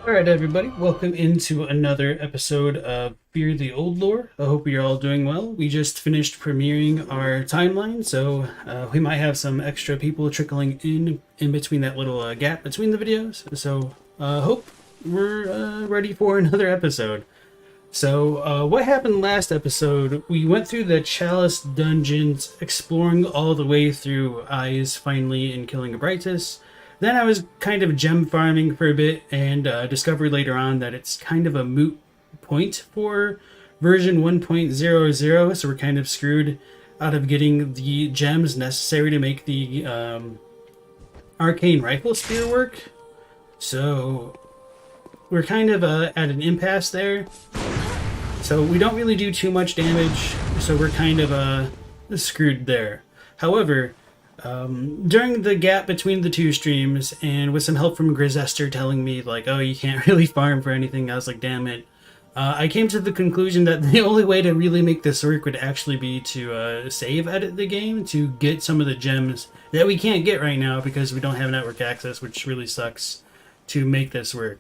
Alright, everybody, welcome into another episode of Fear the Old Lore. I hope you're all doing well. We just finished premiering our timeline, so we might have some extra people trickling in between that little gap between the videos. So, hope we're ready for another episode. So, what happened last episode? We went through the Chalice dungeons, exploring all the way through Eyes, finally, and killing Abritus. Then I was kind of gem farming for a bit and discovered later on that it's kind of a moot point for version 1.00, so we're kind of screwed out of getting the gems necessary to make the Arcane Rifle Spear work. So we're kind of at an impasse there. So we don't really do too much damage, so we're kind of screwed there. However, during the gap between the two streams, and with some help from Grisester telling me, like, oh, you can't really farm for anything, I was like, damn it. I came to the conclusion that the only way to really make this work would actually be to save edit the game to get some of the gems that we can't get right now because we don't have network access, which really sucks to make this work.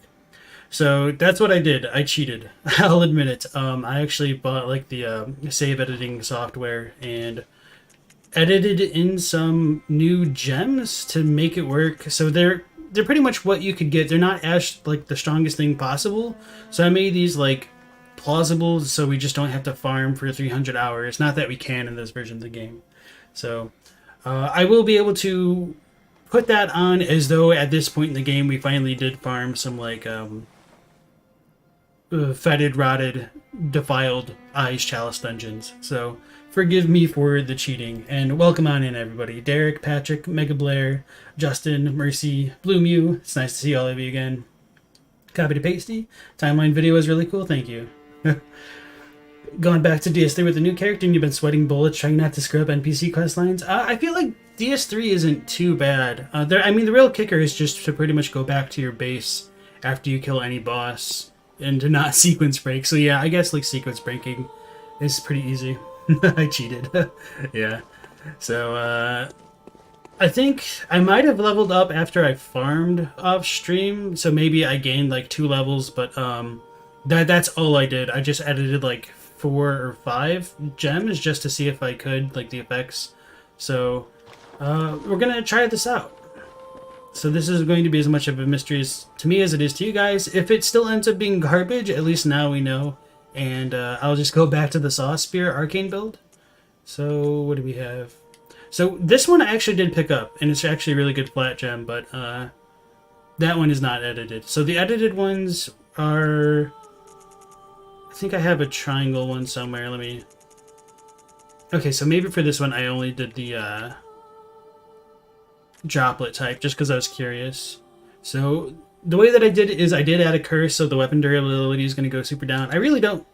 So that's what I did. I cheated. I'll admit it. I actually bought like the save editing software and edited in some new gems to make it work. So they're pretty much what you could get. They're not as like the strongest thing possible. So I made these like plausible so we just don't have to farm for 300 hours. Not that we can in this version of the game. So I will be able to put that on as though at this point in the game we finally did farm some like fetid, rotted, defiled Eyes Chalice dungeons. So forgive me for the cheating, and welcome on in, everybody. Derek, Patrick, Mega Blair, Justin, Mercy, Blue Mew. It's nice to see all of you again. Copy to pasty. Timeline video is really cool, thank you. Going back to DS3 with a new character, and you've been sweating bullets trying not to screw up NPC questlines. I feel like DS3 isn't too bad. I mean, the real kicker is just to pretty much go back to your base after you kill any boss and to not sequence break. So yeah, I guess like sequence breaking is pretty easy. I cheated. Yeah. So, I think I might have leveled up after I farmed off stream. So maybe I gained like 2 levels, but that's all I did. I just edited like 4 or 5 gems just to see if I could, like the effects. So, we're gonna try this out. So this is going to be as much of a mystery to me as it is to you guys. If it still ends up being garbage, at least now we know. And I'll just go back to the Saw Spear Arcane build. So what do we have? So this one I actually did pick up, and it's actually a really good flat gem, but that one is not edited. So the edited ones are... I think I have a triangle one somewhere. Let me... Okay, so maybe for this one I only did the droplet type, just because I was curious. So the way that I did it is I did add a curse, so the weapon durability is going to go super down. I really don't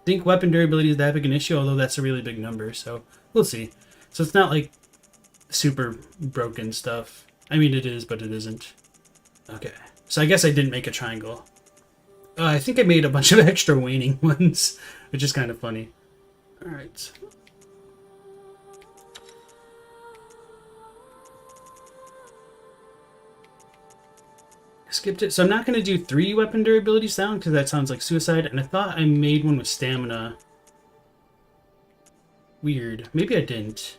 think weapon durability is that big an issue, although that's a really big number, so we'll see. So it's not like super broken stuff. I mean, it is, but it isn't. Okay, so I guess I didn't make a triangle. I think I made a bunch of extra waning ones, which is kind of funny. Alright. Skipped it. So I'm not going to do 3 weapon durabilities down because that sounds like suicide. And I thought I made one with stamina. Weird. Maybe I didn't.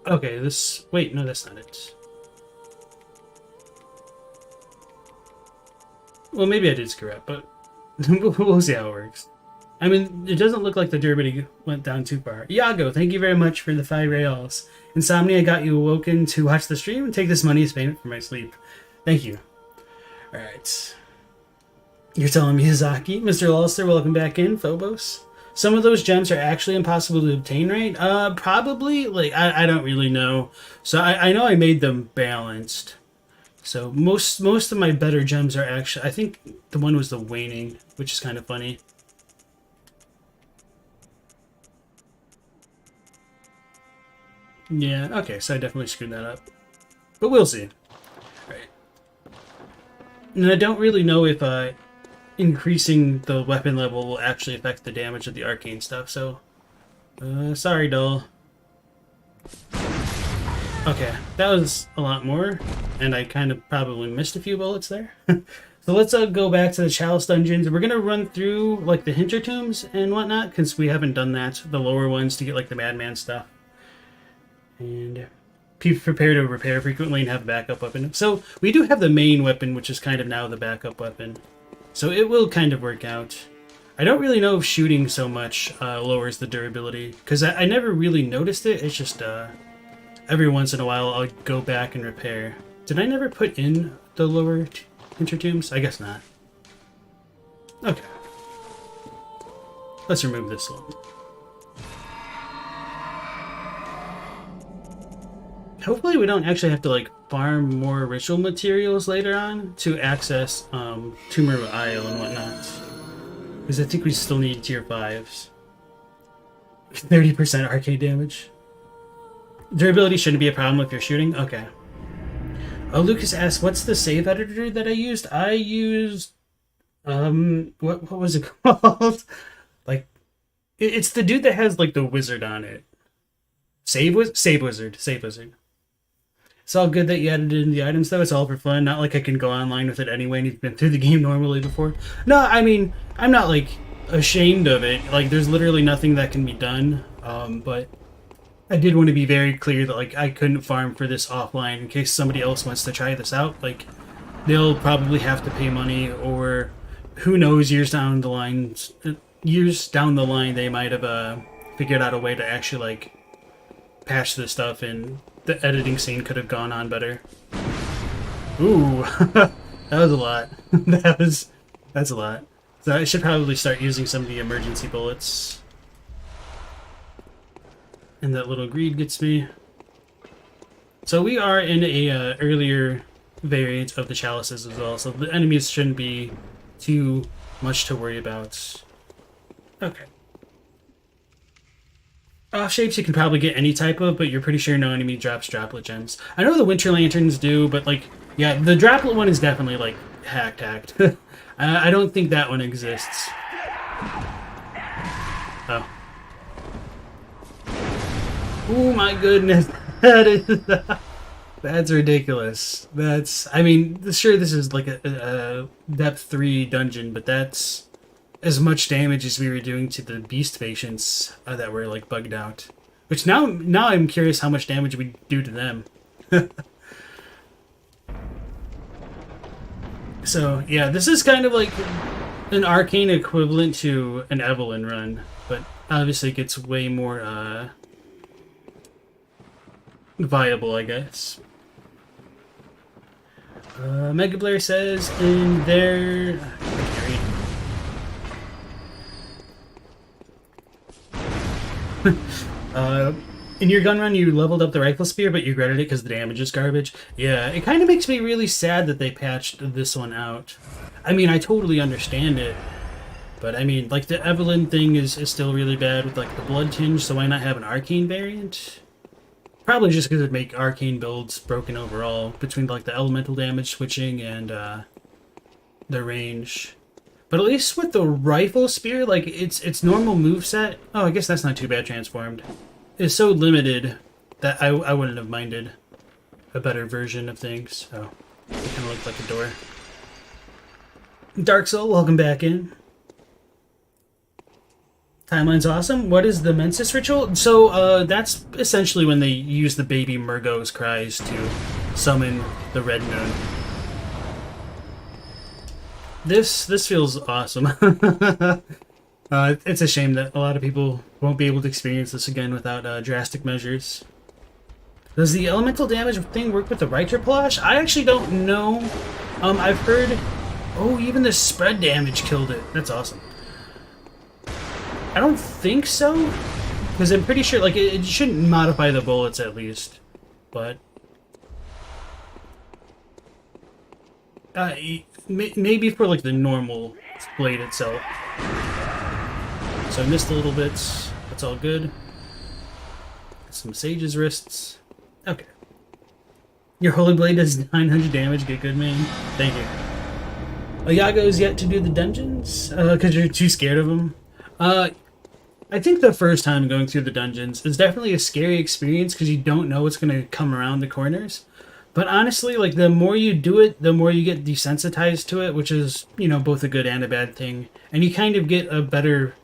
Okay, this... Wait, no, that's not it. Well, maybe I did screw up, but we'll see how it works. I mean, it doesn't look like the durability went down too far. Iago, thank you very much for the 5 reals. Insomnia got you awoken to watch the stream and take this money as payment for my sleep. Thank you. Alright. You're telling me Miyazaki? Mr. Lulster, welcome back in. Phobos. Some of those gems are actually impossible to obtain, right? Probably. Like, I don't really know. So I know I made them balanced. So most of my better gems are actually... I think the one was the waning, which is kind of funny. Yeah, okay, so I definitely screwed that up. But we'll see. Right. And I don't really know if increasing the weapon level will actually affect the damage of the arcane stuff, so... sorry, doll. Okay, that was a lot more, and I kind of probably missed a few bullets there. So let's go back to the Chalice dungeons. We're going to run through, like, the Hinter tombs and whatnot, because we haven't done that, the lower ones, to get, like, the Madman stuff. And be prepared to repair frequently and have a backup weapon. So we do have the main weapon, which is kind of now the backup weapon. So it will kind of work out. I don't really know if shooting so much lowers the durability, because I never really noticed it. It's just every once in a while I'll go back and repair. Did I never put in the lower Hinter tombs? I guess not. Okay. Let's remove this one. Hopefully we don't actually have to, like, farm more ritual materials later on to access Tumor Isle and whatnot. Because I think we still need tier 5s. 30% arcade damage. Durability shouldn't be a problem if you're shooting? Okay. Oh, Lucas asked, what's the save editor that I used? I used... what was it called? Like, it's the dude that has, like, the wizard on it. Save Wizard. It's all good that you added it in the items, though. It's all for fun. Not like I can go online with it anyway and you've been through the game normally before. No, I mean, I'm not, like, ashamed of it. Like, there's literally nothing that can be done. But I did want to be very clear that, like, I couldn't farm for this offline in case somebody else wants to try this out. Like, they'll probably have to pay money, or who knows, years down the line, they might have figured out a way to actually, like, patch this stuff, and the editing scene could have gone on better. Ooh, that was a lot. That's a lot. So I should probably start using some of the emergency bullets. And that little greed gets me. So we are in a earlier variant of the chalices as well, so the enemies shouldn't be too much to worry about. Okay. Off shapes you can probably get any type of, but you're pretty sure no enemy drops droplet gems. I know the winter lanterns do, but, like, yeah, the droplet one is definitely, like, hacked. I don't think that one exists. Oh. Oh my goodness, that's ridiculous. I mean, sure, this is like a depth 3 dungeon, but that's as much damage as we were doing to the beast patients that were, like, bugged out. Which now I'm curious how much damage we do to them. So yeah, this is kind of like an Arcane equivalent to an Evelyn run, but obviously it gets way more viable, I guess. Mega Blair says in their... in your gun run, you leveled up the rifle spear, but you regretted it because the damage is garbage. Yeah, it kind of makes me really sad that they patched this one out. I mean, I totally understand it, but I mean, like, the Evelyn thing is still really bad with, like, the blood tinge, so why not have an Arcane variant? Probably just because it make arcane builds broken overall between like the elemental damage switching and the range. But at least with the rifle spear, like its normal moveset, oh, I guess that's not too bad transformed, is so limited that I wouldn't have minded a better version of things. Oh, it kind of looked like a door. Dark Soul, welcome back in. Timeline's awesome. What is the Menses Ritual? So that's essentially when they use the baby Murgo's cries to summon the Red Moon. This feels awesome. It's a shame that a lot of people won't be able to experience this again without drastic measures. Does the elemental damage thing work with the Retranslations? I actually don't know. I've heard... Oh, even the spread damage killed it. That's awesome. I don't think so, because I'm pretty sure, like, it shouldn't modify the bullets at least, but... maybe for, like, the normal blade itself. So I missed a little bit. That's all good. Some Sage's wrists. Okay. Your Holy Blade does 900 damage. Get good, man. Thank you. Iago's yet to do the dungeons, because you're too scared of them. I think the first time going through the dungeons is definitely a scary experience because you don't know what's going to come around the corners. But honestly, like, the more you do it, the more you get desensitized to it, which is, you know, both a good and a bad thing. And you kind of get a better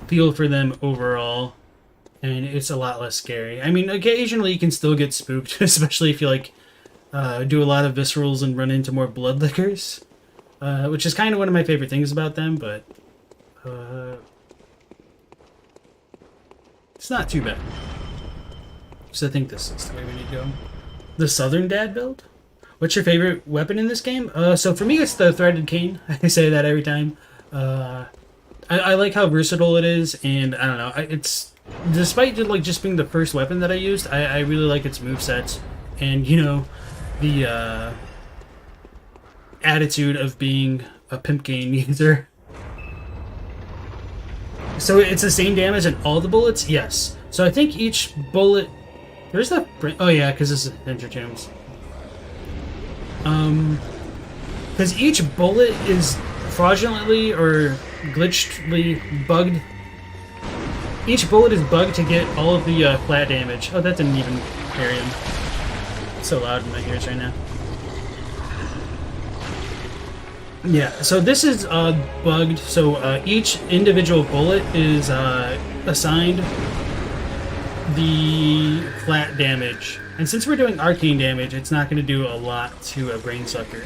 feel for them overall, and it's a lot less scary. I mean, occasionally you can still get spooked, especially if you, like, do a lot of viscerals and run into more blood lickers, which is kind of one of my favorite things about them, but... it's not too bad. So I think this is the way we need to go. The Southern Dad build? What's your favorite weapon in this game? So for me, it's the Threaded Cane. I say that every time. I like how versatile it is, and I don't know. It's despite like just being the first weapon that I used, I really like its movesets, and you know, the attitude of being a pimp cane user. So it's the same damage in all the bullets? Yes. So I think each bullet... Where's the... Oh yeah, because this is Intertombs. Because each bullet is fraudulently or glitchedly bugged. Each bullet is bugged to get all of the flat damage. Oh, that didn't even carry him. It's so loud in my ears right now. Yeah, so this is bugged, so each individual bullet is assigned the flat damage. And since we're doing arcane damage, it's not going to do a lot to a Brain Sucker.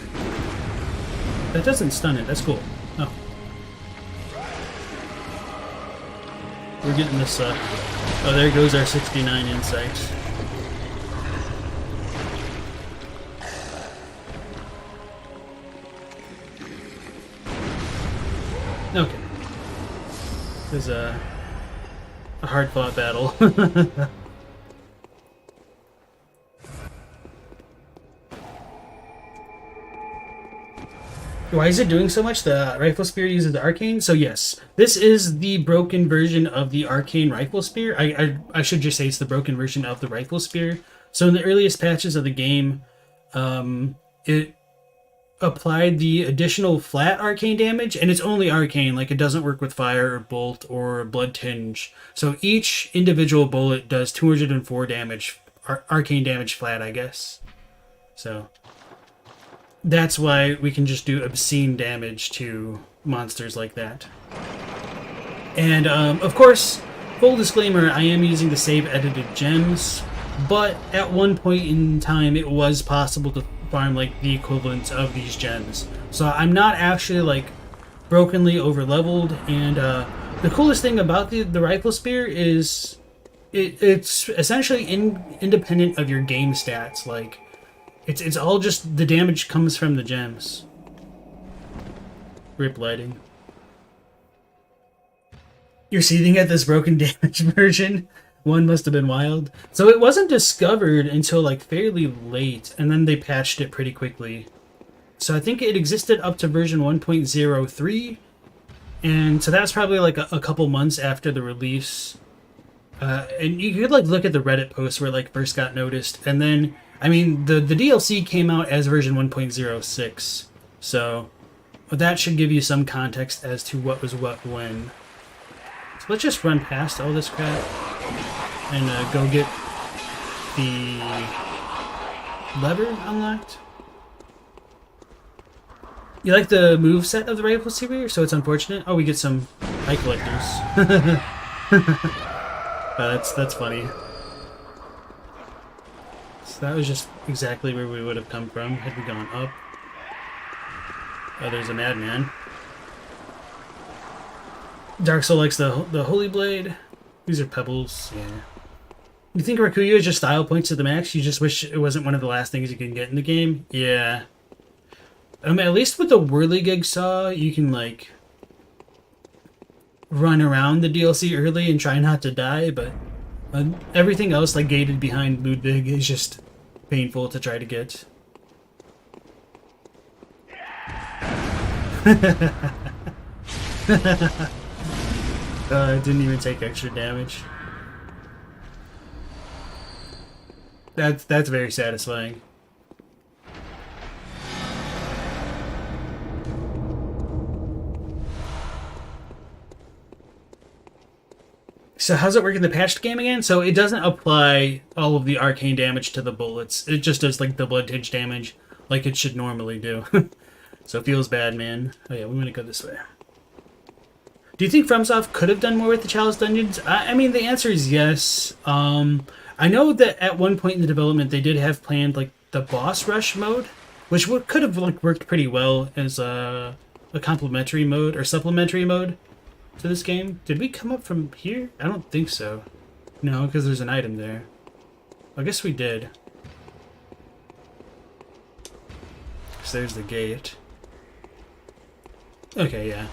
That doesn't stun it, that's cool. Oh. We're getting this, oh, there goes our 69 insight. Okay. This is a hard-fought battle. Why is it doing so much? The Rifle Spear uses the Arcane? So yes, this is the broken version of the Arcane Rifle Spear. I should just say it's the broken version of the Rifle Spear. So in the earliest patches of the game, it applied the additional flat arcane damage, and it's only arcane, like it doesn't work with fire or bolt or blood tinge. So each individual bullet does 204 damage, arcane damage flat, I guess. So that's why we can just do obscene damage to monsters like that. And of course, full disclaimer, I am using the save edited gems, but at one point in time it was possible to farm like the equivalent of these gems. So I'm not actually like brokenly over leveled, and the coolest thing about the Rifle Spear is it's essentially independent of your game stats. Like it's all just the damage comes from the gems. Rip lighting. You're seething at this broken damage version? One must have been wild. So it wasn't discovered until like fairly late, and then they patched it pretty quickly. So I think it existed up to version 1.03, and so that's probably like a couple months after the release And you could like look at the Reddit post where it like first got noticed, and then I mean the DLC came out as version 1.06, so that should give you some context as to what was what when. So let's just run past all this crap and go get the lever unlocked. You like the move set of the rifle superior, so it's unfortunate. Oh, we get some eye collectors. That's funny. So that was just exactly where we would have come from had we gone up. Oh, there's a Madman. Dark Soul likes the Holy Blade. These are pebbles, yeah. You think Rakuyo is just style points to the max? You just wish it wasn't one of the last things you can get in the game? Yeah. At least with the Whirligig Saw, you can, like, run around the DLC early and try not to die, but everything else, like, gated behind Ludwig, is just painful to try to get. It didn't even take extra damage. That's very satisfying. So how's it work in the patched game again? So it doesn't apply all of the arcane damage to the bullets. It just does like the blood tinge damage like it should normally do. So it feels bad, man. Oh yeah, we want to go this way. Do you think FromSoft could have done more with the Chalice dungeons? I mean, the answer is yes. I know that at one point in the development they did have planned like the boss rush mode, which could have like worked pretty well as a complementary mode or supplementary mode to this game. Did we come up from here? I don't think so. No, because there's an item there. I guess we did. So there's the gate. Okay, yeah.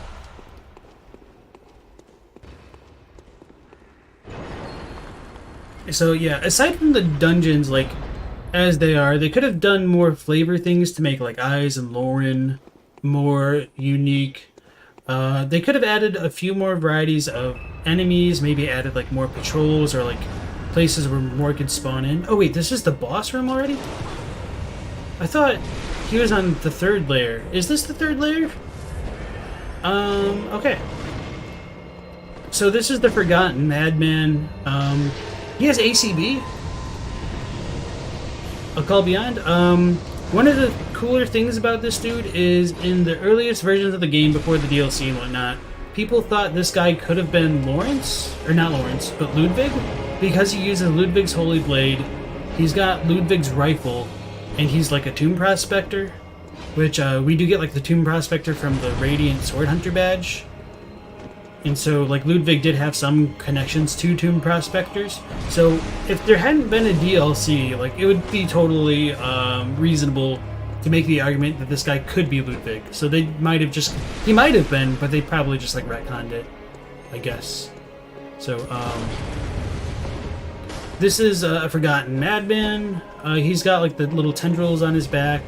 So yeah, aside from the dungeons, like, as they are, they could have done more flavor things to make, like, Eyes and Lauren more unique. They could have added a few more varieties of enemies, maybe added, like, more patrols or, like, places where more could spawn in. Oh wait, this is the boss room already? I thought he was on the third layer. Is this the third layer? Okay. So this is the Forgotten Madman. He has ACB. A Call Beyond. One of the cooler things about this dude is in the earliest versions of the game before the DLC and whatnot, people thought this guy could have been Lawrence, or not Lawrence, but Ludwig, because he uses Ludwig's Holy Blade. He's got Ludwig's rifle, and he's like a Tomb Prospector, which we do get like the Tomb Prospector from the Radiant Sword Hunter badge. And so, like, Ludwig did have some connections to Tomb Prospectors. So, if there hadn't been a DLC, like, it would be totally reasonable to make the argument that this guy could be Ludwig. So they might have just... He might have been, but they probably just, like, retconned it, I guess. So, this is a Forgotten Madman. He's got, like, the little tendrils on his back.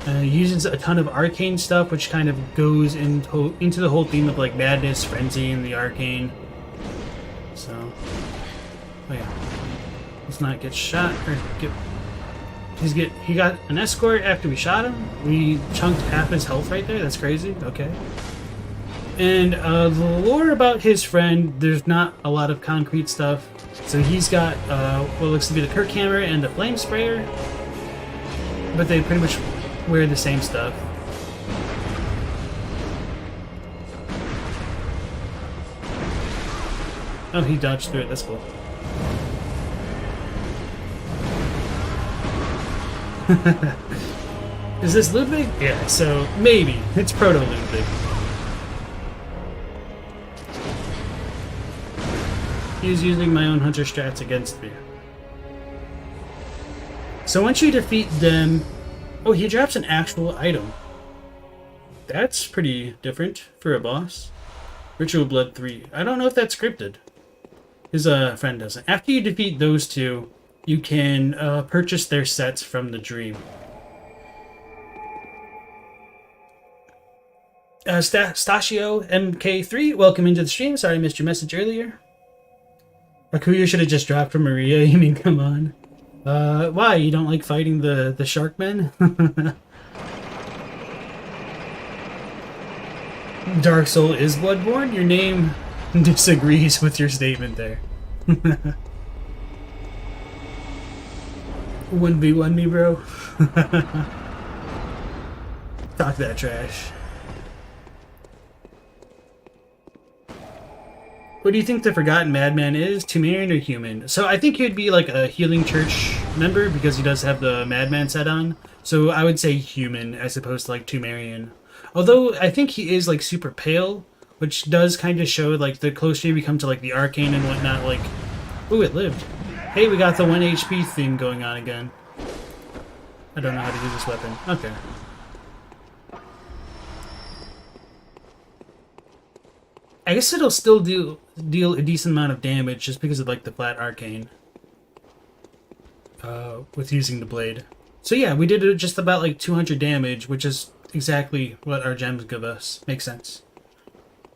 He uses a ton of arcane stuff, which kind of goes into the whole theme of like madness, frenzy, and the arcane. So, oh yeah, let's not get shot or get. He got an escort after we shot him. We chunked half his health right there. That's crazy. Okay. And the lore about his friend, there's not a lot of concrete stuff. So he's got what looks to be the Kirk Hammer and the Flame Sprayer, but they pretty much wear the same stuff. Oh, he dodged through it. That's cool. Is this Ludwig? Yeah, so maybe. It's Proto-Ludwig. He's using my own hunter strats against me. So once you defeat them... Oh, he drops an actual item. That's pretty different for a boss. Ritual Blood 3. I don't know if that's scripted. His friend doesn't. After you defeat those two, you can purchase their sets from the dream. Stasio MK3, welcome into the stream. Sorry I missed your message earlier. Akuya should have just dropped for Maria. You mean, come on. Why? You don't like fighting the shark men? Dark Soul is Bloodborne? Your name disagrees with your statement there. 1v1 me, bro. Talk that trash. What do you think the Forgotten Madman is? Temerian or human? So I think he'd be like a Healing Church member because he does have the Madman set on. So I would say human as opposed to like Temerian. Although I think he is like super pale, which does kind of show like the closer you become to like the Arcane and whatnot. Like, ooh, it lived. Hey, we got the 1 HP theme going on again. I don't know how to use this weapon. Okay. I guess it'll still deal a decent amount of damage just because of like the flat arcane with using the blade. So yeah, we did just about like 200 damage, which is exactly what our gems give us. Makes sense.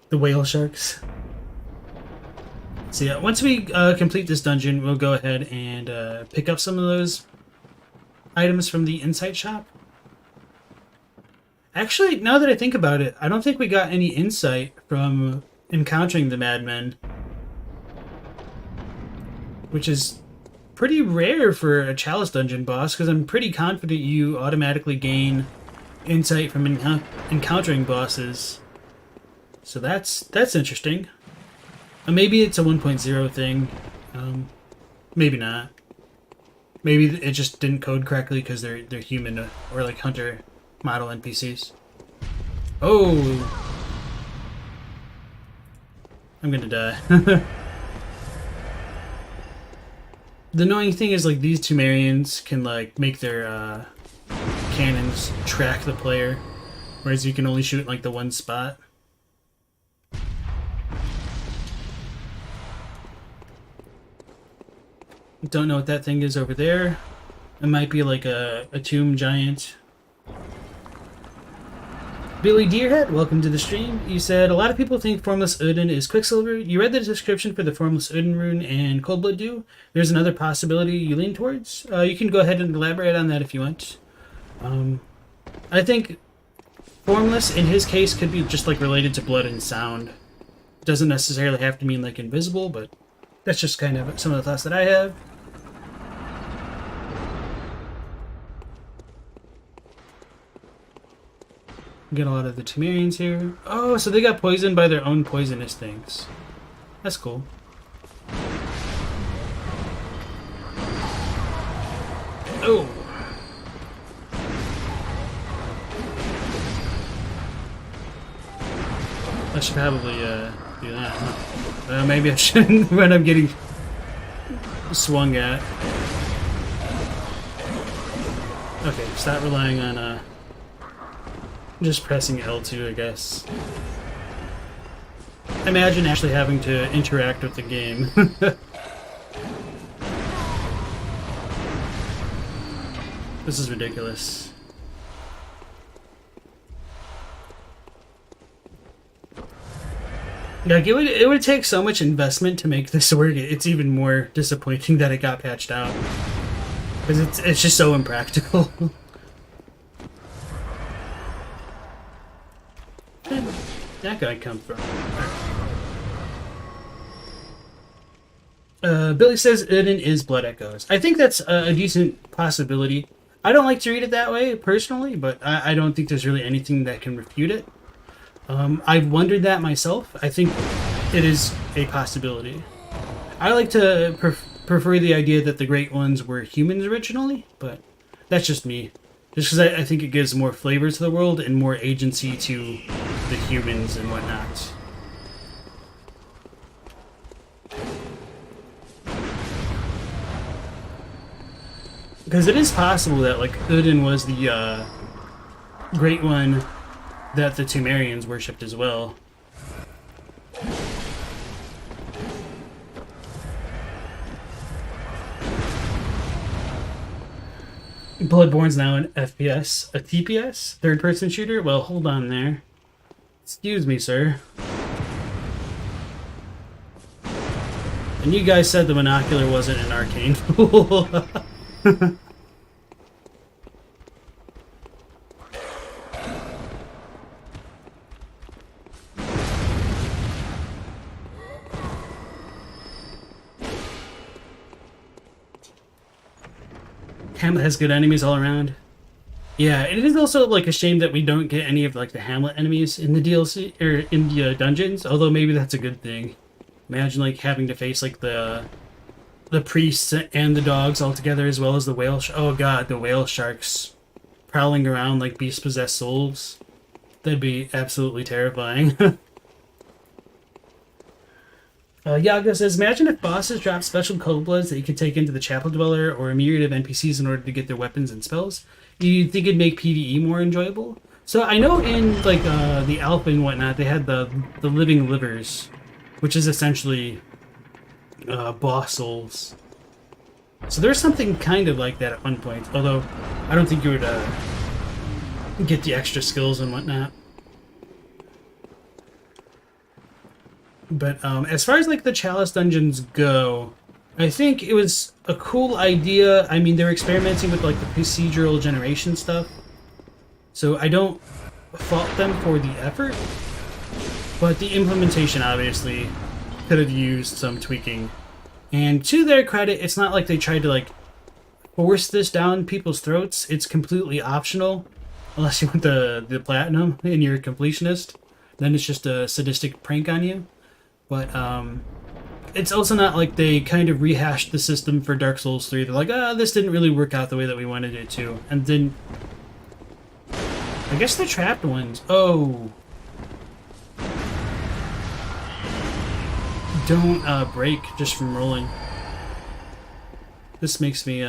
The whale sharks. So yeah, once we complete this dungeon, we'll go ahead and pick up some of those items from the insight shop. Actually, now that I think about it, I don't think we got any insight from encountering the Madmen, which is pretty rare for a Chalice dungeon boss, because I'm pretty confident you automatically gain insight from encountering bosses. So that's interesting. Maybe it's a 1.0 thing. Maybe not. Maybe it just didn't code correctly because they're human or like hunter model NPCs. Oh! I'm gonna die. The annoying thing is like these Temerians can like make their cannons track the player, whereas you can only shoot like the one spot. Don't know what that thing is over there. It might be like a tomb giant. Billy Deerhead, welcome to the stream. You said, a lot of people think Formless Odin is Quicksilver. You read the description for the Formless Odin rune and Coldblood do. There's another possibility you lean towards. You can go ahead and elaborate on that if you want. I think Formless, in his case, could be just like related to blood and sound. Doesn't necessarily have to mean like invisible, but that's just kind of some of the thoughts that I have. Get a lot of the Temerians here. Oh, so they got poisoned by their own poisonous things. That's cool. Oh! I should probably do that, huh? Maybe I shouldn't when I'm getting swung at. Okay, stop relying on just pressing L2, I guess. Imagine actually having to interact with the game. This is ridiculous. Like, it would take so much investment to make this work. It's even more disappointing that it got patched out. Because it's just so impractical. Where did that guy come from? Billy says Odin is Blood Echoes. I think that's a decent possibility. I don't like to read it that way, personally, but I don't think there's really anything that can refute it. I've wondered that myself. I think it is a possibility. I like to prefer the idea that the Great Ones were humans originally, but that's just me. Just because I think it gives more flavor to the world and more agency to the humans and whatnot. Because it is possible that, like, Odin was the Great One that the Temerians worshipped as well. Bloodborne's now an FPS. A TPS? Third-person shooter? Well, hold on there. Excuse me, sir. And you guys said the monocular wasn't an arcane tool. Hamlet has good enemies all around. Yeah, it is also like a shame that we don't get any of like the Hamlet enemies in the DLC or in the dungeons. Although maybe that's a good thing. Imagine like having to face like the priests and the dogs all together, as well as the whale. Oh god, the whale sharks prowling around like beast possessed souls. That'd be absolutely terrifying. Yaga says, imagine if bosses dropped special cold bloods that you could take into the Chapel Dweller or a myriad of NPCs in order to get their weapons and spells. You think it'd make PvE more enjoyable? So I know in like the Alpha and whatnot, they had the living livers, which is essentially boss souls. So there's something kind of like that at one point, although I don't think you would get the extra skills and whatnot. But as far as like the Chalice dungeons go, I think it was a cool idea. I mean, they're experimenting with like the procedural generation stuff, so I don't fault them for the effort, but the implementation obviously could have used some tweaking. And to their credit, it's not like they tried to like force this down people's throats. It's completely optional, unless you want the platinum and you're a completionist. Then it's just a sadistic prank on you. But it's also not like they kind of rehashed the system for Dark Souls 3. They're like, this didn't really work out the way that we wanted it to. And then, I guess the trapped ones. Oh. Don't break just from rolling. This makes me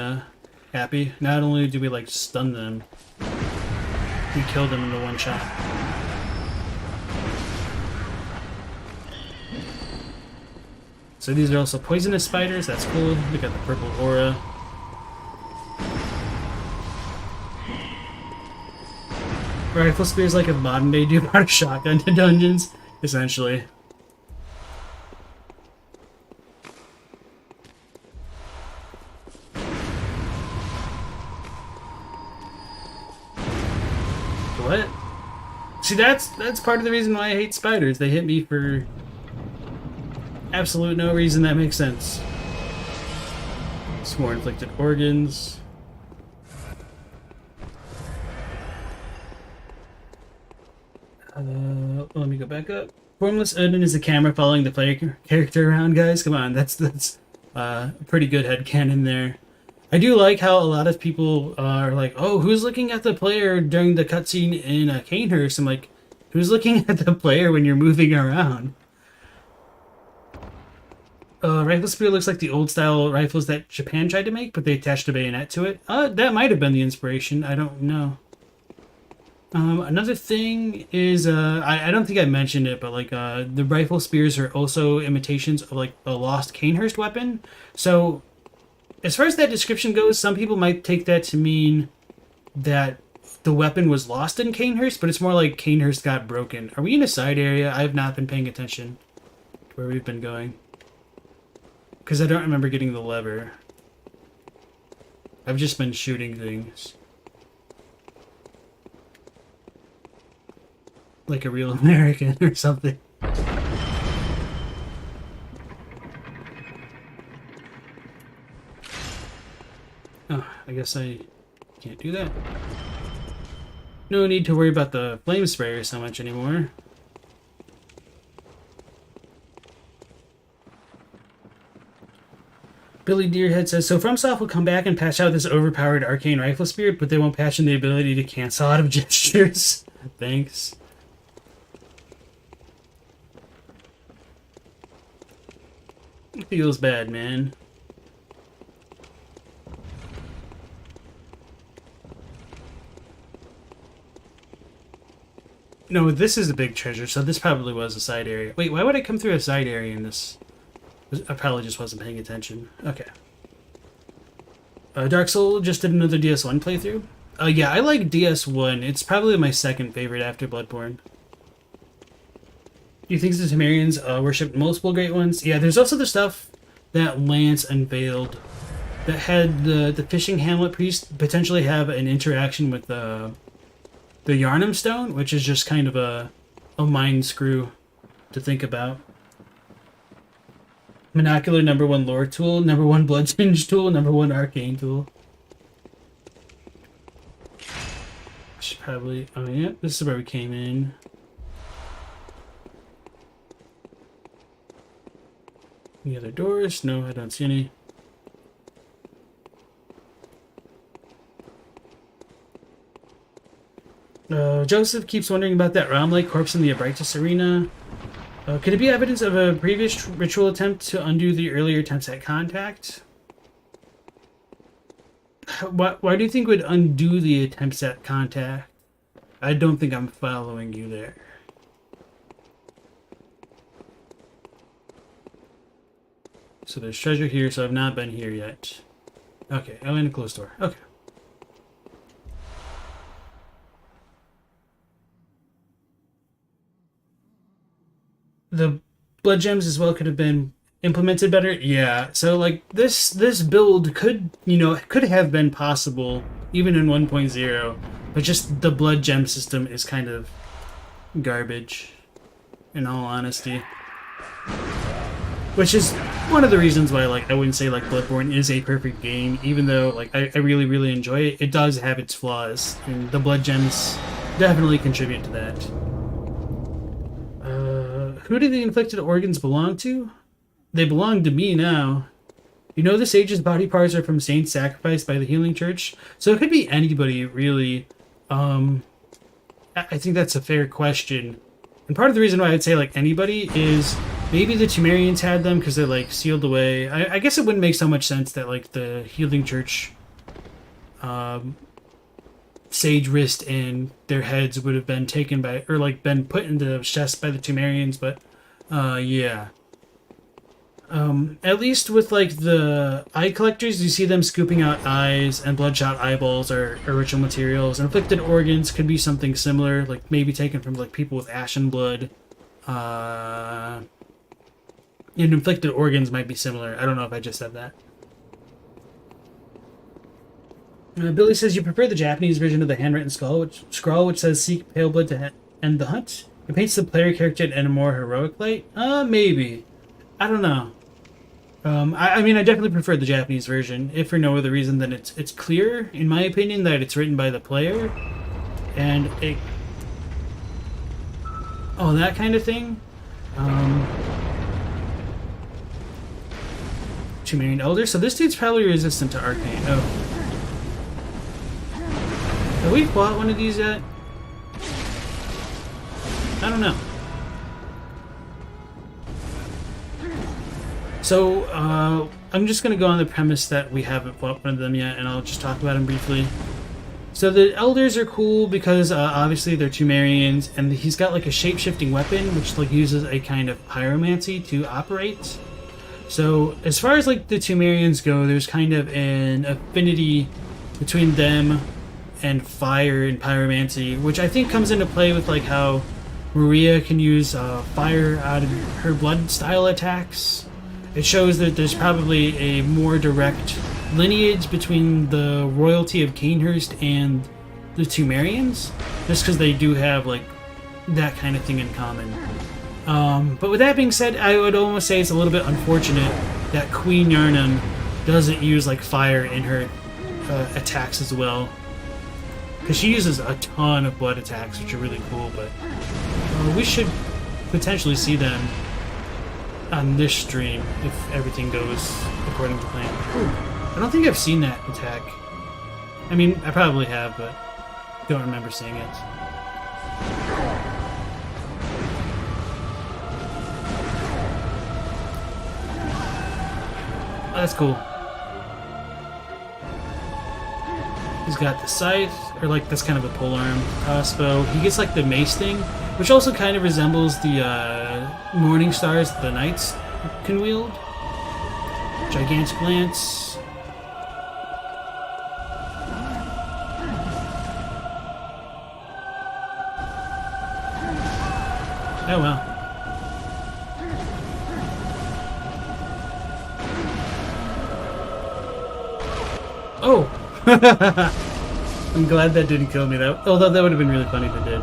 happy. Not only do we like stun them, we kill them in the one shot. So these are also poisonous spiders, that's cool. We got the purple aura. Rifle spears like a modern day do about a shotgun to dungeons, essentially. What? See, that's part of the reason why I hate spiders. They hit me for absolute no reason that makes sense. Some more inflicted organs. Let me go back up. Formless Odin is the camera following the player character around, guys. Come on, that's a pretty good headcanon there. I do like how a lot of people are like, oh, who's looking at the player during the cutscene in Canehurst? I'm like, who's looking at the player when you're moving around? Rifle spear looks like the old style rifles that Japan tried to make, but they attached a bayonet to it. That might have been the inspiration. I don't know. Another thing is, I don't think I mentioned it, but like the rifle spears are also imitations of like a lost Canehurst weapon. So as far as that description goes, some people might take that to mean that the weapon was lost in Canehurst, but it's more like Canehurst got broken. Are we in a side area? I have not been paying attention to where we've been going, because I don't remember getting the lever. I've just been shooting things. Like a real American or something. Oh, I guess I can't do that. No need to worry about the flame sprayer so much anymore. Billy Deerhead says, so FromSoft will come back and patch out this overpowered arcane rifle spear, but they won't patch in the ability to cancel out of gestures. Thanks. It feels bad, man. No, this is a big treasure, so this probably was a side area. Wait, why would I come through a side area in this? I probably just wasn't paying attention. Okay. Dark Soul just did another DS1 playthrough. Yeah, I like DS1. It's probably my second favorite after Bloodborne. Do you think the Temerians worshipped multiple great ones? Yeah, there's also the stuff that lance unveiled that had the fishing hamlet priest potentially have an interaction with the Yharnam stone, which is just kind of a mind screw to think about. Monocular, #1 lore tool, #1 blood tinge tool, #1 arcane tool. Should probably, oh yeah, this is where we came in. Any other doors? No, I don't see any. Joseph keeps wondering about that realm-like corpse in the Abritus arena. Could it be evidence of a previous ritual attempt to undo the earlier attempts at contact? Why do you think would undo the attempts at contact? I don't think I'm following you there. So there's treasure here, so I've not been here yet. Okay, I'm in a closed door. Okay. The blood gems as well could have been implemented better. Yeah. So like this build could have been possible even in 1.0, but just the blood gem system is kind of garbage, in all honesty. Which is one of the reasons why I wouldn't say Bloodborne is a perfect game, even though I really, really enjoy it. It does have its flaws, and the blood gems definitely contribute to that. Who do the inflicted organs belong to? They belong to me now. You know the sage's body parts are from saints sacrificed by the healing church? So it could be anybody, really. I think that's a fair question. And part of the reason why I'd say anybody is maybe the Temerians had them because they're sealed away. I guess it wouldn't make so much sense that the healing church sage wrist and their heads would have been taken by, or been put into the chest by the Temerians, but yeah. At least with the eye collectors, you see them scooping out eyes, and bloodshot eyeballs are ritual materials. And inflicted organs could be something similar, maybe taken from people with ashen blood. And inflicted organs might be similar. I don't know if I just said that. Billy says you prefer the Japanese version of the handwritten scroll, which says "Seek pale blood to end the hunt." It paints the player character in a more heroic light. Maybe. I don't know. I mean, I definitely prefer the Japanese version, if for no other reason than it's clear, in my opinion, that it's written by the player, and that kind of thing. Temerian Elder. So this dude's probably resistant to Arcane. Oh. Have we fought one of these yet? I don't know. So, I'm just going to go on the premise that we haven't fought one of them yet, and I'll just talk about them briefly. So the Elders are cool because, obviously, they're Temerians, and he's got, a shape-shifting weapon, which, uses a kind of pyromancy to operate. So, as far as, the Temerians go, there's kind of an affinity between them and fire and pyromancy, which I think comes into play with, how Maria can use fire out of her blood-style attacks. It shows that there's probably a more direct lineage between the royalty of Canehurst and the Temerians, just because they do have, that kind of thing in common. But with that being said, I would almost say it's a little bit unfortunate that Queen Yharnam doesn't use, fire in her attacks as well. Because she uses a ton of blood attacks, which are really cool, but we should potentially see them on this stream if everything goes according to plan. Ooh, I don't think I've seen that attack. I mean, I probably have, but don't remember seeing it. Oh, that's cool. He's got the scythe, or that's kind of a polearm crossbow. He gets the mace thing, which also kind of resembles the morning stars the knights can wield. Gigantic lance. Oh well. Oh! I'm glad that didn't kill me, though. Although that would have been really funny if it did.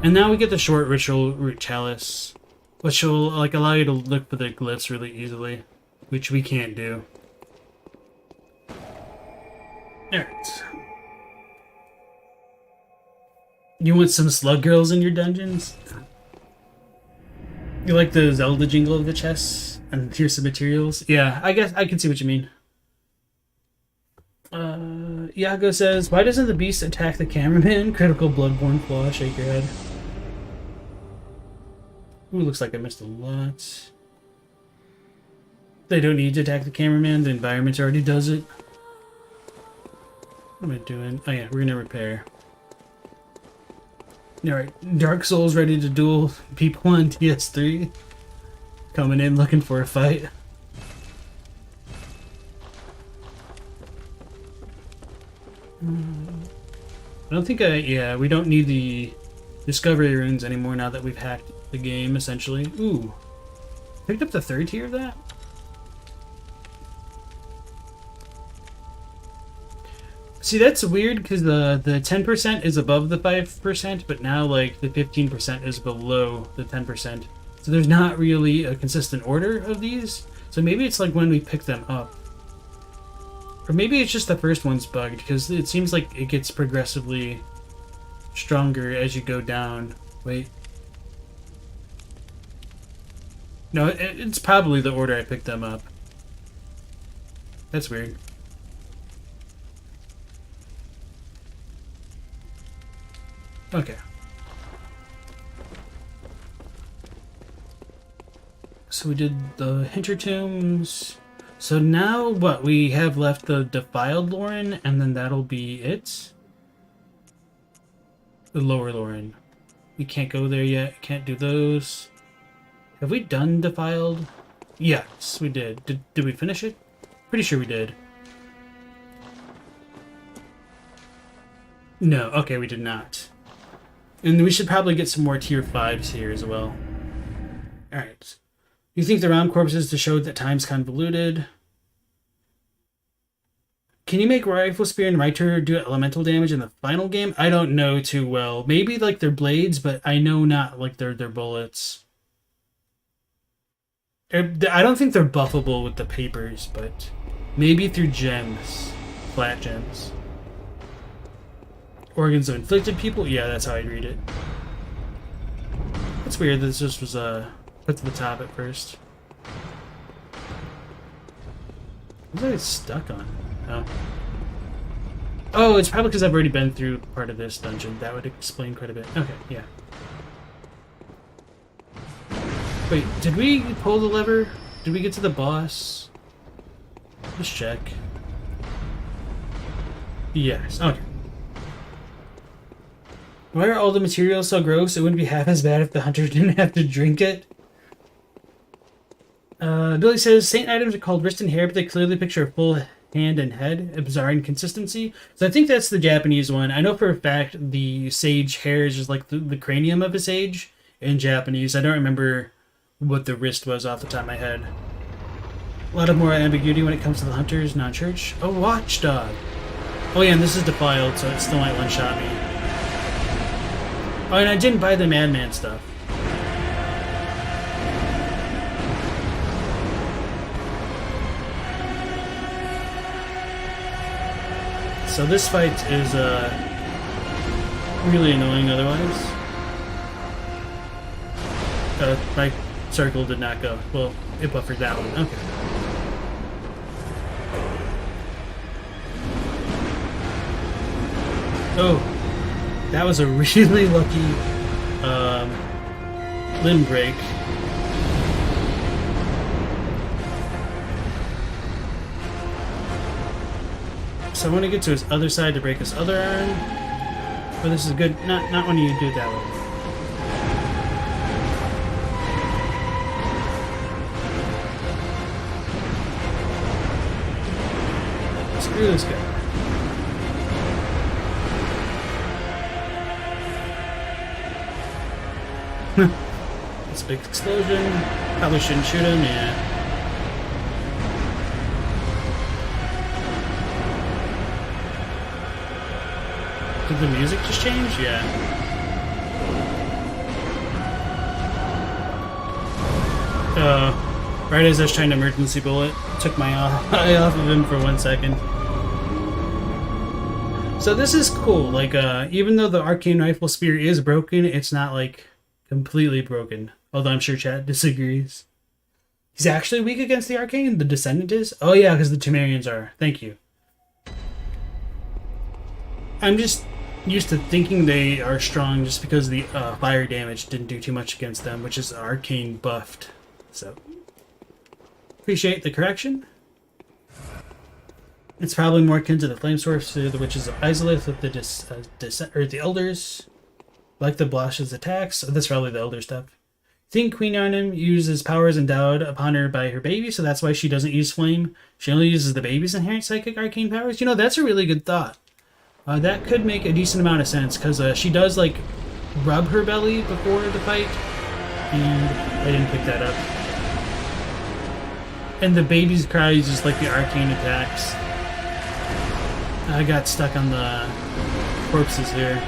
And now we get the short ritual root chalice, which will like allow you to look for the glyphs really easily, which we can't do. Alright. You want some slug girls in your dungeons? You like the Zelda jingle of the chests? And here's some materials? Yeah, I guess I can see what you mean. Yago says, why doesn't the beast attack the cameraman? Critical Bloodborne flaw, shake your head. Ooh, looks like I missed a lot. They don't need to attack the cameraman, the environment already does it. What am I doing? Oh yeah, we're gonna repair. Alright, Dark Souls ready to duel people on TS3. Coming in looking for a fight. I don't think yeah, we don't need the discovery runes anymore now that we've hacked the game, essentially. Ooh. Picked up the third tier of that? See, that's weird because the 10% is above the 5%, but now like the 15% is below the 10%. So there's not really a consistent order of these. So maybe it's like when we pick them up. Or maybe it's just the first one's bugged, because it seems like it gets progressively stronger as you go down. Wait. No, it's probably the order I picked them up. That's weird. Okay. So we did the Hintertombs. So now what? We have left the Defiled Lauren, and then that'll be it? The Lower Lauren. We can't go there yet. Can't do those. Have we done Defiled? Yes, we did. Did we finish it? Pretty sure we did. No, okay, we did not. And we should probably get some more tier 5s here as well. Alright. You think the round corpses to show that time's convoluted? Can you make Rifle Spear and Riter do elemental damage in the final game? I don't know too well. Maybe like their blades, but I know not like their bullets. I don't think they're buffable with the papers, but maybe through gems. Flat gems. Organs of inflicted people? Yeah, that's how I'd read it. It's weird that this just was put to the top at first. What was I stuck on? Oh. Oh, it's probably because I've already been through part of this dungeon. That would explain quite a bit. Okay, yeah. Wait, did we pull the lever? Did we get to the boss? Let's check. Yes, okay. Why are all the materials so gross? It wouldn't be half as bad if the hunter didn't have to drink it. Billy says, Saint items are called wrist and hair, but they clearly picture a full hand and head. A bizarre inconsistency. So I think that's the Japanese one. I know for a fact the sage hair is just like the cranium of a sage in Japanese. I don't remember what the wrist was off the top of my head. A lot of more ambiguity when it comes to the hunters, non-church. Oh, watchdog. Oh yeah, and this is defiled, so it still might one-shot me. Oh, and I didn't buy the Madman stuff. So this fight is really annoying otherwise. My circle did not go. Well, it buffered that one. Okay. Oh. That was a really lucky limb break. So I want to get to his other side to break his other arm. But this is good. Not when you do it that way. Screw this guy. It's a big explosion. Probably shouldn't shoot him, yeah. Did the music just change? Yeah. Right as I was trying to emergency bullet, took my eye off of him for 1 second. So this is cool. Like, even though the arcane rifle spear is broken, it's not like completely broken. Although I'm sure chat disagrees. He's actually weak against the arcane? The Descendant is? Oh yeah, because the Temerians are. Thank you. I'm just used to thinking they are strong just because the fire damage didn't do too much against them, which is arcane buffed. So, appreciate the correction. It's probably more akin to the flame source to the Witches of Izalith with the Elders. Like the Blash's attacks. Oh, that's probably the Elder stuff. I think Queen Yharnam uses powers endowed upon her by her baby, so that's why she doesn't use flame. She only uses the baby's inherent psychic arcane powers. You know, that's a really good thought. That could make a decent amount of sense, because she does, like, rub her belly before the fight, and I didn't pick that up. And the baby's cry is just like the arcane attacks. I got stuck on the corpses here.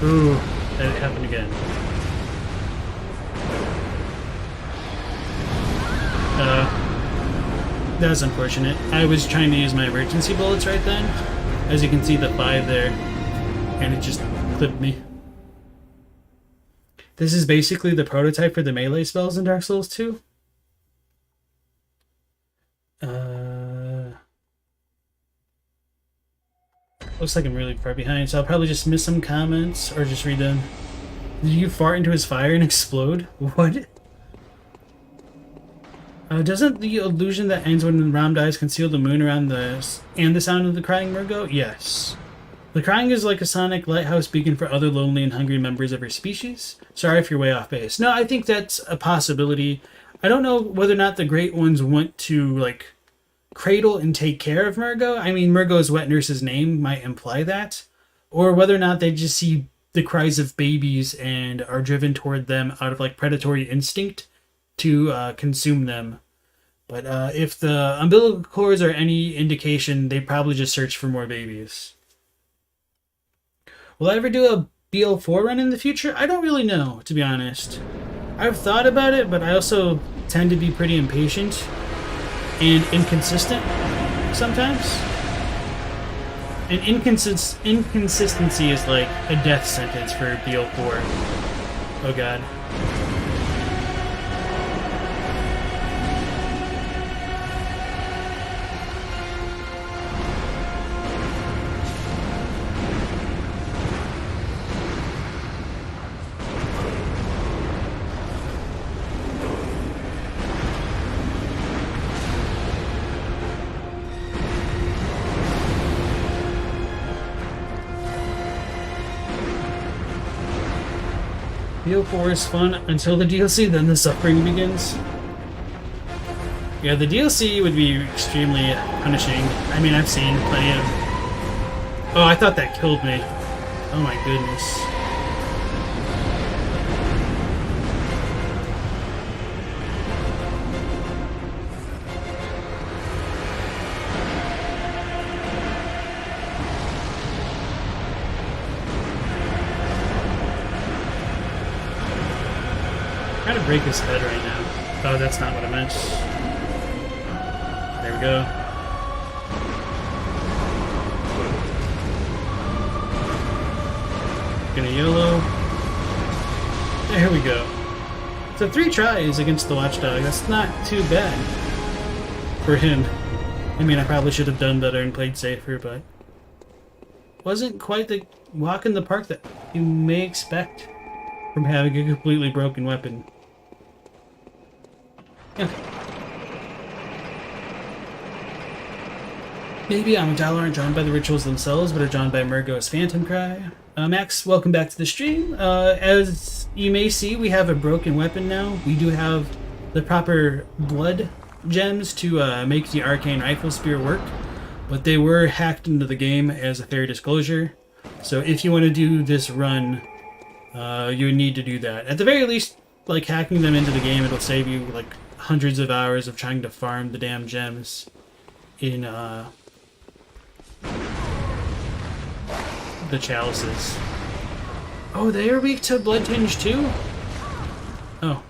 Ooh, that happened again. That was unfortunate. I was trying to use my emergency bullets right then. As you can see, the 5 there. And it just clipped me. This is basically the prototype for the melee spells in Dark Souls 2. Looks like I'm really far behind, so I'll probably just miss some comments or just read them. Did you fart into his fire and explode? What? Doesn't the illusion that ends when Ram dies conceal the moon around the sound of the crying Murgo? Yes. The crying is like a sonic lighthouse beacon for other lonely and hungry members of her species. Sorry if you're way off base. No, I think that's a possibility. I don't know whether or not the Great Ones want to, like, cradle and take care of Murgo. I mean, Murgo's wet nurse's name might imply that. Or whether or not they just see the cries of babies and are driven toward them out of, like, predatory instinct to consume them. But if the umbilical cords are any indication, they probably just search for more babies. Will I ever do a BL4 run in the future? I don't really know, to be honest. I've thought about it, but I also tend to be pretty impatient and inconsistent sometimes. And inconsistency is like a death sentence for BL4. Oh god. BO4 is fun until the DLC, then the suffering begins. Yeah, the DLC would be extremely punishing. I mean, I've seen plenty of... Oh, I thought that killed me. Oh my goodness. I'm trying to break his head right now. Oh, that's not what I meant. There we go. Gonna YOLO. There we go. So 3 tries against the Watchdog. That's not too bad for him. I mean, I probably should have done better and played safer, but wasn't quite the walk in the park that you may expect from having a completely broken weapon. Yeah. Maybe Amidala aren't drawn by the rituals themselves, but are drawn by Murgo's Phantom Cry. Max, welcome back to the stream. As you may see, we have a broken weapon now. We do have the proper blood gems to make the Arcane Rifle Spear work, but they were hacked into the game as a fair disclosure. So if you want to do this run you need to do that. At the very least, like hacking them into the game, it'll save you like hundreds of hours of trying to farm the damn gems in the chalices. Oh, they are weak to blood tinge too? Oh.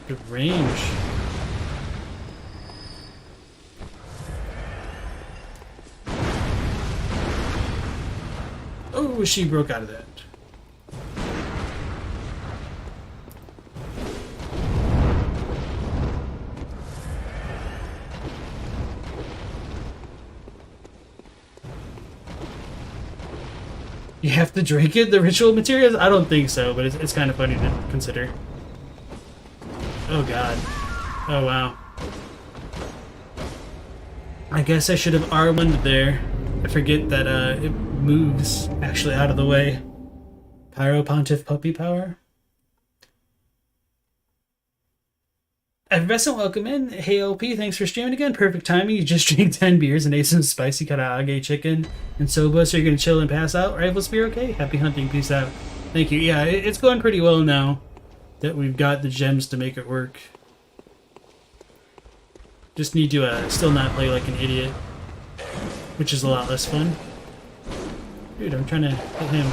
The range. Oh, she broke out of that. You have to drink it? The ritual materials? I don't think so, but it's kind of funny to consider. Oh god. Oh wow. I guess I should have R1'd there. I forget that it moves actually out of the way. Pyro Pontiff Puppy Power. Effervescent, welcome in. Hey LP, thanks for streaming again. Perfect timing. You just drank 10 beers and ate some spicy karaage chicken and soba, so you're gonna chill and pass out. Rifle Spear, okay? Happy hunting, peace out. Thank you. Yeah, it's going pretty well now that we've got the gems to make it work. Just need to still not play like an idiot, which is a lot less fun. Dude, I'm trying to hit him.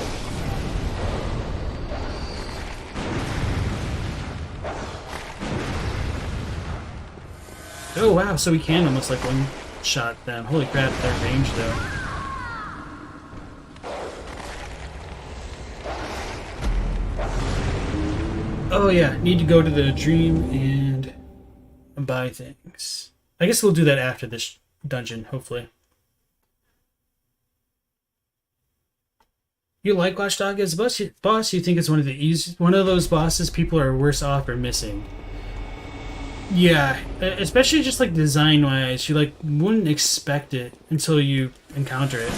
Oh wow, so we can almost like one-shot them. Holy crap, their range though. Oh yeah, need to go to the dream and buy things. I guess we'll do that after this dungeon, hopefully. You like Watchdog as a boss? You think it's one of those bosses people are worse off or missing? Yeah, especially just like design-wise, you like wouldn't expect it until you encounter it.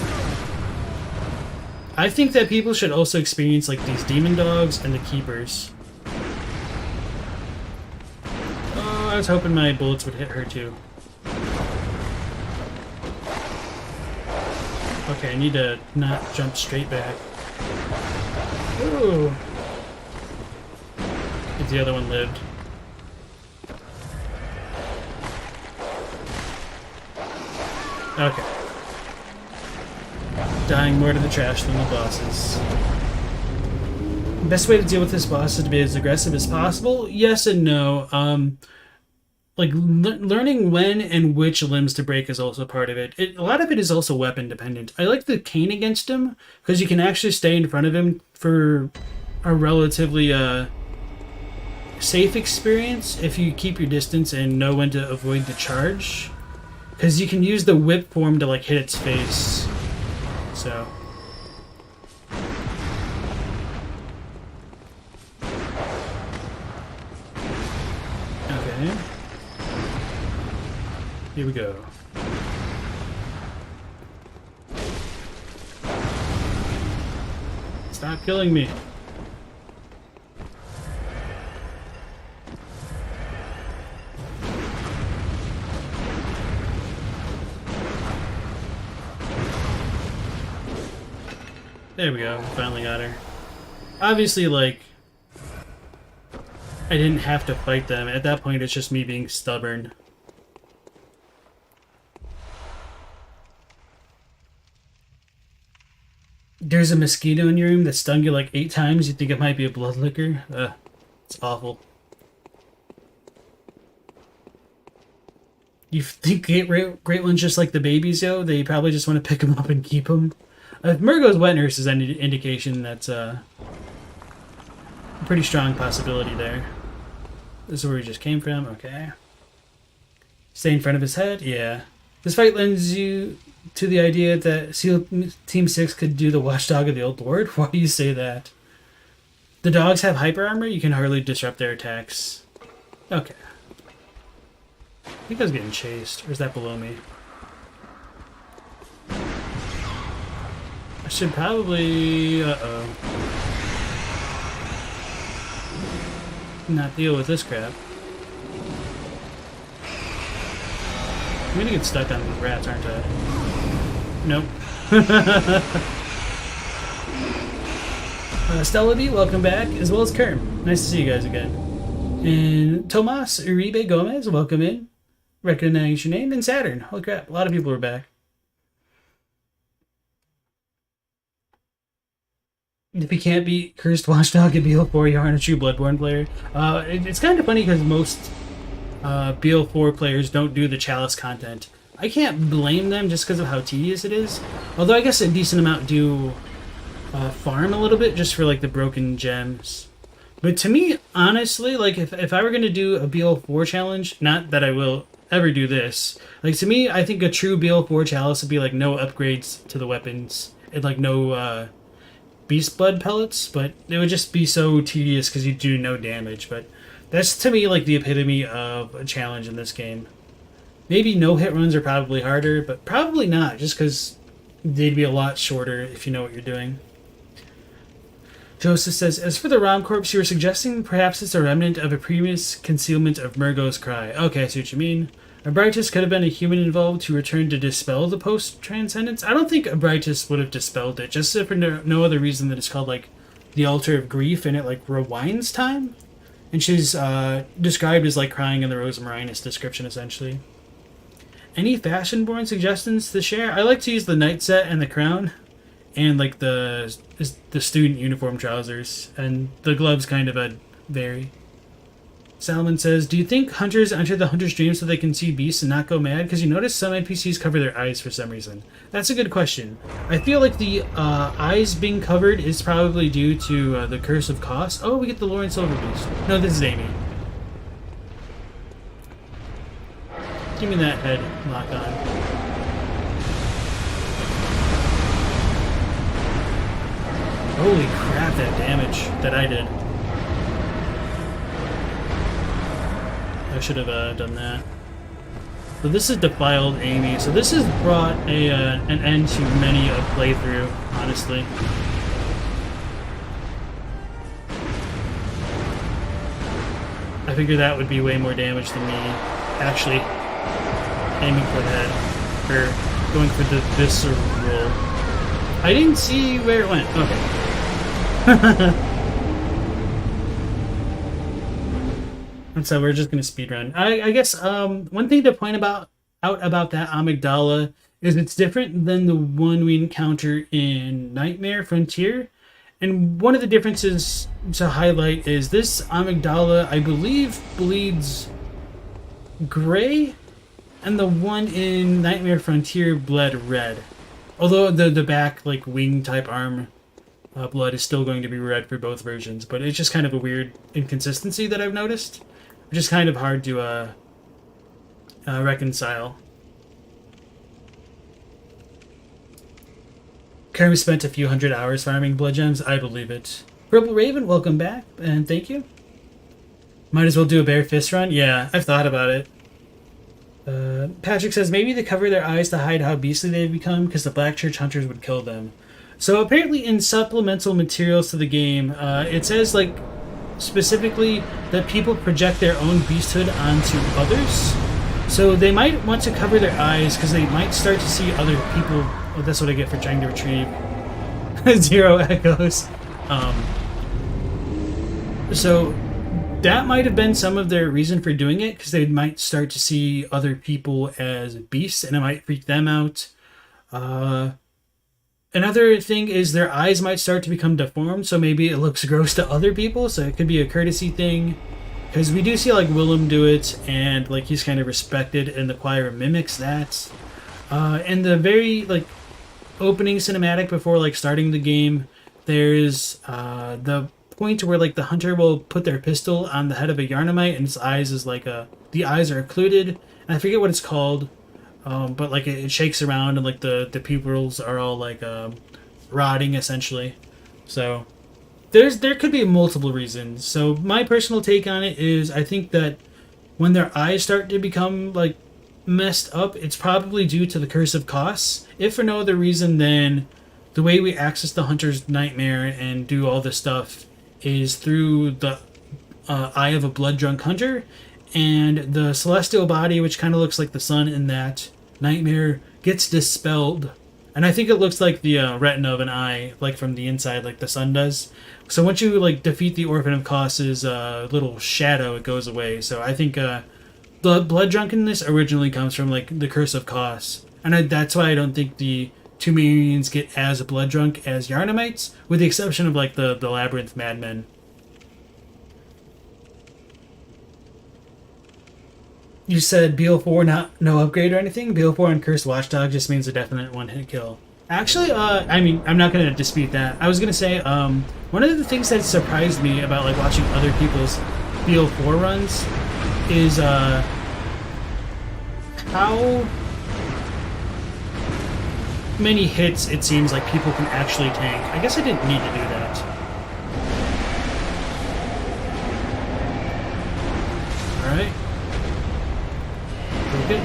I think that people should also experience like these demon dogs and the keepers. Oh, I was hoping my bullets would hit her too. Okay, I need to not jump straight back. Ooh. If the other one lived. Okay. Dying more to the trash than the bosses. Best way to deal with this boss is to be as aggressive as possible? Yes and no. Like, learning when and which limbs to break is also part of it. A lot of it is also weapon dependent. I like the cane against him, because you can actually stay in front of him for a relatively safe experience if you keep your distance and know when to avoid the charge. Because you can use the whip form to like hit its face. So. Okay. Here we go. Stop killing me. There we go, finally got her. Obviously, like, I didn't have to fight them. At that point, it's just me being stubborn. There's a mosquito in your room that stung you like 8 times. You think it might be a blood liquor? It's awful. You think great ones just like the babies, yo? They probably just want to pick them up and keep them. If Murgo's wet nurse is any indication, that's a pretty strong possibility there. This is where he just came from. Okay. Stay in front of his head? Yeah. This fight lends you to the idea that SEAL Team 6 could do the watchdog of the Old Lord? Why do you say that? The dogs have hyper armor? You can hardly disrupt their attacks. Okay. I think I was getting chased. Or is that below me? I should probably... not deal with this crap. I'm gonna get stuck on these rats, aren't I? Nope. Stella B, welcome back, as well as Kerm. Nice to see you guys again. And Tomas Uribe Gomez, welcome in. Recognize your name. And Saturn. Holy crap, a lot of people are back. If he can't beat Cursed Watchdog at BL4, you aren't a true Bloodborne player. It's kind of funny because most BL4 players don't do the Chalice content. I can't blame them just because of how tedious it is. Although I guess a decent amount do farm a little bit just for like the broken gems. But to me, honestly, like if I were going to do a BL4 challenge, not that I will ever do this, like to me, I think a true BL4 chalice would be like no upgrades to the weapons and like no beast blood pellets, but it would just be so tedious because you do no damage. But that's to me like the epitome of a challenge in this game. Maybe no hit runs are probably harder, but probably not, just because they'd be a lot shorter if you know what you're doing. Joseph says, as for the Rom corpse, you were suggesting perhaps it's a remnant of a previous concealment of Murgo's cry. Okay, I see what you mean. Abritus could have been a human involved who returned to dispel the post-transcendence. I don't think Abritus would have dispelled it, just for no other reason that it's called, like, the Altar of Grief, and it, like, rewinds time. And she's described as, like, crying in the Rose Marinus description, essentially. Any fashion-born suggestions to share? I like to use the knight set and the crown, and, like, the student uniform trousers, and the gloves kind of vary. Salmon says, do you think hunters enter the hunter's dream so they can see beasts and not go mad? Because you notice some NPCs cover their eyes for some reason. That's a good question. I feel like the eyes being covered is probably due to the Curse of Cost. Oh, we get the Lauren Silver Beast. No, this is Amy. Give me that head lock on. Holy crap, that damage that I did. I should have done that. So this is Defiled Amy. So this has brought an end to many a playthrough, honestly. I figured that would be way more damage than me actually aiming for that, or going for the visceral roll. I didn't see where it went. Okay. And so we're just going to speedrun. I guess one thing to point out about that amygdala is it's different than the one we encounter in Nightmare Frontier. And one of the differences to highlight is this amygdala, I believe, bleeds gray, and the one in Nightmare Frontier bled red. Although the back, like, wing-type arm blood is still going to be red for both versions. But it's just kind of a weird inconsistency that I've noticed. Which is kind of hard to reconcile. Kermit spent a few hundred hours farming blood gems. I believe it. Purple Raven, welcome back, and thank you. Might as well do a bare fist run. Yeah, I've thought about it. Patrick says maybe they cover their eyes to hide how beastly they've become because the Black Church hunters would kill them. So apparently in supplemental materials to the game, it says like specifically that people project their own beasthood onto others. So they might want to cover their eyes because they might start to see other people. Oh, that's what I get for trying to retrieve 0 echoes. So that might have been some of their reason for doing it, because they might start to see other people as beasts and it might freak them out. Another thing is their eyes might start to become deformed, so maybe it looks gross to other people, so it could be a courtesy thing. Because we do see like Willem do it, and like he's kind of respected, and the choir mimics that. In the very like opening cinematic before like starting the game, there's the point where like the hunter will put their pistol on the head of a Yharnamite, and its eyes is like the eyes are occluded, and I forget what it's called. But like it shakes around and like the pupils are all like rotting essentially. So there could be multiple reasons. So my personal take on it is I think that when their eyes start to become like messed up, it's probably due to the Curse of Costs. If for no other reason than the way we access the Hunter's Nightmare and do all this stuff is through the Eye of a Blood Drunk Hunter. And the celestial body, which kind of looks like the sun in that nightmare, gets dispelled And I think it looks like the retina of an eye, like from the inside, like the sun does. So once you like defeat the Orphan of Kos's little shadow, it goes away. So I think the blood drunkenness originally comes from like the Curse of Kos, and that's why I don't think the Tumerians get as blood drunk as Yharnamites, with the exception of like the Labyrinth Madmen. You said BL4 not no upgrade or anything. BL4 on Cursed Watchdog just means a definite one-hit kill. Actually, I mean, I'm not going to dispute that. I was going to say, one of the things that surprised me about like watching other people's BL4 runs is how many hits it seems like people can actually tank. I guess I didn't need to do that. Alright. Okay.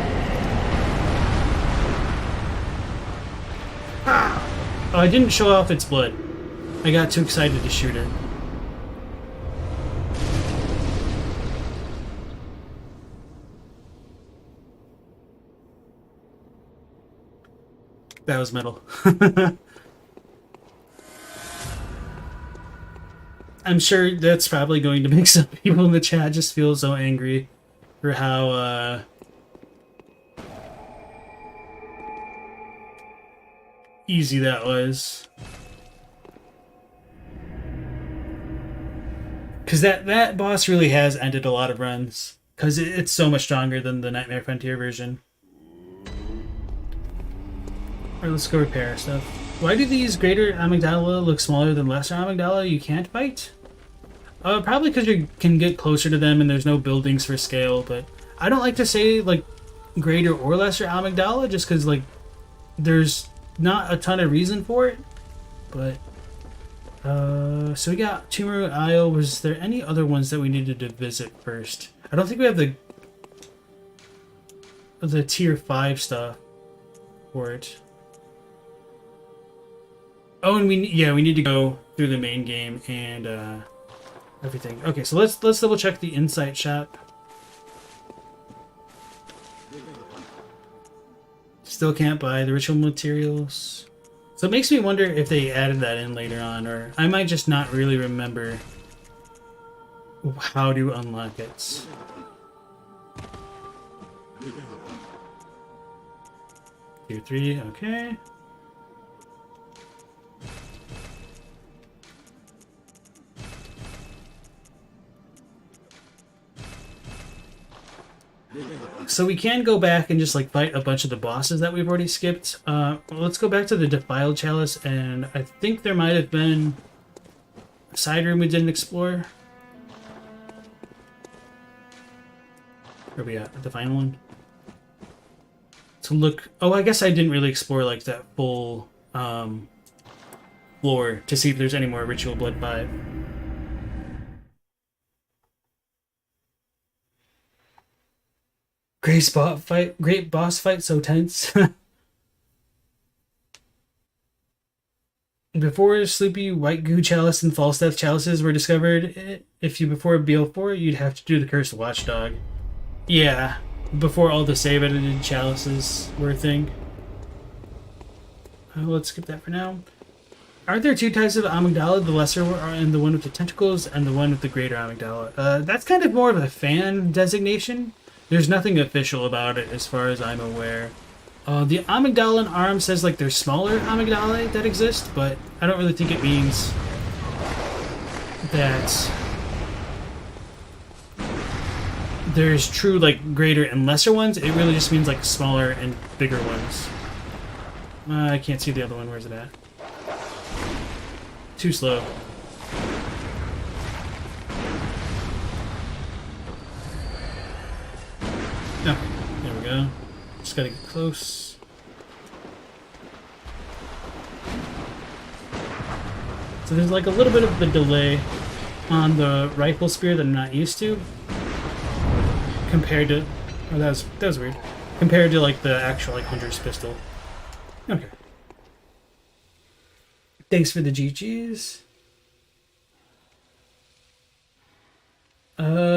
Oh, I didn't show off its blood. I got too excited to shoot it. That was metal. I'm sure that's probably going to make some people in the chat just feel so angry for how easy that was. Because that boss really has ended a lot of runs. Because it's so much stronger than the Nightmare Frontier version. Alright, let's go repair our stuff. Why do these greater amygdala look smaller than lesser amygdala you can't fight? Probably because you can get closer to them and there's no buildings for scale, but I don't like to say, like, greater or lesser amygdala just because, like, there's not a ton of reason for it, but so we got Tumor Isle. Was there any other ones that we needed to visit first? I don't think we have the tier 5 stuff for it. Oh, and we need to go through the main game and everything. Okay, so let's double check the Insight shop. Still can't buy the ritual materials. So it makes me wonder if they added that in later on, or I might just not really remember how to unlock it. Tier 3, okay. So we can go back and just like fight a bunch of the bosses that we've already skipped. Let's go back to the Defiled Chalice, and I think there might have been a side room we didn't explore. Where are we at? The final one? To look... Oh, I guess I didn't really explore like that full floor to see if there's any more Ritual Blood 5. Great boss fight, so tense. Before Sleepy White Goo Chalice and False Death Chalices were discovered, if you before BL4, you'd have to do the Cursed Watchdog. Yeah, before all the save edited chalices were a thing. Let's skip that for now. Are there two types of amygdala, the lesser and the one with the tentacles, and the one with the greater amygdala? That's kind of more of a fan designation. There's nothing official about it as far as I'm aware. The amygdala arm says like there's smaller amygdala that exist, but I don't really think it means that there's true like greater and lesser ones. It really just means like smaller and bigger ones. I can't see the other one. Where's it at? Too slow. Oh, there we go. Just gotta get close. So there's like a little bit of a delay on the rifle spear that I'm not used to. Compared to... Oh, that was weird. Compared to like the actual like hunter's pistol. Okay. Thanks for the GGs.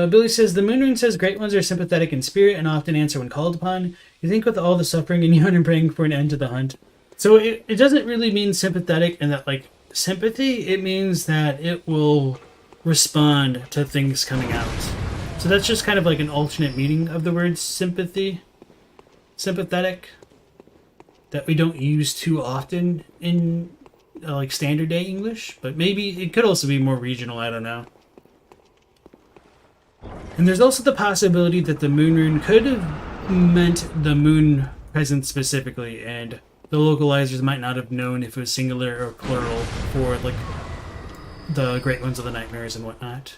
Billy says, the Moon Rune says great ones are sympathetic in spirit and often answer when called upon. You think with all the suffering in Yharnam praying for an end to the hunt? So it doesn't really mean sympathetic in that, like, sympathy. It means that it will respond to things coming out. So that's just kind of like an alternate meaning of the word sympathy. Sympathetic. That we don't use too often in like standard day English. But maybe it could also be more regional, I don't know. And there's also the possibility that the moon rune could have meant the moon presence specifically, and the localizers might not have known if it was singular or plural for, like, the Great Ones of the Nightmares and whatnot.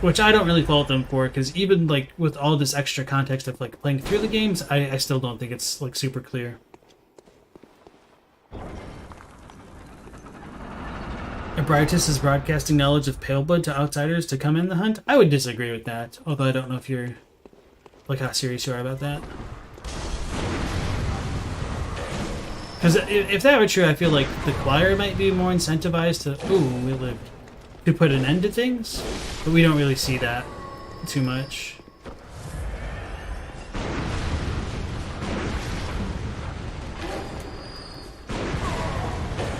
Which I don't really fault them for, because even, like, with all this extra context of, like, playing through the games, I still don't think it's, like, super clear. Abritus is broadcasting knowledge of pale blood to outsiders to come in the hunt. I would disagree with that, although I don't know if you're, like, how serious you are about that. Because if that were true, I feel like the choir might be more incentivized to, ooh, we lived, to put an end to things, but we don't really see that too much.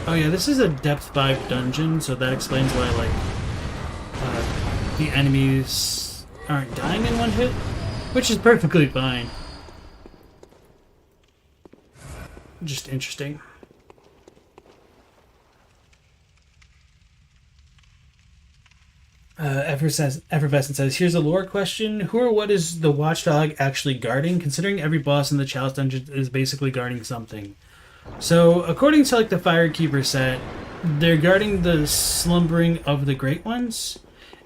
Oh yeah, this is a depth 5 dungeon, so that explains why, like, the enemies aren't dying in one hit, which is perfectly fine. Just interesting. Effervescent says, here's a lore question. Who or what is the watchdog actually guarding, considering every boss in the Chalice dungeon is basically guarding something? So, according to, like, the Firekeeper set, they're guarding the slumbering of the Great Ones.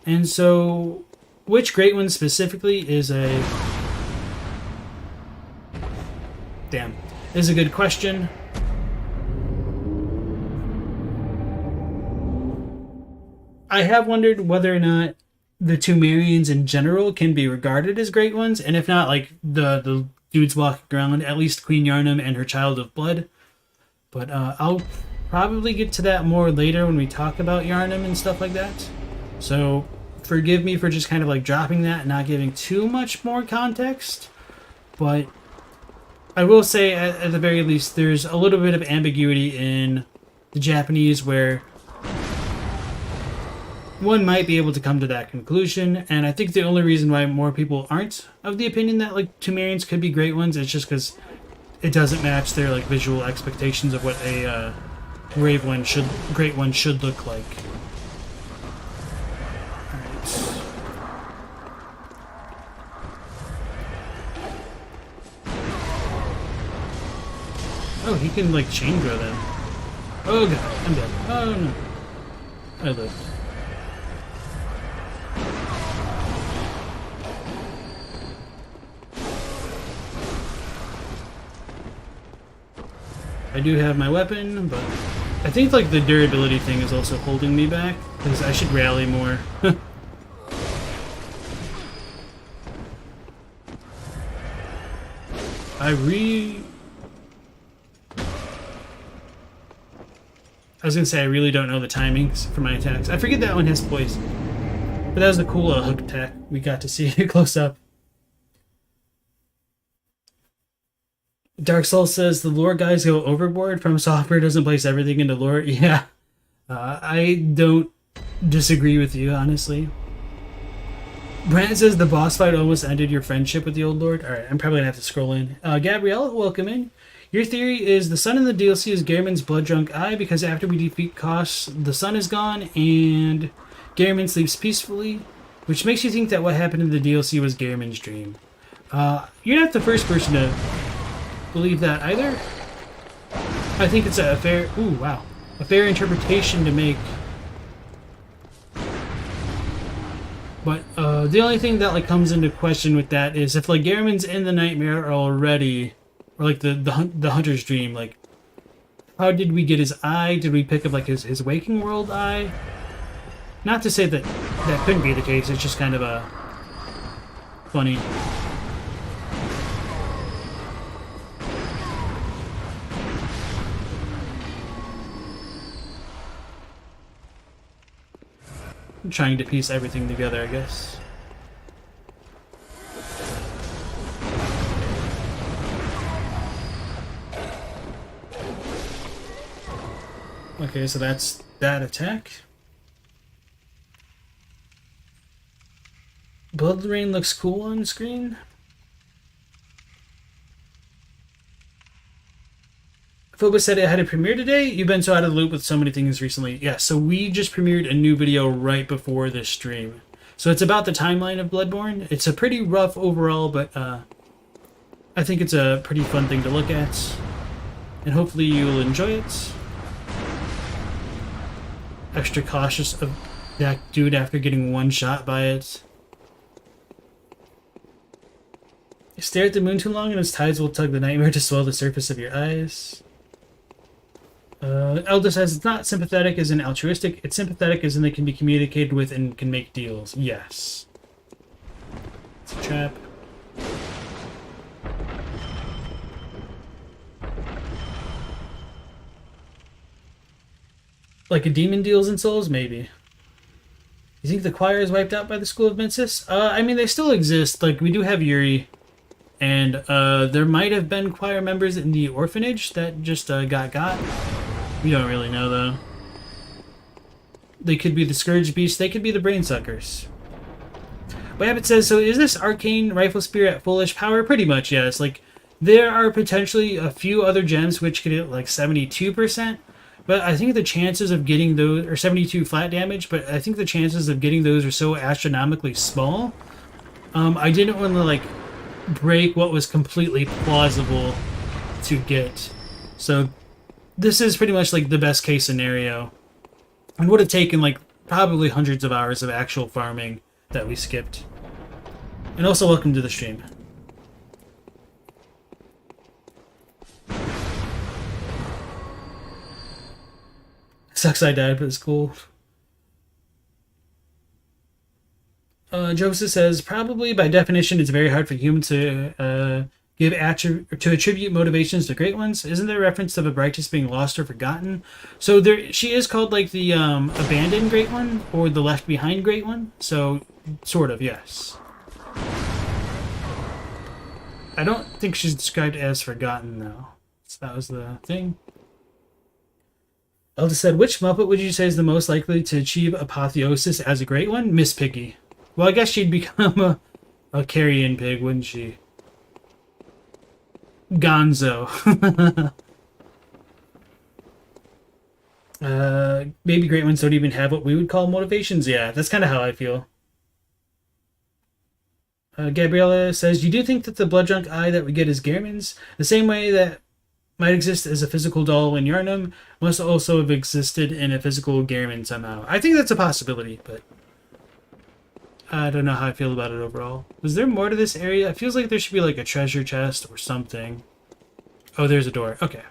And so, which Great One specifically is a... Damn. Is a good question. I have wondered whether or not the Tumerians in general can be regarded as Great Ones, and if not, like, the dudes walking around, at least Queen Yharnam and her Child of Blood. But I'll probably get to that more later when we talk about Yharnam and stuff like that. So forgive me for just kind of, like, dropping that and not giving too much more context. But I will say, at the very least, there's a little bit of ambiguity in the Japanese where one might be able to come to that conclusion, and I think the only reason why more people aren't of the opinion that, like, Tumerians could be Great Ones is just because it doesn't match their, like, visual expectations of what a Great One should look like. Alright. Oh, he can, like, chain grow them. Oh god, I'm dead. Oh no. I lived. I do have my weapon, but I think, like, the durability thing is also holding me back, because I should rally more. I was gonna say, I really don't know the timings for my attacks. I forget that one has poison. But that was a cool hook attack we got to see close up. Dark Soul says, the lore guys go overboard. From Software doesn't place everything into lore. Yeah. I don't disagree with you, honestly. Brant says, the boss fight almost ended your friendship with the Old Lord. Alright, I'm probably gonna have to scroll in. Gabrielle, welcome in. Your theory is the sun in the DLC is Gehrman's blood-drunk eye because after we defeat Koss, the sun is gone and Gehrman sleeps peacefully, which makes you think that what happened in the DLC was Gehrman's dream. You're not the first person to believe that either. I think it's a fair... Ooh, wow. A fair interpretation to make. But the only thing that, like, comes into question with that is if, like, Gehrman's in the nightmare already, or, like, the hunter's dream, like, how did we get his eye? Did we pick up, like, his waking world eye? Not to say that that couldn't be the case, it's just kind of a funny. I'm trying to piece everything together, I guess. Okay, so that's that attack. Blood Rain looks cool on screen. Phobos said it had a premiere today. You've been so out of the loop with so many things recently. Yeah, so we just premiered a new video right before this stream. So it's about the timeline of Bloodborne. It's a pretty rough overall, but I think it's a pretty fun thing to look at. And hopefully you'll enjoy it. Extra cautious of that dude after getting one shot by it. You stare at the moon too long and its tides will tug the nightmare to swell the surface of your eyes. Elda says it's not sympathetic as in altruistic, it's sympathetic as in they can be communicated with and can make deals. Yes. It's a trap. Like a demon deals in Souls? Maybe. You think the choir is wiped out by the School of Menses? I mean, they still exist. Like, we do have Yuri. And there might have been choir members in the orphanage that just got. We don't really know, though. They could be the Scourge Beasts. They could be the Brain Suckers. Wabbit says, so is this Arcane Rifle Spear at fullish power? Pretty much, yes. Like, there are potentially a few other gems which could hit, like, 72%. But I think the chances of getting those... Or 72 flat damage. But I think the chances of getting those are so astronomically small. I didn't want to, like, break what was completely plausible to get. So this is pretty much like the best case scenario, and would have taken like probably hundreds of hours of actual farming that we skipped. And also welcome to the stream. Sucks I died, but it's cool. Joseph says, probably by definition, it's very hard for humans to attribute motivations to great ones. Isn't there a reference of a Brightus being lost or forgotten? So she is called like the abandoned great one or the left behind great one. So sort of, yes. I don't think she's described as forgotten though. So that was the thing. Elda said, which Muppet would you say is the most likely to achieve apotheosis as a great one? Miss Piggy. Well, I guess she'd become a carrion pig, wouldn't she? Gonzo. Maybe great ones don't even have what we would call motivations. Yeah, that's kind of how I feel. Gabriella says, you do think that the blood drunk eye that we get is Gehrman's? The same way that might exist as a physical doll in Yharnam must also have existed in a physical Gehrman somehow. I think that's a possibility, but I don't know how I feel about it overall. Was there more to this area? It feels like there should be like a treasure chest or something. Oh, there's a door. Okay.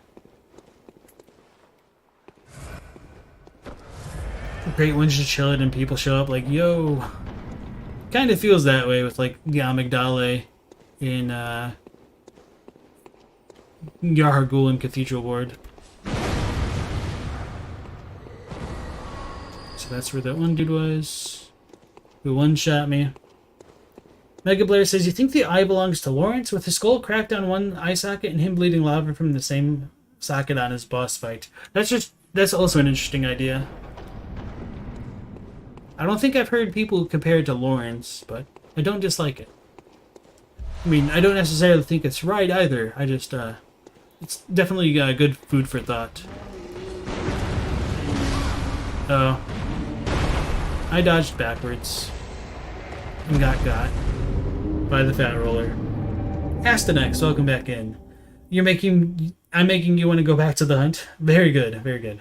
Great ones just chill it and people show up like, yo. Kind of feels that way with like the amygdala in Yarhargulen Cathedral Ward. So that's where that one dude was. Who one-shot me. Mega Blair says, you think the eye belongs to Lawrence? With his skull cracked on one eye socket and him bleeding lava from the same socket on his boss fight. That's also an interesting idea. I don't think I've heard people compare it to Lawrence, but I don't dislike it. I mean, I don't necessarily think it's right either. I just, it's definitely good food for thought. Oh. I dodged backwards. And got by the fat roller. Astanex, welcome back in. I'm making you want to go back to the hunt. Very good, very good.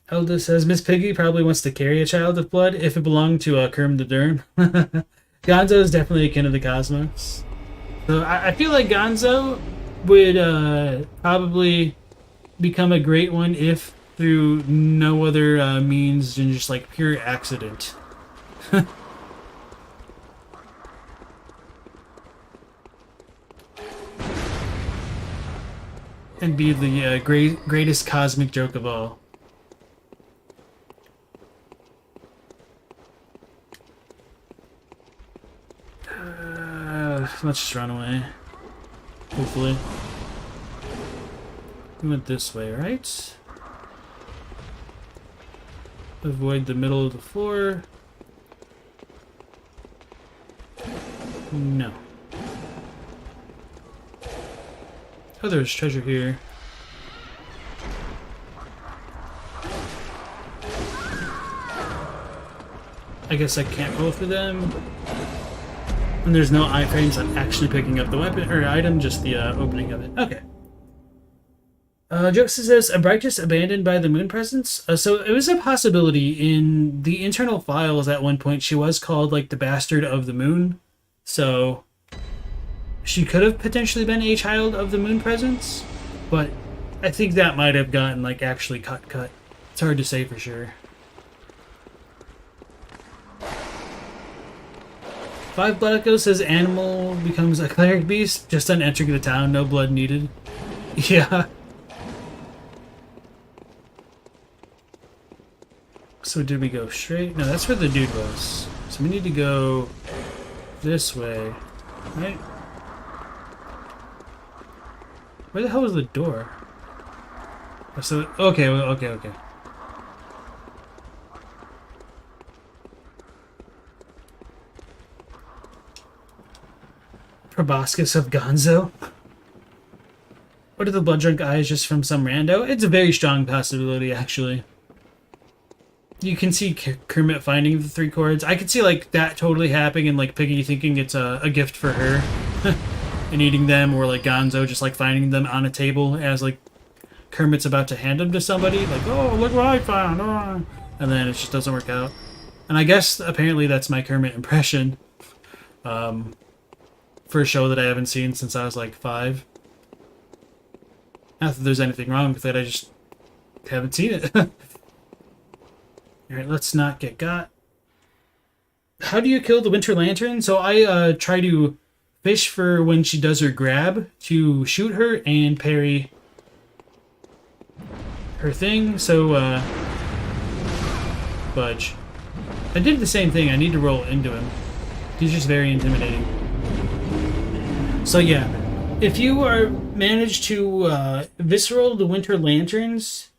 Elda says, Miss Piggy probably wants to carry a child of blood if it belonged to Kerm the Derm. Gonzo is definitely akin to the Cosmos. So I feel like Gonzo would probably become a great one if through no other means than just like pure accident. And be the greatest cosmic joke of all. Let's just run away. Hopefully. We went this way, right? avoid the middle of the floor. No. Oh, there's treasure here. I guess I can't roll for them. And there's no iframes on actually picking up the weapon or item, just the opening of it. Okay. Joseph says, a Brightest abandoned by the moon presence? So it was a possibility in the internal files at one point. She was called like the bastard of the moon. So she could have potentially been a child of the moon presence. But I think that might have gotten like actually cut. It's hard to say for sure. 5 Blood Echo says animal becomes a cleric beast just on entering the town, no blood needed. Yeah. So did we go straight? No, that's where the dude was. So we need to go this way, right? Where the hell was the door? So, okay. Proboscis of Gonzo? What are the blood drunk eyes just from some rando? It's a very strong possibility, actually. You can see Kermit finding the 3 chords. I could see like that totally happening and like Piggy thinking it's a gift for her and eating them, or like Gonzo just like finding them on a table as like Kermit's about to hand them to somebody. Like, oh, look what I found. Oh. And then it just doesn't work out. And I guess apparently that's my Kermit impression. For a show that I haven't seen since I was like 5. Not that there's anything wrong with it, I just haven't seen it. Alright, let's not get got. How do you kill the Winter Lantern? So I try to fish for when she does her grab to shoot her and parry her thing. So, budge. I did the same thing, I need to roll into him. He's just very intimidating. So yeah, if you are managed to visceral the Winter Lanterns,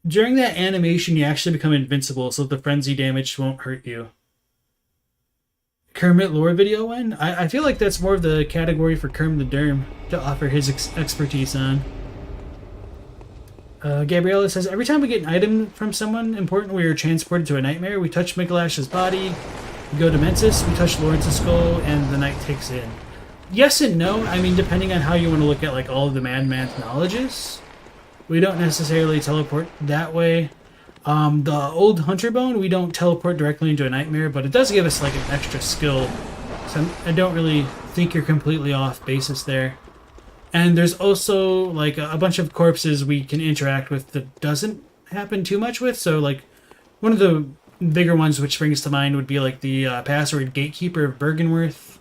during that animation you actually become invincible, so the frenzy damage won't hurt you. Kermit lore video one? I feel like that's more of the category for Kerm the Derm to offer his expertise on. Gabriella says, every time we get an item from someone important, we are transported to a nightmare. We touch Mikolash's body, we go to Menses, we touch Lawrence's skull, and the night takes in. Yes and no. I mean, depending on how you want to look at like all of the Madman's knowledges. We don't necessarily teleport that way. The old Hunter Bone, we don't teleport directly into a nightmare, but it does give us like an extra skill. So I don't really think you're completely off basis there. And there's also like a bunch of corpses we can interact with that doesn't happen too much with. So like one of the bigger ones which springs to mind would be like the password Gatekeeper of Bergenworth.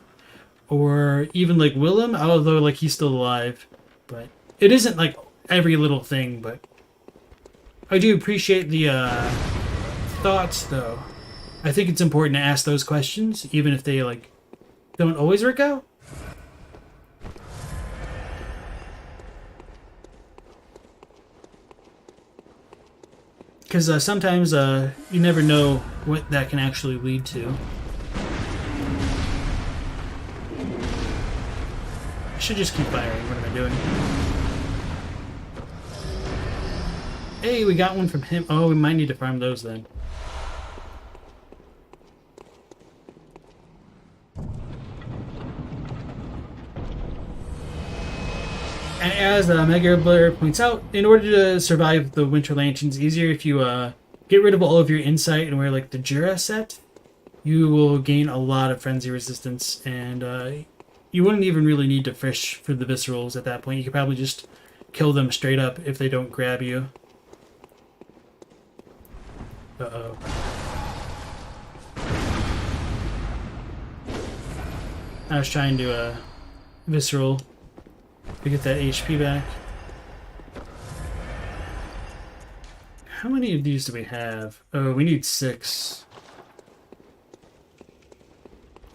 Or even like Willem, although like he's still alive. But it isn't like every little thing, but I do appreciate the thoughts though. I think it's important to ask those questions, even if they like don't always work out. Because sometimes you never know what that can actually lead to. I should just keep firing. What am I doing? Hey, we got one from him. Oh, we might need to farm those then. And as Mega Blair points out, in order to survive the Winter Lantern's easier if you get rid of all of your insight and wear like the Jura set, you will gain a lot of frenzy resistance, and you wouldn't even really need to fish for the viscerals at that point. You could probably just kill them straight up if they don't grab you. Uh-oh. I was trying to visceral to get that HP back. How many of these do we have? Oh, we need 6.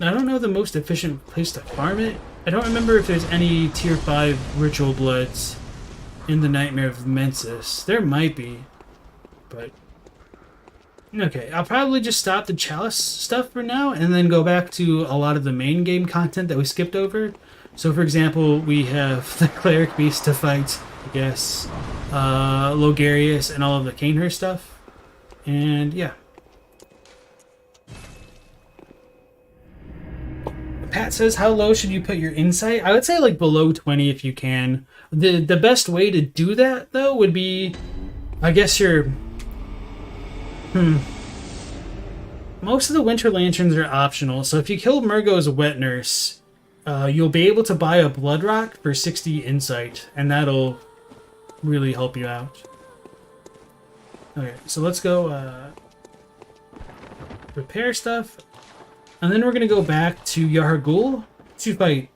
I don't know the most efficient place to farm it. I don't remember if there's any tier 5 ritual bloods in the Nightmare of Menses. There might be, but Okay, I'll probably just stop the Chalice stuff for now and then go back to a lot of the main game content that we skipped over. So, for example, we have the Cleric Beast to fight, I guess, Logarius and all of the Canehurst stuff. And, yeah. Pat says, how low should you put your insight? I would say, like, below 20 if you can. The best way to do that, though, would be, I guess, your... Most of the Winter Lanterns are optional, so if you kill Murgo's Wet Nurse, you'll be able to buy a Blood Rock for 60 insight, and that'll really help you out. Okay, so let's go repair stuff, and then we're going to go back to Yahar'gul to fight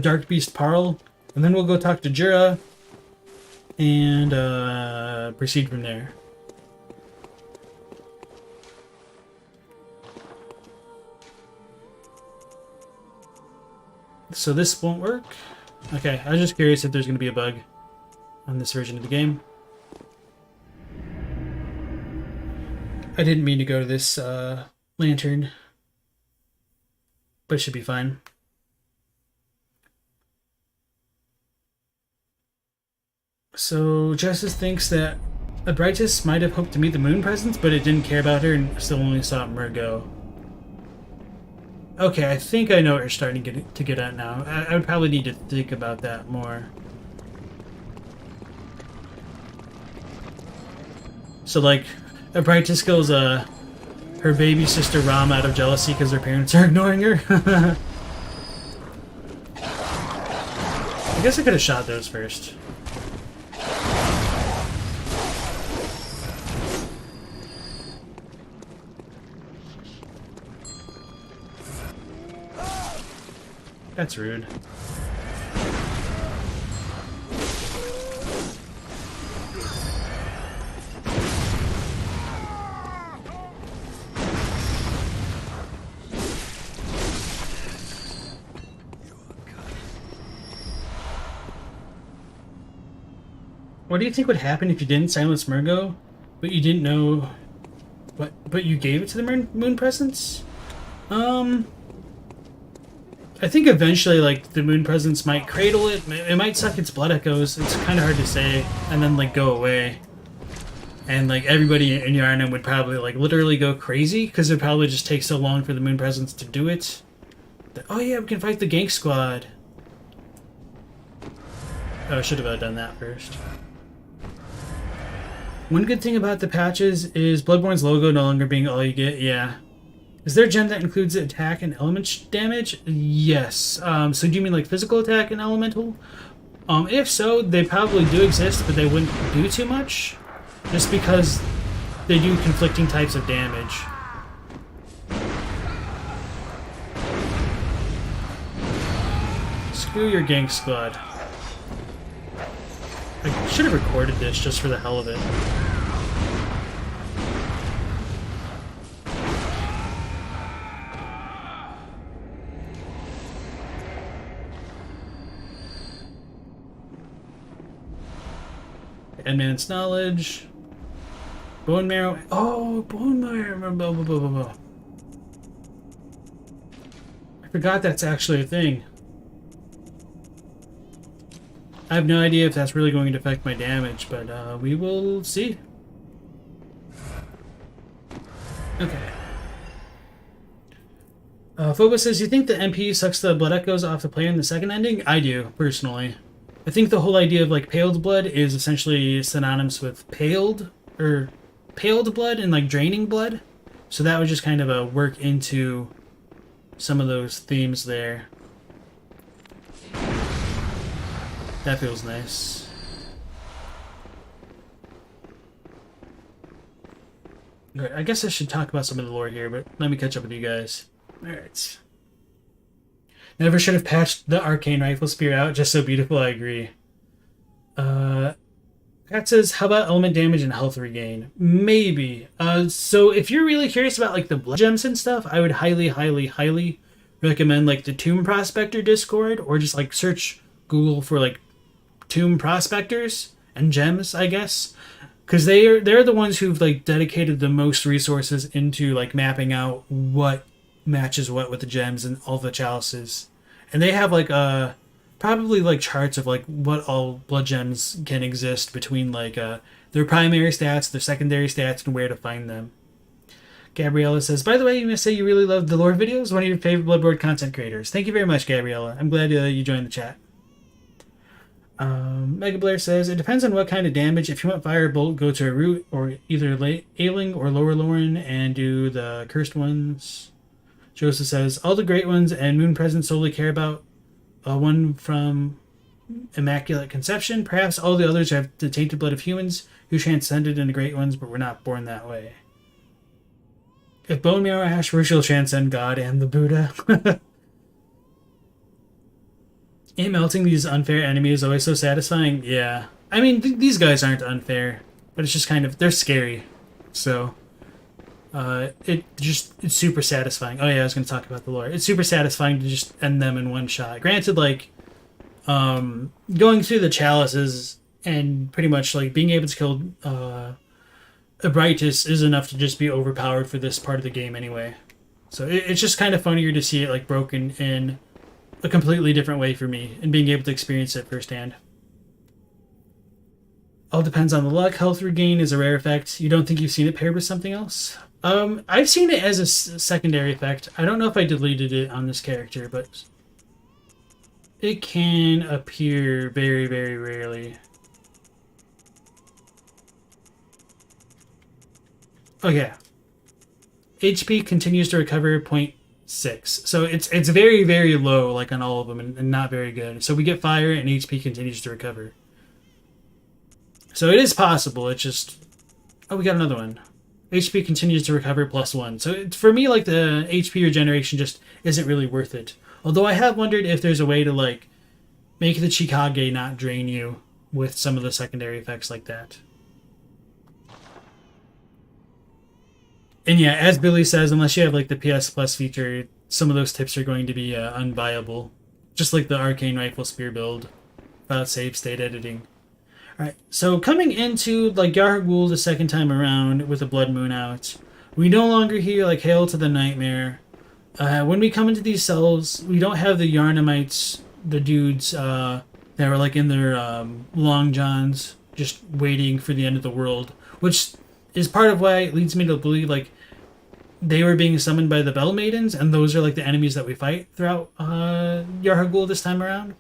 Dark Beast Parl, and then we'll go talk to Jura, and proceed from there. So this won't work? Okay, I was just curious if there's going to be a bug on this version of the game. I didn't mean to go to this lantern, but it should be fine. So Justice thinks that Abritus might have hoped to meet the Moon Presence, but it didn't care about her and still only saw Murgo. Okay, I think I know what you're starting to get at now. I would probably need to think about that more. So, like, Abritus kills her baby sister Ram out of jealousy because her parents are ignoring her. I guess I could have shot those first. That's rude. What do you think would happen if you didn't silence Murgo, but you didn't know what, but you gave it to the Moon Presence? I think eventually, like, the Moon Presence might cradle it. It might suck its blood echoes. It's kind of hard to say. And then, like, go away. And, like, everybody in Yharnam would probably, like, literally go crazy. Because it probably just takes so long for the Moon Presence to do it. Oh, yeah, we can fight the Gank Squad. Oh, I should have done that first. One good thing about the patches is Bloodborne's logo no longer being all you get. Yeah. Is there a gem that includes attack and element damage? Yes. So do you mean like physical attack and elemental? If so, they probably do exist, but they wouldn't do too much. Just because they do conflicting types of damage. Screw your Gank Squad. I should have recorded this just for the hell of it. Advanced knowledge. Bone marrow. Oh, bone marrow. I forgot that's actually a thing. I have no idea if that's really going to affect my damage, but we will see. Okay. Phobos says, you think the MP sucks the blood echoes off the player in the second ending? I do, personally. I think the whole idea of, like, paled blood is essentially synonymous with paled blood and, like, draining blood. So that would just kind of work into some of those themes there. That feels nice. Alright, I guess I should talk about some of the lore here, but let me catch up with you guys. Alright. Never should have patched the Arcane Rifle Spear out, just so beautiful, I agree. Pat says, how about element damage and health regain? Maybe. So if you're really curious about, like, the blood gems and stuff, I would highly, highly, highly recommend, like, the Tomb Prospector Discord, or just, like, search Google for, like, Tomb Prospectors and gems, I guess. because they're the ones who've like dedicated the most resources into like mapping out what matches what with the gems and all the chalices, and they have like probably like charts of like what all blood gems can exist between like their primary stats, their secondary stats, and where to find them. Gabriella says, by the way, you must say you really love the lore videos, one of your favorite Bloodborne content creators. Thank you very much, Gabriella. I'm glad you joined the chat. Mega Blair says, it depends on what kind of damage. If you want Fire Bolt, go to a root, or either Ailing or Lower Lauren and do the cursed ones. Joseph says, all the great ones and Moon Presence solely care about one from Immaculate Conception. Perhaps all the others have the tainted blood of humans who transcended into great ones but were not born that way. If Bone Marrow Ash were, she'll transcend God and the Buddha. Ain't melting these unfair enemies always so satisfying? Yeah. I mean, these guys aren't unfair, but it's just kind of, they're scary. So, it's super satisfying. Oh yeah, I was going to talk about the lore. It's super satisfying to just end them in one shot. Granted, like, going through the chalices and pretty much, like, being able to kill, Abritus is enough to just be overpowered for this part of the game anyway. So it's just kind of funnier to see it like broken in a completely different way for me and being able to experience it firsthand. All depends on the luck. Health regain is a rare effect. You don't think you've seen it paired with something else? I've seen it as a secondary effect. I don't know if I deleted it on this character, but it can appear very, very rarely. Oh yeah. HP continues to recover 0.6. So it's very, very low, like on all of them, and not very good. So we get fire and HP continues to recover. So it is possible, it's just... Oh, we got another one. HP continues to recover +1. So for me, like, the HP regeneration just isn't really worth it. Although I have wondered if there's a way to, like, make the Chikage not drain you with some of the secondary effects like that. And yeah, as Billy says, unless you have like the PS Plus feature, some of those tips are going to be unviable. Just like the Arcane Rifle Spear build, without save state editing. Alright, so coming into like Yharnam the second time around with the Blood Moon out, we no longer hear like Hail to the Nightmare. When we come into these cells, we don't have the Yharnamites, the dudes that were like in their long johns, just waiting for the end of the world, which is part of why it leads me to believe like they were being summoned by the Bell Maidens, and those are like the enemies that we fight throughout Yharnam this time around.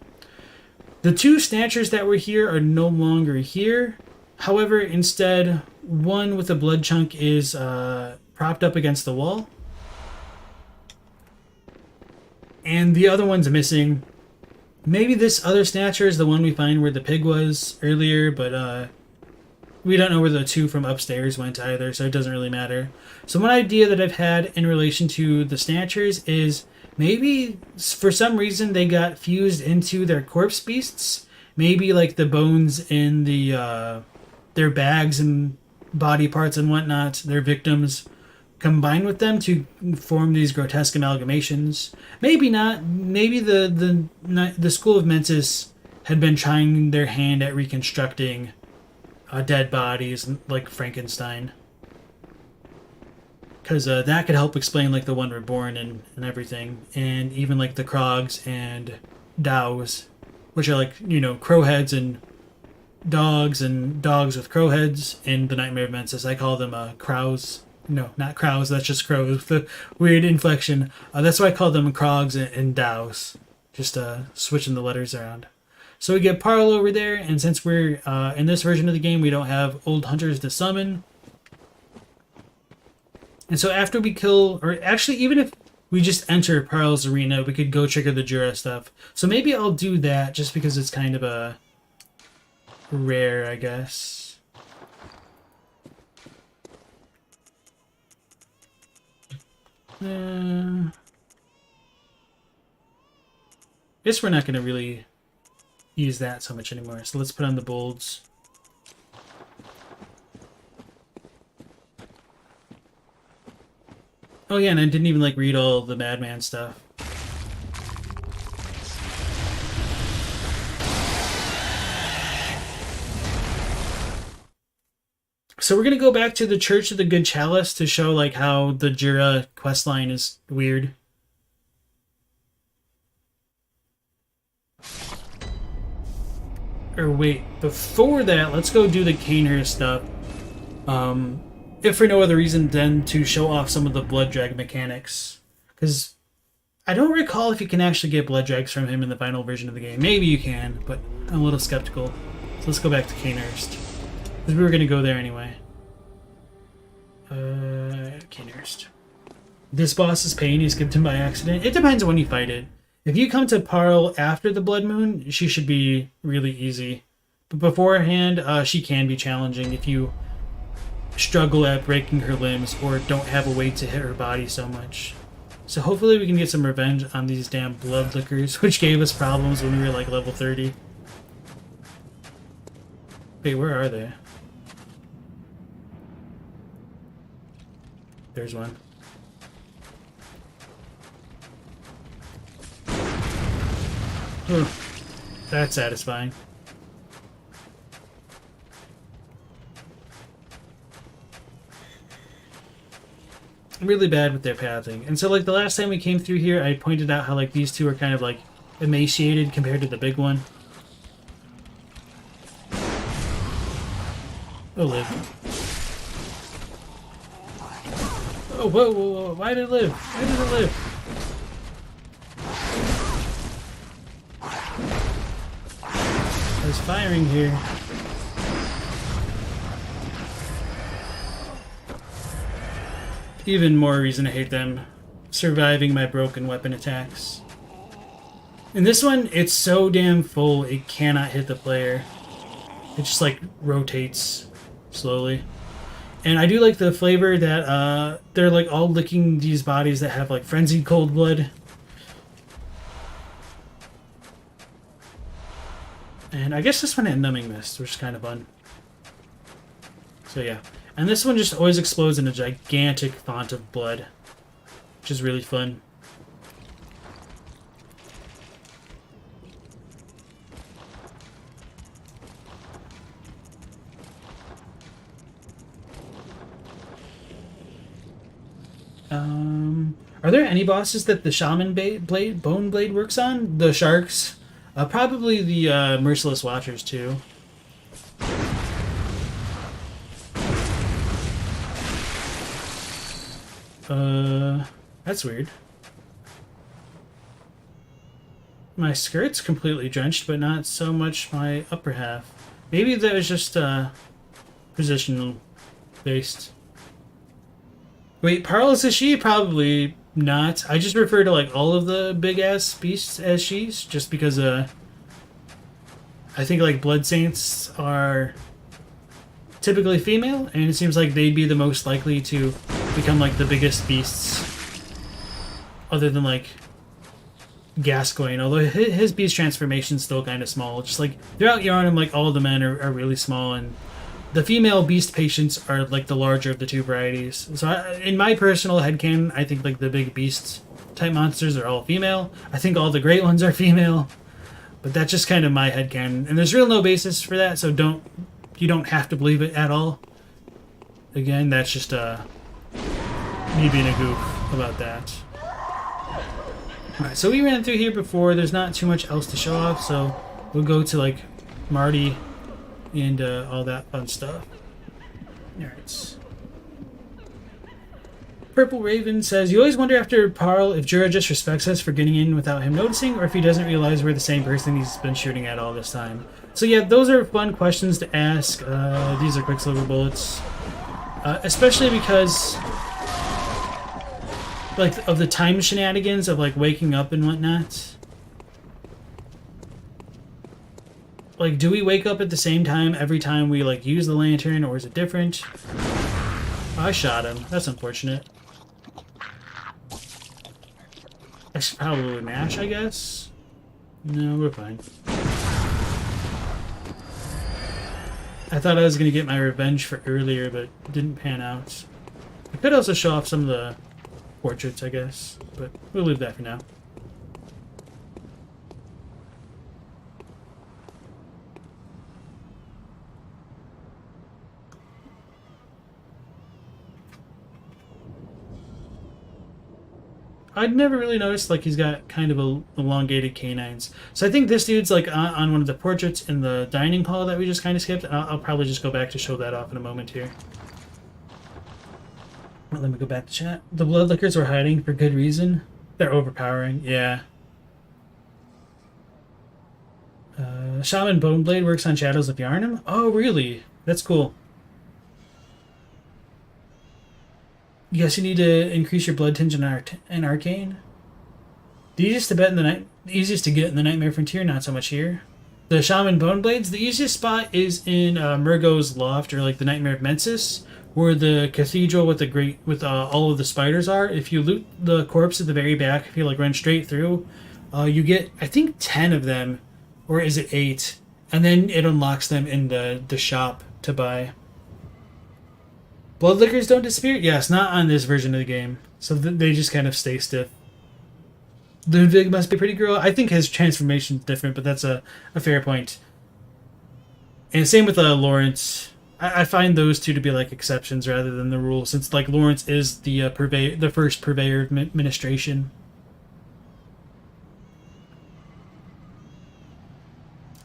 The two Snatchers that were here are no longer here. However, instead, one with a blood chunk is propped up against the wall. And the other one's missing. Maybe this other Snatcher is the one we find where the pig was earlier, but we don't know where the two from upstairs went either, so it doesn't really matter. So one idea that I've had in relation to the Snatchers is maybe for some reason they got fused into their corpse beasts. Maybe like the bones in the their bags and body parts and whatnot, their victims, combined with them to form these grotesque amalgamations. Maybe not. Maybe the School of Menses had been trying their hand at reconstructing dead bodies like Frankenstein, because that could help explain like the one reborn and everything, and even like the Krogs and Dows, which are like, you know, crowheads and dogs with crowheads in the Nightmare of Menses. I call them crows. No, not crows, that's just crows. The weird inflection. That's why I call them Krogs and Dows. Just switching the letters around. So we get Parl over there, and since we're in this version of the game, we don't have old hunters to summon. And so after we kill, or actually even if we just enter Parl's arena, we could go trigger the Jura stuff. So maybe I'll do that just because it's kind of a rare, I guess. Guess we're not going to really use that so much anymore. So let's put on the bolds. Oh yeah, and I didn't even like read all the Madman stuff. So we're gonna go back to the Church of the Good Chalice to show like how the Jura questline is weird. Or wait, before that, let's go do the Canehurst stuff. If for no other reason than to show off some of the blood drag mechanics. Because I don't recall if you can actually get blood drags from him in the final version of the game. Maybe you can, but I'm a little skeptical. So let's go back to Canehurst. Because we were going to go there anyway. Canehurst. This boss is pain. You skipped him by accident. It depends on when you fight it. If you come to Parl after the Blood Moon, she should be really easy. But beforehand, she can be challenging if you struggle at breaking her limbs or don't have a way to hit her body so much. So hopefully we can get some revenge on these damn blood lickers, which gave us problems when we were like level 30. Wait, where are they? There's one. Ooh, that's satisfying. I'm really bad with their pathing. And so like the last time we came through here, I pointed out how like these two are kind of like emaciated compared to the big one. Oh, live. Oh, whoa, whoa, whoa. Why did it live? Why did it live? I was firing here. Even more reason to hate them. Surviving my broken weapon attacks. In this one, it's so damn full, it cannot hit the player. It just like rotates slowly. And I do like the flavor that they're like all licking these bodies that have like frenzied cold blood. And I guess this one had numbing mist, which is kind of fun. So yeah. And this one just always explodes in a gigantic font of blood, which is really fun. Are there any bosses that the Shaman Bone Blade works on? The Sharks? Probably the Merciless Watchers too. That's weird. My skirt's completely drenched, but not so much my upper half. Maybe that was just positional based. Wait, Parl is a she? Probably not. I just refer to like all of the big ass beasts as she's, just because I think like Blood Saints are typically female, and it seems like they'd be the most likely to become like the biggest beasts, other than like Gascoigne. Although his beast transformation's still kind of small. Just like throughout Yharnam, like all the men are really small, and the female beast patients are like the larger of the two varieties. So in my personal headcanon, I think like the big beast type monsters are all female. I think all the great ones are female, but that's just kind of my headcanon, and there's real no basis for that. So you don't have to believe it at all. Again, that's just me being a goof about that. Alright, so we ran through here before. There's not too much else to show off, so we'll go to like Marty and all that fun stuff. Alright. Purple Raven says, you always wonder after Parl if Jura just respects us for getting in without him noticing, or if he doesn't realize we're the same person he's been shooting at all this time. So yeah, those are fun questions to ask. These are Quicksilver bullets. Especially because like of the time shenanigans of like waking up and whatnot. Like, do we wake up at the same time every time we like use the lantern, or is it different? Oh, I shot him. That's unfortunate. I should probably mash, I guess. No, we're fine. I thought I was gonna get my revenge for earlier, but it didn't pan out. I could also show off some of the portraits, I guess, but we'll leave that for now. I'd never really noticed, like, he's got kind of elongated canines. So I think this dude's, like, on one of the portraits in the dining hall that we just kind of skipped. And I'll probably just go back to show that off in a moment here. Well, let me go back to chat. The Bloodlickers were hiding for good reason. They're overpowering, yeah. Shaman Boneblade works on Shadows of Yharnam? Oh, really? That's cool. You guess you need to increase your blood tinge in Arcane? The easiest to bet in the night, the easiest to get in the Nightmare Frontier, not so much here. The Shaman Boneblades, the easiest spot is in Murgo's Loft, or like the Nightmare of Menses, where the cathedral with all of the spiders are. If you loot the corpse at the very back, if you like run straight through, you get, I think, 10 of them, or is it 8? And then it unlocks them in the shop to buy. Bloodlickers don't disappear? Yes, not on this version of the game. So they just kind of stay stiff. Ludwig must be pretty girl. I think his transformation's different, but that's a fair point. And same with Lawrence. I find those two to be like exceptions rather than the rule, since like Lawrence is the first purveyor of ministration.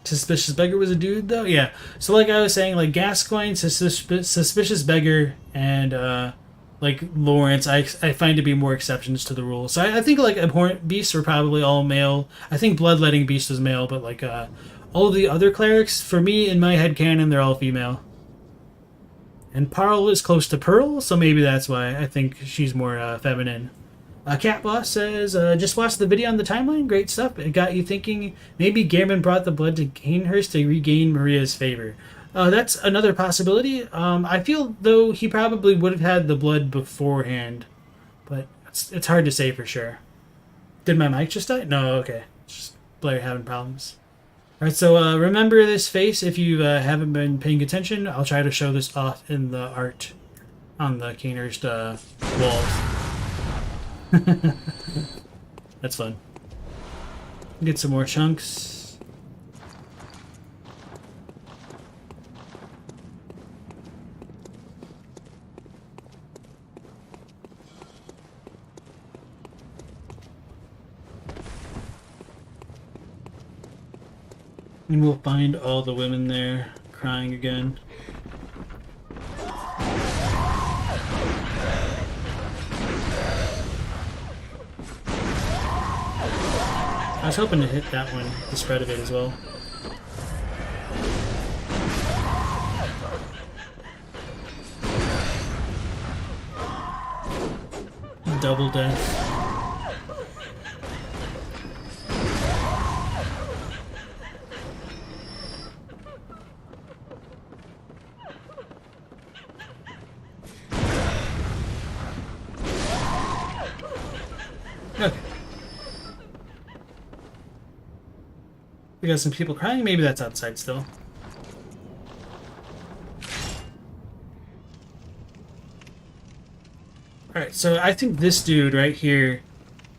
Suspicious Beggar was a dude, though? Yeah. So, like I was saying, like, Gascoigne, Suspicious Beggar, and, like, Lawrence, I find to be more exceptions to the rule. So I think, like, Abhorrent Beasts were probably all male. I think Bloodletting Beast was male, but, like, all of the other clerics, for me, in my headcanon, they're all female. And Parl is close to Pearl, so maybe that's why I think she's more feminine. Cat Boss says, just watched the video on the timeline. Great stuff. It got you thinking maybe Gehrman brought the blood to Cainhurst to regain Maria's favor. That's another possibility. I feel, though, he probably would have had the blood beforehand. But it's hard to say for sure. Did my mic just die? No, okay. Just Blair having problems. Alright, so remember this face if you haven't been paying attention. I'll try to show this off in the art on the Cainhurst walls. That's fun. Get some more chunks. And we'll find all the women there crying again. I was hoping to hit that one, the spread of it as well. Double death. Okay. We got some people crying. Maybe that's outside still. Alright, so I think this dude right here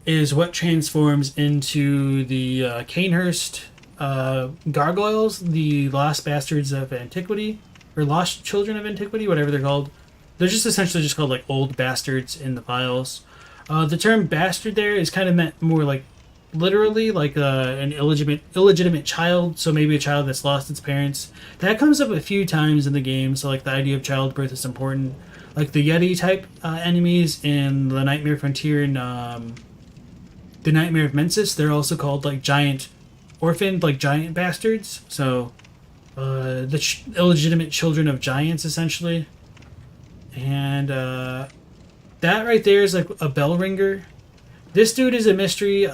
is what transforms into the Cainhurst gargoyles, the Lost Bastards of Antiquity, or Lost Children of Antiquity, whatever they're called. They're just essentially just called like old bastards in the files. The term bastard there is kind of meant more like literally like an illegitimate child, so maybe a child that's lost its parents. That comes up a few times in the game, so like the idea of childbirth is important. Like the Yeti type enemies in the Nightmare Frontier and the Nightmare of Menses, they're also called like giant orphaned, like giant bastards. So the illegitimate children of giants, essentially. And that right there is like a bell ringer. This dude is a mystery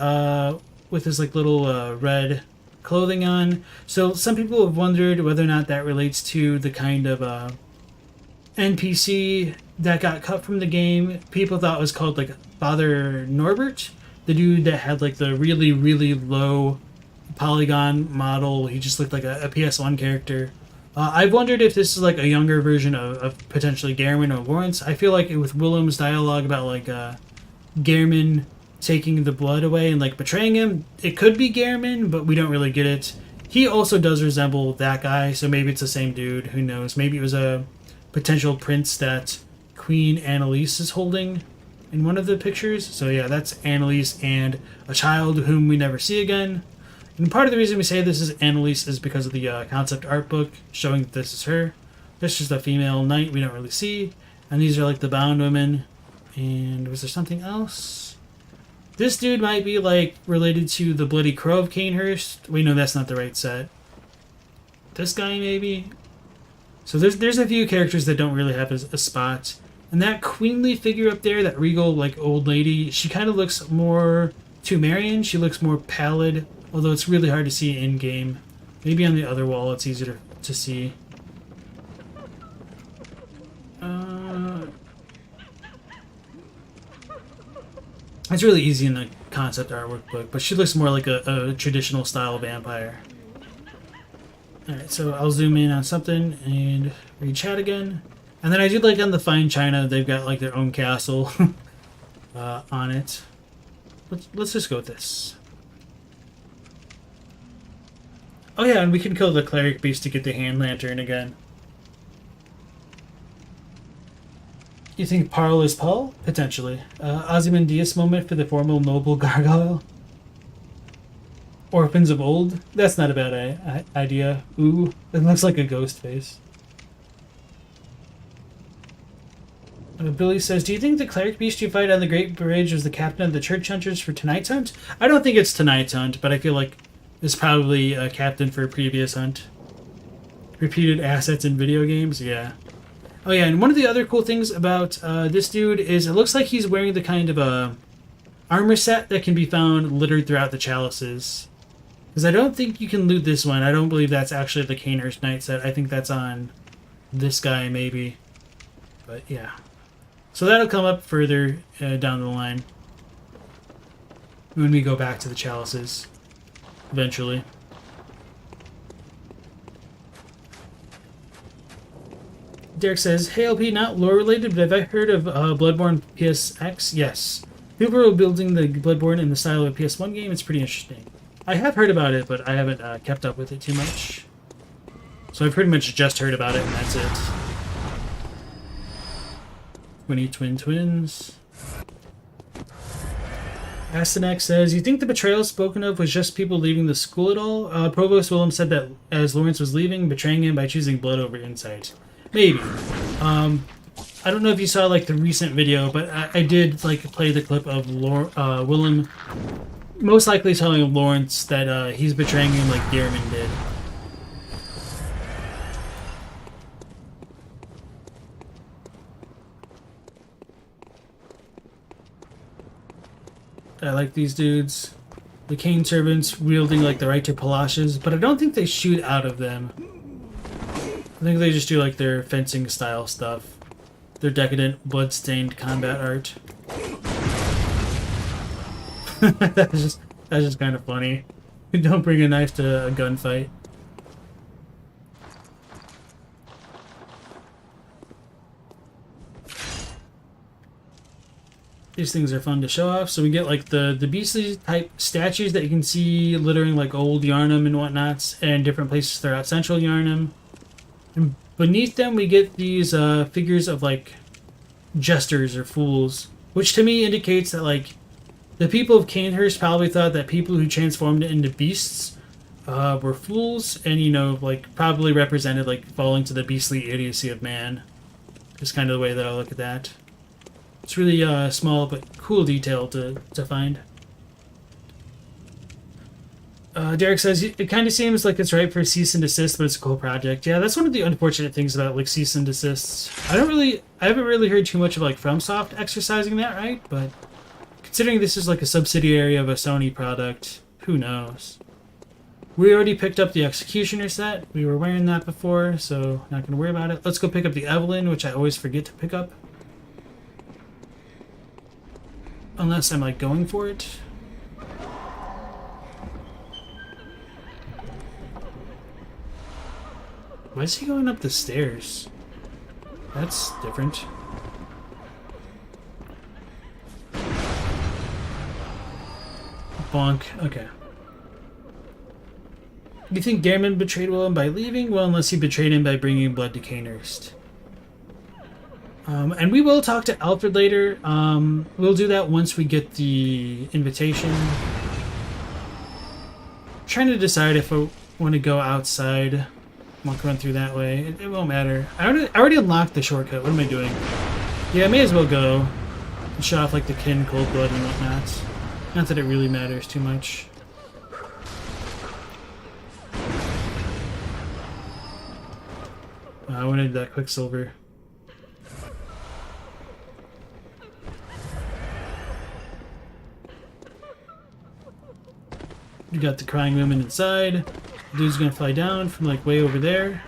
with his like little red clothing on. So some people have wondered whether or not that relates to the kind of NPC that got cut from the game. People thought it was called like Father Norbert, the dude that had like the really, really low polygon model. He just looked like a PS1 character. I've wondered if this is like a younger version of potentially Gehrman or Lawrence. I feel like with Willem's dialogue about like Gehrman taking the blood away and like betraying him, it could be Gehrman, but we don't really get it. He also does resemble that guy, so maybe it's the same dude. Who knows? Maybe it was a potential prince that Queen Annalise is holding. in one of the pictures. So yeah, that's Annalise and a child whom we never see again. And part of the reason we say this is Annalise is because of the concept art book showing that this is her. This is the female knight we don't really see. And these are like the bound women. And was there something else? This dude might be like related to the Bloody Crow of Canehurst. We know that's not the right set. This guy maybe? So there's a few characters that don't really have a spot. And that queenly figure up there, that regal like old lady, she kind of looks more Tumerian. She looks more pallid, although it's really hard to see in game. Maybe on the other wall it's easier to see. It's really easy in the concept artwork book, but she looks more like a traditional style vampire. Alright, so I'll zoom in on something and read chat again. And then I do like on the Fine China, they've got like their own castle on it. Let's just go with this. Oh yeah, and we can kill the cleric beast to get the hand lantern again. You think Parl is Paul? Potentially. Ozymandias moment for the formal noble gargoyle. Orphans of old? That's not a bad idea. Ooh, it looks like a ghost face. Billy says, do you think the cleric beast you fight on the Great Bridge was the captain of the church hunters for tonight's hunt? I don't think it's tonight's hunt, but I feel like it's probably a captain for a previous hunt. Repeated assets in video games? Yeah. Oh yeah, and one of the other cool things about this dude is it looks like he's wearing the kind of armor set that can be found littered throughout the chalices. Because I don't think you can loot this one. I don't believe that's actually the Canehurst Knight set. I think that's on this guy, maybe. But yeah. So that'll come up further down the line. When we go back to the chalices. Eventually. Derek says, hey LP, not lore related, but have I heard of Bloodborne PSX? Yes. People are building the Bloodborne in the style of a PS1 game. It's pretty interesting. I have heard about it, but I haven't kept up with it too much. So I've pretty much just heard about it, and that's it. 20 twins. Astanek says, you think the betrayal spoken of was just people leaving the school at all? Provost Willem said that as Lawrence was leaving, betraying him by choosing blood over insight. Maybe. I don't know if you saw like the recent video, but I did like play the clip of Willem most likely telling Lawrence that he's betraying him like Gehrman did. I like these dudes. The Cane servants wielding like the right to palashes, but I don't think they shoot out of them. I think they just do like their fencing style stuff. Their decadent, blood-stained combat art. That's just kind of funny. Don't bring a knife to a gunfight. These things are fun to show off. So we get like the beastly type statues that you can see littering like old Yharnam and whatnots, and different places throughout central Yharnam. And beneath them we get these figures of like jesters or fools, which to me indicates that like the people of Canehurst probably thought that people who transformed into beasts were fools, and you know, like probably represented like falling to the beastly idiocy of man. Is kind of the way that I look at that. It's really small but cool detail to find. Derek says, it kind of seems like it's right for cease and desist, but it's a cool project. Yeah, that's one of the unfortunate things about like cease and desists. I haven't really heard too much of like FromSoft exercising that right, but considering this is like a subsidiary of a Sony product, who knows? We already picked up the Executioner set. We were wearing that before, so not going to worry about it. Let's go pick up the Evelyn, which I always forget to pick up. Unless I'm like going for it. Why is he going up the stairs? That's different. Bonk. Okay. You think Gehrman betrayed Willem by leaving? Well, unless he betrayed him by bringing blood to Canehurst. And we will talk to Alfred later. We'll do that once we get the invitation. Trying to decide if I want to go outside. Walk run through that way. It won't matter. I already unlocked the shortcut. What am I doing? Yeah, I may as well go and show off like the kin, cold blood, and whatnot. Not that it really matters too much. I wanted that Quicksilver. You got the crying woman inside. The dude's gonna fly down from like way over there.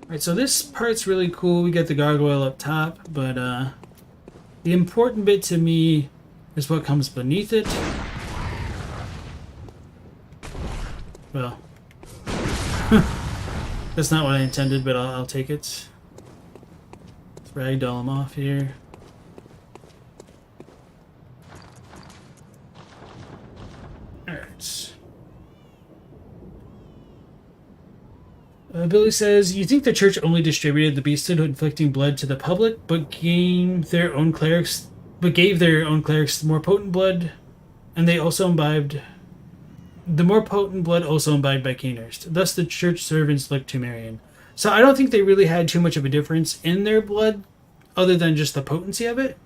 Alright, so this part's really cool. We get the gargoyle up top, but the important bit to me is what comes beneath it. Well, that's not what I intended, but I'll take it. Let's ragdoll him off here. Alright. Billy says, you think the church only distributed the beasthood inflicting blood to the public, but gave their own clerics more potent blood, and they also imbibed the more potent blood also imbibed by Canehurst. Thus the church servants looked Temerian. So I don't think they really had too much of a difference in their blood, other than just the potency of it.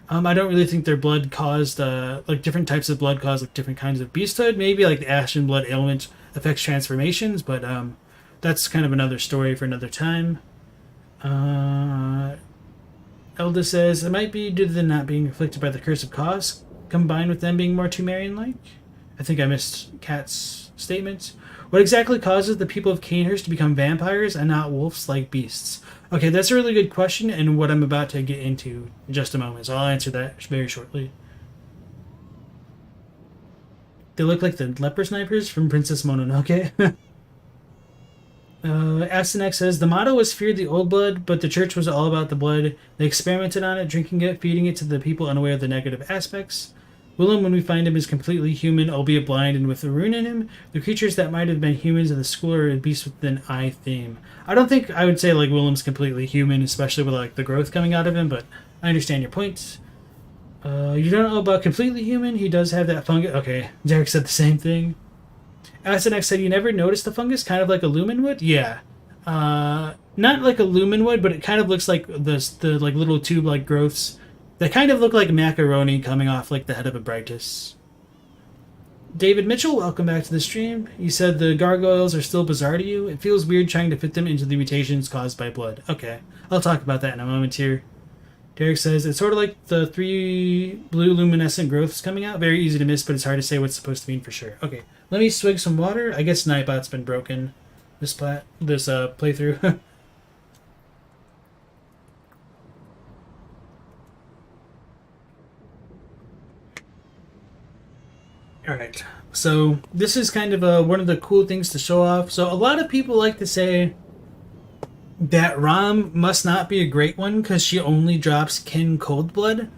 I don't really think their blood caused, like different types of blood caused like different kinds of beasthood. Maybe like the ashen blood ailment affects transformations, but that's kind of another story for another time. Elda says, it might be due to them not being afflicted by the curse of cause, combined with them being more Temerian-like. I think I missed Kat's statement. What exactly causes the people of Canehurst to become vampires and not wolves-like beasts? Okay, that's a really good question, and what I'm about to get into in just a moment, so I'll answer that very shortly. They look like the leper snipers from Princess Mononoke. Astinek says, the motto was feared the old blood, but the church was all about the blood. They experimented on it, drinking it, feeding it to the people unaware of the negative aspects. Willem, when we find him, is completely human, albeit blind and with a rune in him. The creatures that might have been humans of the school are beasts with an eye theme. I don't think I would say like Willem's completely human, especially with like the growth coming out of him, but I understand your point. You don't know about completely human? He does have that fungus. Okay, Derek said the same thing. Asenex said, you never noticed the fungus? Kind of like a lumen would? Yeah. Not like a lumen would, but it kind of looks like the like little tube-like growths that kind of look like macaroni coming off like the head of a Brightus. David Mitchell, welcome back to the stream. You said the gargoyles are still bizarre to you. It feels weird trying to fit them into the mutations caused by blood. Okay, I'll talk about that in a moment here. Derek says, it's sort of like the 3 blue luminescent growths coming out. Very easy to miss, but it's hard to say what's supposed to mean for sure. Okay, let me swig some water. I guess Nightbot's been broken this playthrough. Alright, so this is kind of one of the cool things to show off. So a lot of people like to say that Rom must not be a great one because she only drops kin cold blood.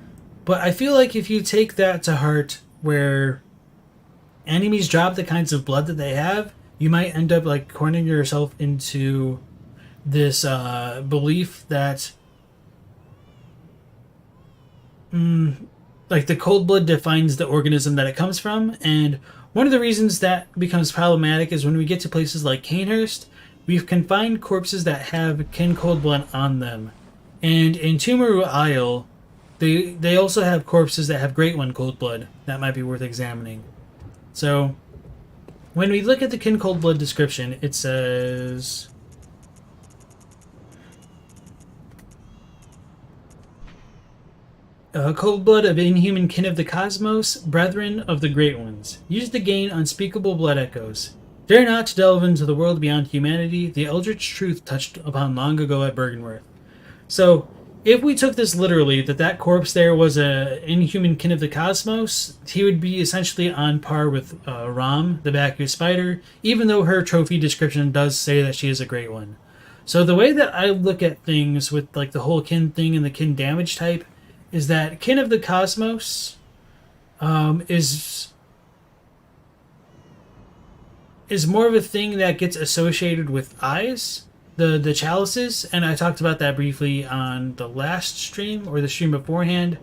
But I feel like if you take that to heart, where enemies drop the kinds of blood that they have, you might end up like cornering yourself into this belief that like the cold blood defines the organism that it comes from. And one of the reasons that becomes problematic is when we get to places like Canehurst, we can find corpses that have kin cold blood on them. And in Tumaru Isle, they also have corpses that have Great One cold blood. That might be worth examining. So, when we look at the kin cold blood description, it says... cold blood of inhuman kin of the cosmos, brethren of the Great Ones. Use to gain unspeakable blood echoes. Dare not to delve into the world beyond humanity, the eldritch truth touched upon long ago at Bergenworth. So, if we took this literally, that corpse there was a inhuman kin of the cosmos, he would be essentially on par with Rom, the Baku spider, even though her trophy description does say that she is a Great One. So the way that I look at things with like the whole kin thing and the kin damage type is that kin of the cosmos is more of a thing that gets associated with eyes, the chalices, and I talked about that briefly on the last stream or the stream beforehand,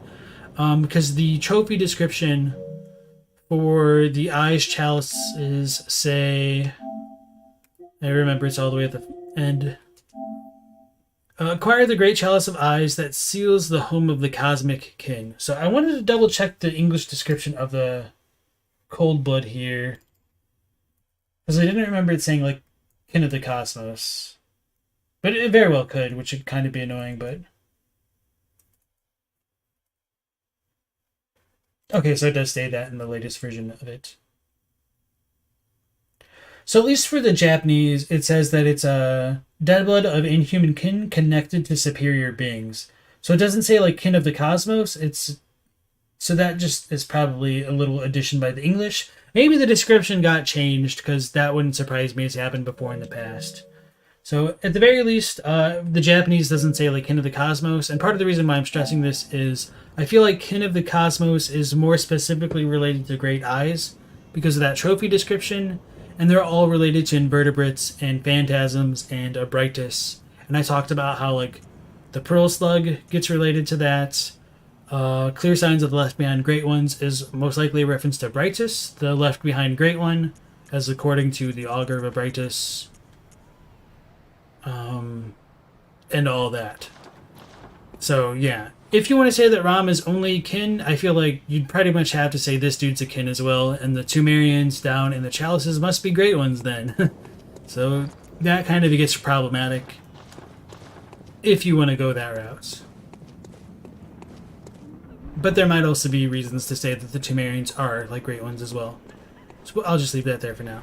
because the trophy description for the eyes chalices say, I remember it's all the way at the end. Acquire the great chalice of eyes that seals the home of the cosmic kin. So I wanted to double check the English description of the cold blood here, because I didn't remember it saying like kin of the cosmos, but it very well could, which would kind of be annoying. But okay, so it does say that in the latest version of it. So at least for the Japanese, it says that it's a dead blood of inhuman kin connected to superior beings. So it doesn't say like kin of the cosmos. It's so that just is probably a little addition by the English. Maybe the description got changed, because that wouldn't surprise me. It's happened before in the past. So at the very least, the Japanese doesn't say like kin of the cosmos, and part of the reason why I'm stressing this is I feel like kin of the cosmos is more specifically related to great eyes because of that trophy description, and they're all related to invertebrates and phantasms and abritus. And I talked about how like the pearl slug gets related to that. Clear signs of the left behind great ones is most likely a reference to Brightus, the left behind great one, as according to the augur of Brightus, and all that. So yeah, if you want to say that Ram is only kin, I feel like you'd pretty much have to say this dude's a kin as well, and the Tumerians down in the chalices must be great ones then. So that kind of gets problematic if you want to go that route. But there might also be reasons to say that the Tumerians are like great ones as well. So I'll just leave that there for now.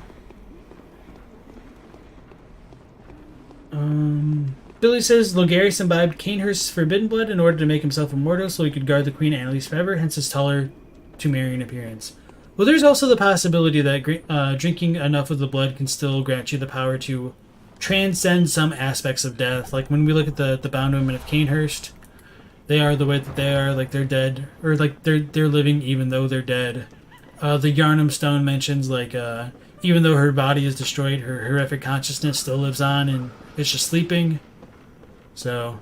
Billy says Logarius imbibed Canehurst's forbidden blood in order to make himself immortal so he could guard the Queen Annalise forever, hence his taller Tumerian appearance. Well, there's also the possibility that drinking enough of the blood can still grant you the power to transcend some aspects of death. Like when we look at the bound women of Canehurst, they are the way that they are, like they're dead, or like they're living even though they're dead. The Yharnam stone mentions like even though her body is destroyed, her horrific consciousness still lives on and it's just sleeping. So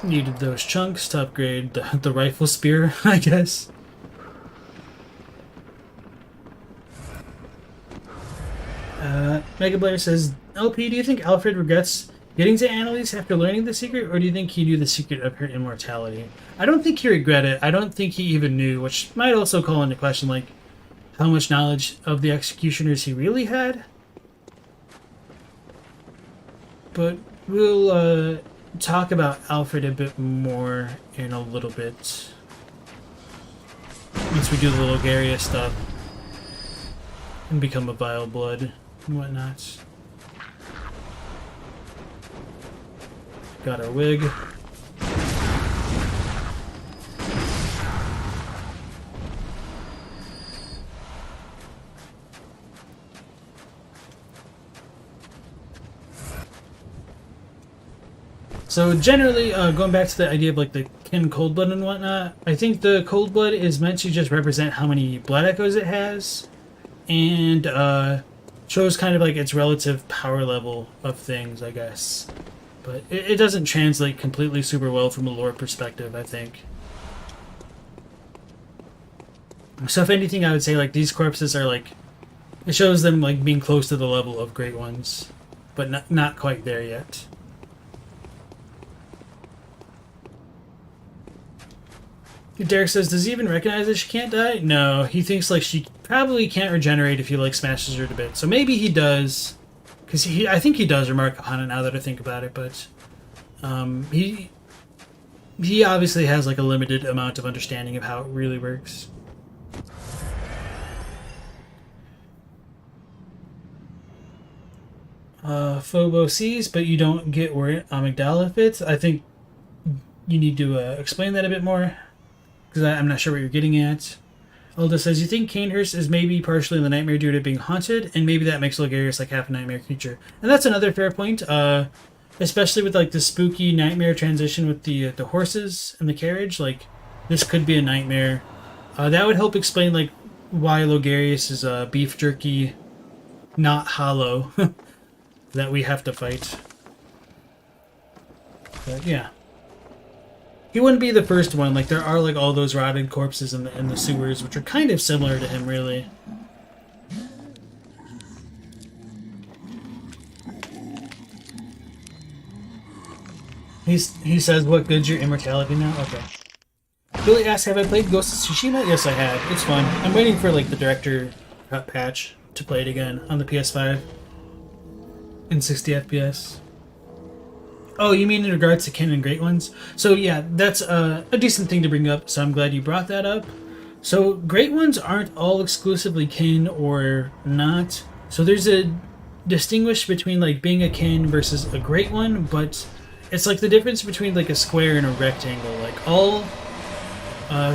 needed those chunks to upgrade the rifle spear, I guess. Mega Blair says, LP, do you think Alfred regrets getting to Annalise after learning the secret, or do you think he knew the secret of her immortality? I don't think he regretted it. I don't think he even knew, which might also call into question, like, how much knowledge of the executioners he really had. But we'll talk about Alfred a bit more in a little bit once we do the Logaria stuff and become a vile blood and whatnot. Got our wig. So generally, going back to the idea of like the kin cold blood and whatnot, I think the cold blood is meant to just represent how many blood echoes it has, and shows kind of like its relative power level of things, I guess. But it doesn't translate completely super well from a lore perspective, I think. So if anything, I would say like these corpses are like, it shows them like being close to the level of great ones, but not quite there yet. Derek says, does he even recognize that she can't die? No, he thinks like she probably can't regenerate if he like smashes her to bits. So maybe he does, because I think he does remark upon it now that I think about it. But he obviously has like a limited amount of understanding of how it really works. Phobo sees, but you don't get where amygdala fits. I think you need to explain that a bit more, because I'm not sure what you're getting at. Elda says, you think Canehurst is maybe partially in the nightmare due to being haunted, and maybe that makes Logarius like half a nightmare creature. And that's another fair point, especially with like the spooky nightmare transition with the horses and the carriage. Like, this could be a nightmare. That would help explain like why Logarius is beef jerky, not hollow, that we have to fight. But yeah. He wouldn't be the first one. Like, there are like all those rotted corpses in the sewers, which are kind of similar to him, really. He says, what good's your immortality now? Okay. Billy asks, have I played Ghost of Tsushima? Yes, I have. It's fun. I'm waiting for like the director cut patch to play it again on the PS5 in 60 FPS. Oh, you mean in regards to Kin and Great Ones? So yeah, that's a decent thing to bring up, so I'm glad you brought that up. So Great Ones aren't all exclusively Kin or not. So there's a distinguish between like being a Kin versus a Great One, but it's like the difference between like a square and a rectangle. Like all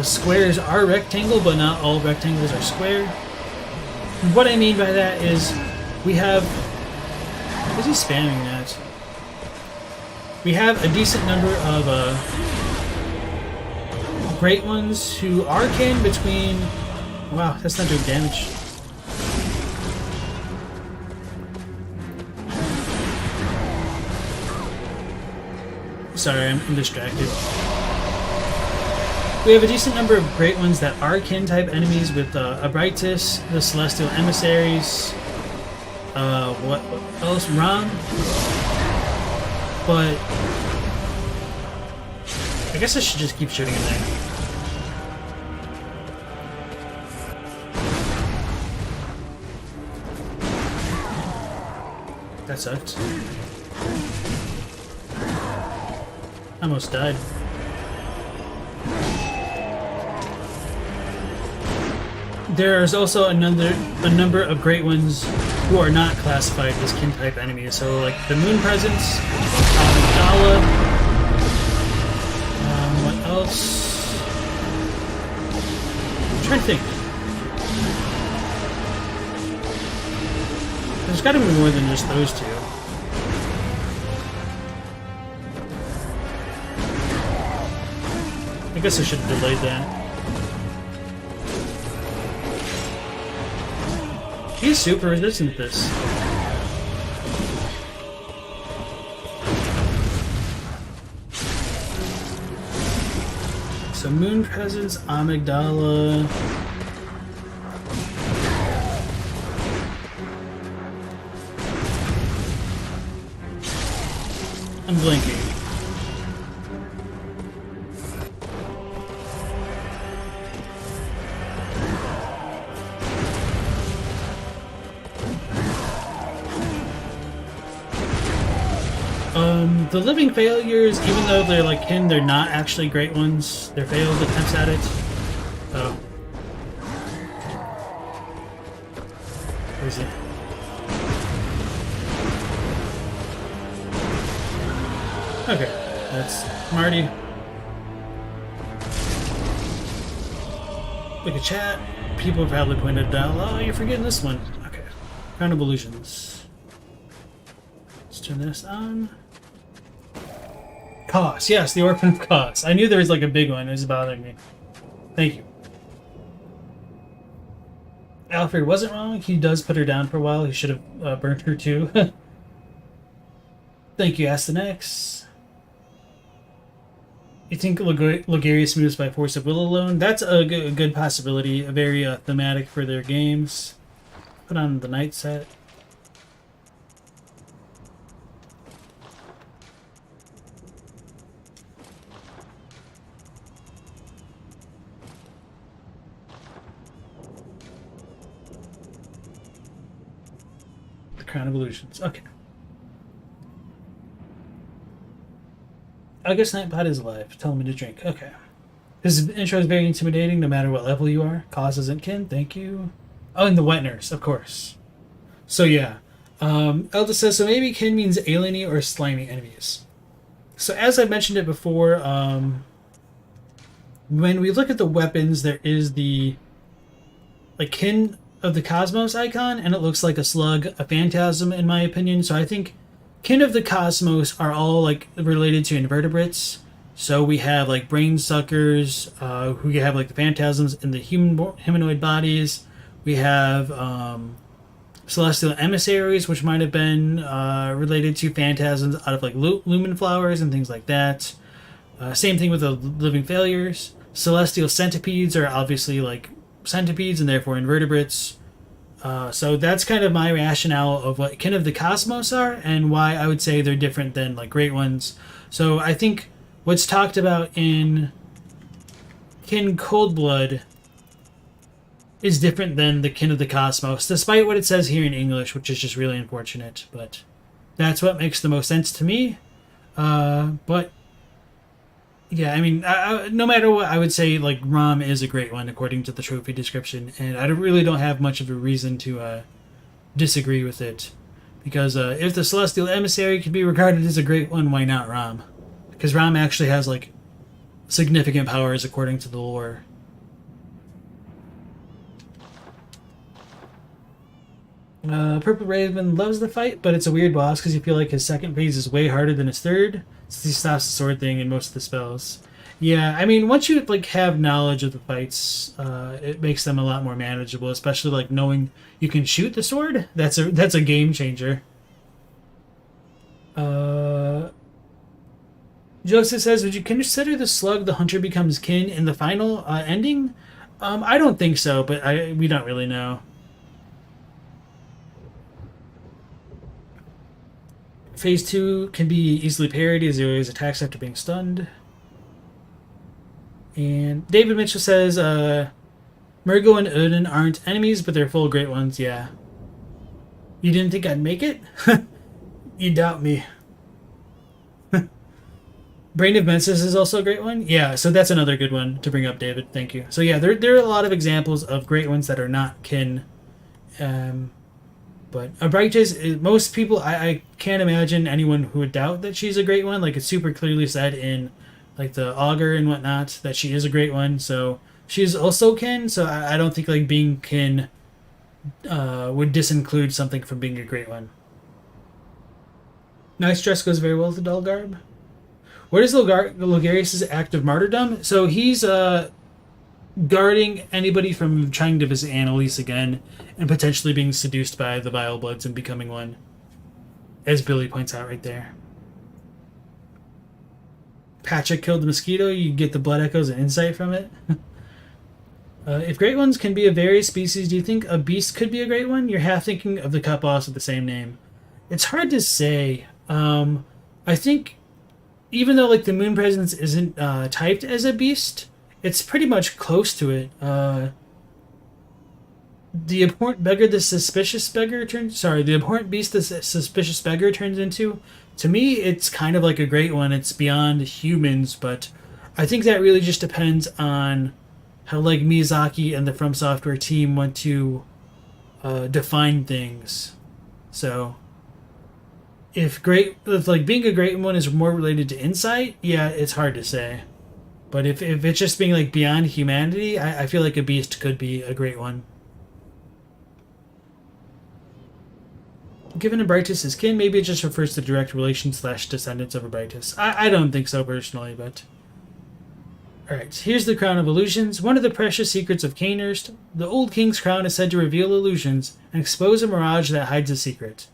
squares are rectangle, but not all rectangles are square. And what I mean by that is we have... Is he spamming that? We have a decent number of Great Ones who are Kin between... Wow, that's not doing damage. Sorry, I'm distracted. We have a decent number of Great Ones that are Kin-type enemies with Abritus, the Celestial Emissaries, what else? Ram. But I guess I should just keep shooting in there. That sucked. I almost died. There's also a number of Great Ones who are not classified as Kin-type enemies. So, like the Moon Presence, Amygdala. What else? I'm trying to think. There's got to be more than just those two. I guess I should have delayed that. He's super resistant to this. So Moon Presence, Amygdala. I'm blinking. The Living Failures, even though they're like Kin, they're not actually Great Ones. They're failed attempts at it. Oh. Where is it? Okay, that's Marty. Look at chat. People have probably pointed out, oh, you're forgetting this one. Okay. Crown of Illusions. Let's turn this on. Kos, yes, the Orphan of Kos. I knew there was like a big one. It was bothering me. Thank you. Alfred wasn't wrong. He does put her down for a while. He should have burnt her too. Thank you, Astanex. You think Logarius moves by force of will alone? That's a good possibility. A very thematic for their games. Put on the night set. Crown of Illusions. Okay. I guess Nightbot is alive. Tell me to drink. Okay. His intro is very intimidating no matter what level you are. Kos isn't Kin. Thank you. Oh, and the wet nurse, of course. So yeah. Elda says, so maybe Kin means alieny or slimy enemies. So as I mentioned it before, when we look at the weapons, there is the like kin of the cosmos icon, and it looks like a slug, a phantasm, in my opinion. So I think kin of the cosmos are all like related to invertebrates. So we have like brain suckers, who have like the phantasms in the humanoid bodies. We have celestial emissaries, which might have been related to phantasms out of like lumen flowers and things like that. Same thing with the living failures. Celestial centipedes are obviously like centipedes and therefore invertebrates. So that's kind of my rationale of what kin of the cosmos are and why I would say they're different than like great ones. So I think what's talked about in kin Coldblood is different than the kin of the cosmos, despite what it says here in English, which is just really unfortunate. But that's what makes the most sense to me. But yeah, I mean, no matter what, I would say like Rom is a great one according to the trophy description, and I really don't have much of a reason to disagree with it, because if the Celestial Emissary can be regarded as a great one, why not Rom? Because Rom actually has like significant powers according to the lore. Purple Raven loves the fight, but it's a weird boss because you feel like his second phase is way harder than his third, since he stops the sword thing in most of the spells. Yeah, I mean, once you like have knowledge of the fights, it makes them a lot more manageable. Especially like knowing you can shoot the sword. That's a game changer. Joseph says, "Would you consider the slug the hunter becomes kin in the final ending?" I don't think so, but we don't really know. Phase 2 can be easily parried as he always attacks after being stunned. And David Mitchell says, Murgo and Odin aren't enemies, but they're full great ones, yeah. You didn't think I'd make it? You doubt me. Brain of Menses is also a great one. Yeah, so that's another good one to bring up, David. Thank you. So yeah, there are a lot of examples of great ones that are not kin. But Abrites, most people, I can't imagine anyone who would doubt that she's a great one. Like, it's super clearly said in, like, the Augur and whatnot that she is a great one. So, she's also kin, so I don't think, like, being kin would disinclude something from being a great one. Nice dress goes very well with the dull garb. What is Logarius' act of martyrdom? So, he's guarding anybody from trying to visit Annalise again and potentially being seduced by the Vile Bloods and becoming one, as Billy points out right there. Patrick killed the mosquito, you get the blood echoes and insight from it. If great ones can be of various species, do you think a beast could be a great one? You're half thinking of the cut boss with the same name. It's hard to say. I think even though like the Moon Presence isn't typed as a beast, it's pretty much close to it. The abhorrent beggar the suspicious beggar turns... Sorry, the abhorrent beast the suspicious beggar turns into... To me, it's kind of like a great one. It's beyond humans, but I think that really just depends on how like Miyazaki and the From Software team want to define things. So, if like being a great one is more related to insight, yeah, it's hard to say. But if it's just being like beyond humanity, I feel like a beast could be a great one. Given Abritus is kin, maybe it just refers to direct relation / descendants of Abritus. I don't think so personally, but... Alright, here's the Crown of Illusions. One of the precious secrets of Cainhurst, the old king's crown is said to reveal illusions and expose a mirage that hides a secret.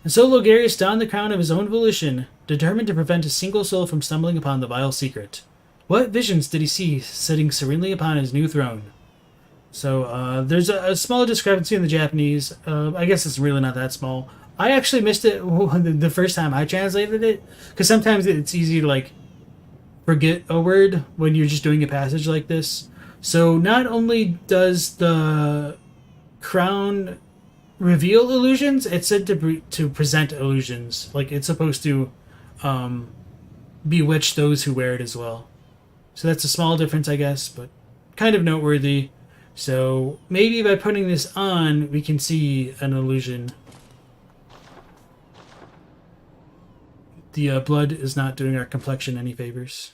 And so Logarius donned the crown of his own volition, determined to prevent a single soul from stumbling upon the vile secret. What visions did he see sitting serenely upon his new throne? So there's a small discrepancy in the Japanese. I guess it's really not that small. I actually missed it the first time I translated it, because sometimes it's easy to like forget a word when you're just doing a passage like this. So not only does the crown reveal illusions, it's said to present illusions. Like it's supposed to bewitch those who wear it as well. So that's a small difference, I guess, but kind of noteworthy. So maybe by putting this on, we can see an illusion. The blood is not doing our complexion any favors.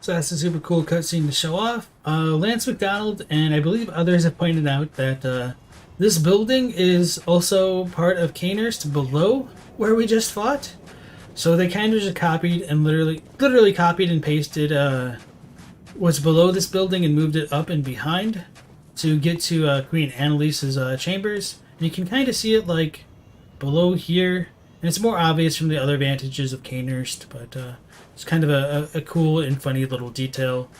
So that's a super cool cutscene to show off. Lance McDonald and I believe others have pointed out that this building is also part of Canehurst below where we just fought. So they kind of just copied and literally copied and pasted what's below this building and moved it up and behind to get to Queen Annalise's chambers. And you can kind of see it like below here, and it's more obvious from the other vantages of Canehurst, but it's kind of a cool and funny little detail.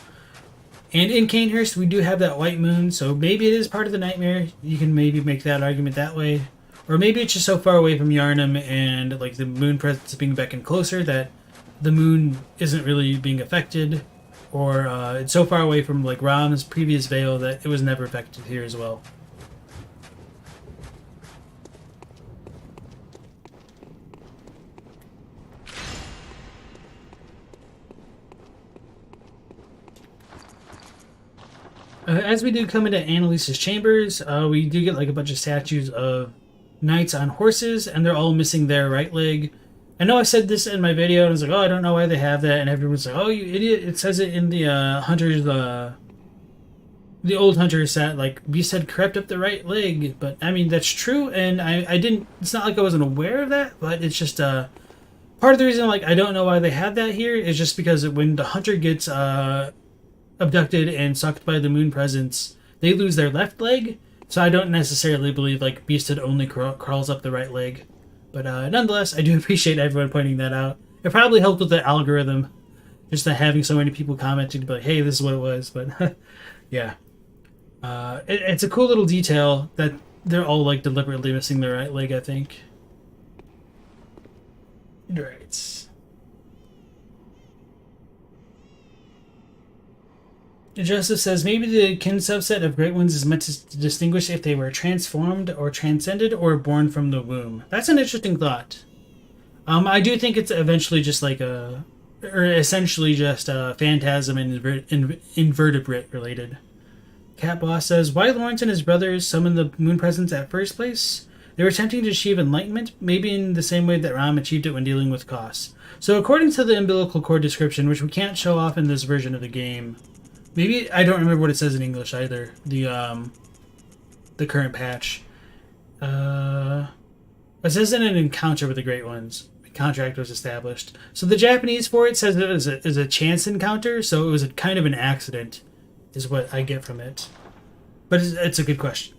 And in Canehurst, we do have that white moon, so maybe it is part of the nightmare. You can maybe make that argument that way. Or maybe it's just so far away from Yharnam and like the moon presence being beckoned closer that the moon isn't really being affected. Or it's so far away from like Ram's previous veil that it was never affected here as well. As we do come into Annalise's chambers, we do get like a bunch of statues of knights on horses, and they're all missing their right leg. I know I said this in my video, and I was like, oh, I don't know why they have that, and everyone's like, oh, you idiot, it says it in the Hunter's, the old Hunter set, like, Beast had crept up the right leg, but, I mean, that's true, and I didn't, it's not like I wasn't aware of that, but it's just, part of the reason, like, I don't know why they had that here is just because when the Hunter gets, abducted and sucked by the moon presence, they lose their left leg, so I don't necessarily believe, like, Beasted only crawls up the right leg. But nonetheless, I do appreciate everyone pointing that out. It probably helped with the algorithm, just having so many people commenting to be like, hey, this is what it was. But yeah, it's a cool little detail that they're all like deliberately missing their right leg, I think. Right. Joseph says maybe the kin subset of Great Ones is meant to distinguish if they were transformed or transcended or born from the womb. That's an interesting thought. I do think it's eventually just like essentially just a phantasm and invertebrate related. Cat Boss says, why Lawrence and his brothers summoned the moon presence at first place? They were attempting to achieve enlightenment, maybe in the same way that Ram achieved it when dealing with Kos. So according to the umbilical cord description, which we can't show off in this version of the game, maybe I don't remember what it says in English either. The current patch. It says in an encounter with the Great Ones, a contract was established. So the Japanese for it says it is a chance encounter, so it was a kind of an accident, is what I get from it. But it's a good question.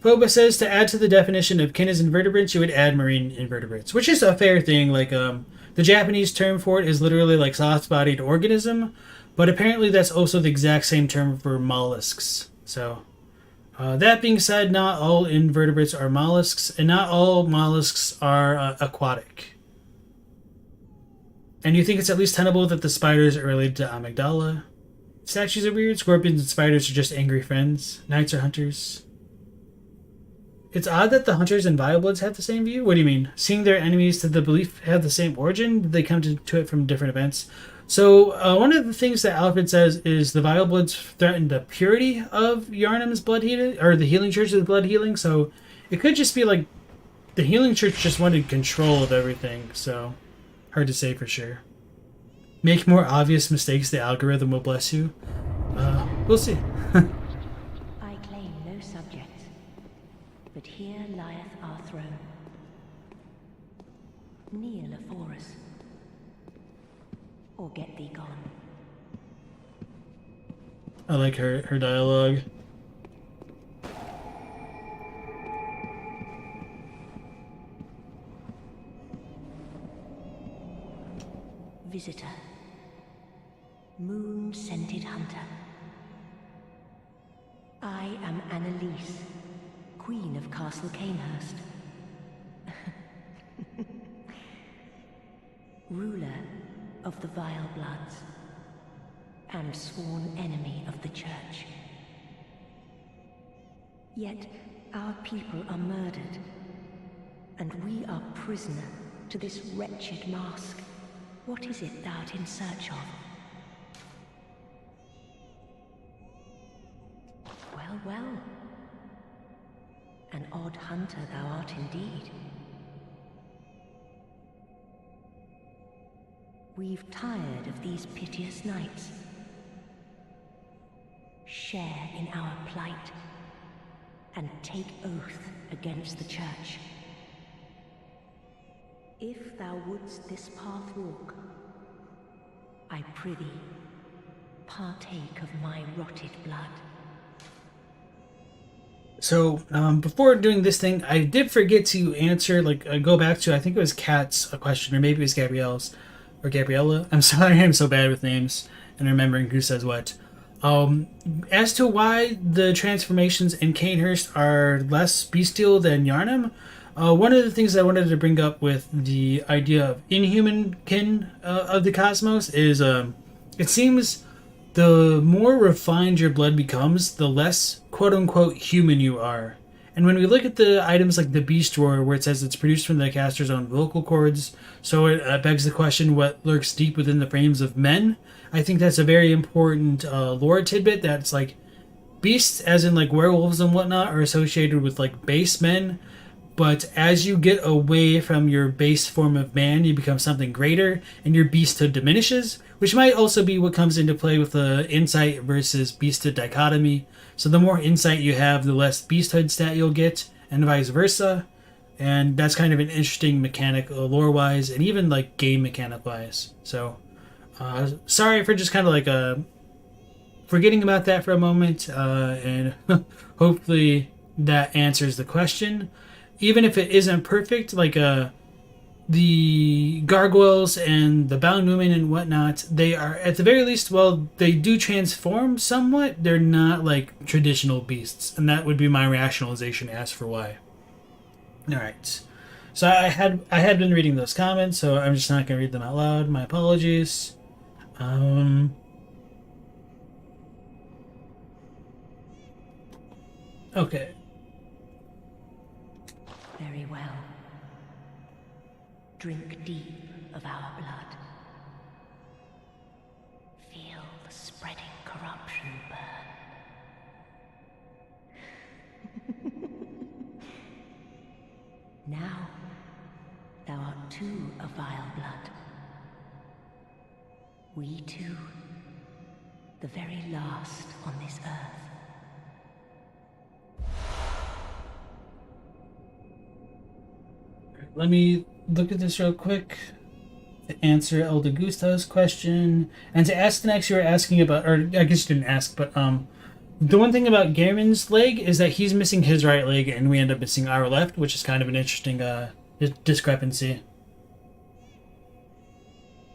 Phoba says to add to the definition of kin as invertebrates, you would add marine invertebrates, which is a fair thing. Like the Japanese term for it is literally like soft-bodied organism. But apparently that's also the exact same term for mollusks. So, that being said, not all invertebrates are mollusks, and not all mollusks are aquatic. And you think it's at least tenable that the spiders are related to amygdala? Statues are weird. Scorpions and spiders are just angry friends. Knights are hunters. It's odd that the hunters and Vilebloods have the same view. What do you mean? Seeing their enemies, did the belief have the same origin? Did they come to it from different events? So one of the things that Alfred says is the Vilebloods threaten the purity of Yharnam's blood healing, or the Healing Church's blood healing. So it could just be like the Healing Church just wanted control of everything. So hard to say for sure. Make more obvious mistakes, the algorithm will bless you. We'll see. I claim no subjects, but here lieth our throne. Kneel afore us, or get thee gone. I like her dialogue. Visitor, moon-scented hunter. I am Annalise, Queen of Castle Canehurst. Ruler of the Vilebloods, and sworn enemy of the Church. Yet our people are murdered, and we are prisoner to this wretched mask. What is it thou art in search of? Well, well. An odd hunter thou art indeed. We've tired of these piteous nights. Share in our plight, and take oath against the Church. If thou wouldst this path walk, I prithee, partake of my rotted blood. So, before doing this thing, I did forget to answer, go back to, I think it was Kat's question, or maybe it was Gabrielle's, or Gabriella. I'm sorry, I'm so bad with names and remembering who says what. As to why the transformations in Canehurst are less bestial than Yharnam, one of the things I wanted to bring up with the idea of inhuman kin of the cosmos is it seems the more refined your blood becomes, the less quote-unquote human you are. And when we look at the items like the Beast Roar, where it says it's produced from the caster's own vocal cords, so it begs the question what lurks deep within the frames of men. I think that's a very important lore tidbit, that's like beasts, as in like werewolves and whatnot, are associated with like base men, but as you get away from your base form of man, you become something greater, and your beasthood diminishes, which might also be what comes into play with the insight versus beasthood dichotomy. So the more insight you have, the less beasthood stat you'll get, and vice versa. And that's kind of an interesting mechanic lore-wise, and even like game mechanic-wise. So, sorry for just kind of like forgetting about that for a moment, and hopefully that answers the question. Even if it isn't perfect, like the gargoyles and the bound women and whatnot, they are, at the very least, well, they do transform somewhat. They're not like traditional beasts, and that would be my rationalization as for why. All right, so I had been reading those comments, so I'm just not gonna read them out loud. My apologies. Okay. Very well. Drink deep of our blood. Feel the spreading corruption burn. Now, thou art too a vile blood. We two, the very last on this earth. Let me look at this real quick to answer El De Gusto's question. And to ask next, you were asking about, or I guess you didn't ask, but the one thing about Garen's leg is that he's missing his right leg and we end up missing our left, which is kind of an interesting discrepancy.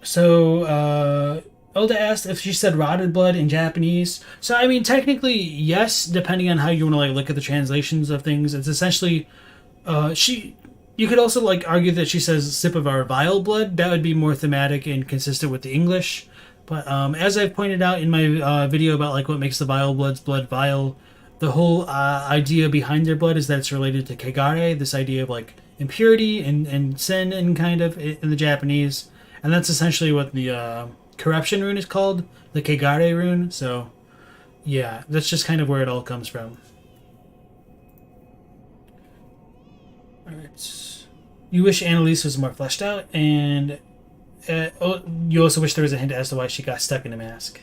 So, Elda asked if she said rotted blood in Japanese. So, I mean, technically, yes, depending on how you want to like look at the translations of things. It's essentially, you could also like argue that she says sip of our vile blood. That would be more thematic and consistent with the English. But as I've pointed out in my video about like what makes the vile blood's blood vile, the whole idea behind their blood is that it's related to kegare, this idea of like impurity and sin and kind of in the Japanese. And that's essentially what the corruption rune is called, the kegare rune. So yeah, that's just kind of where it all comes from. Alright. You wish Annalise was more fleshed out, and you also wish there was a hint as to why she got stuck in a mask.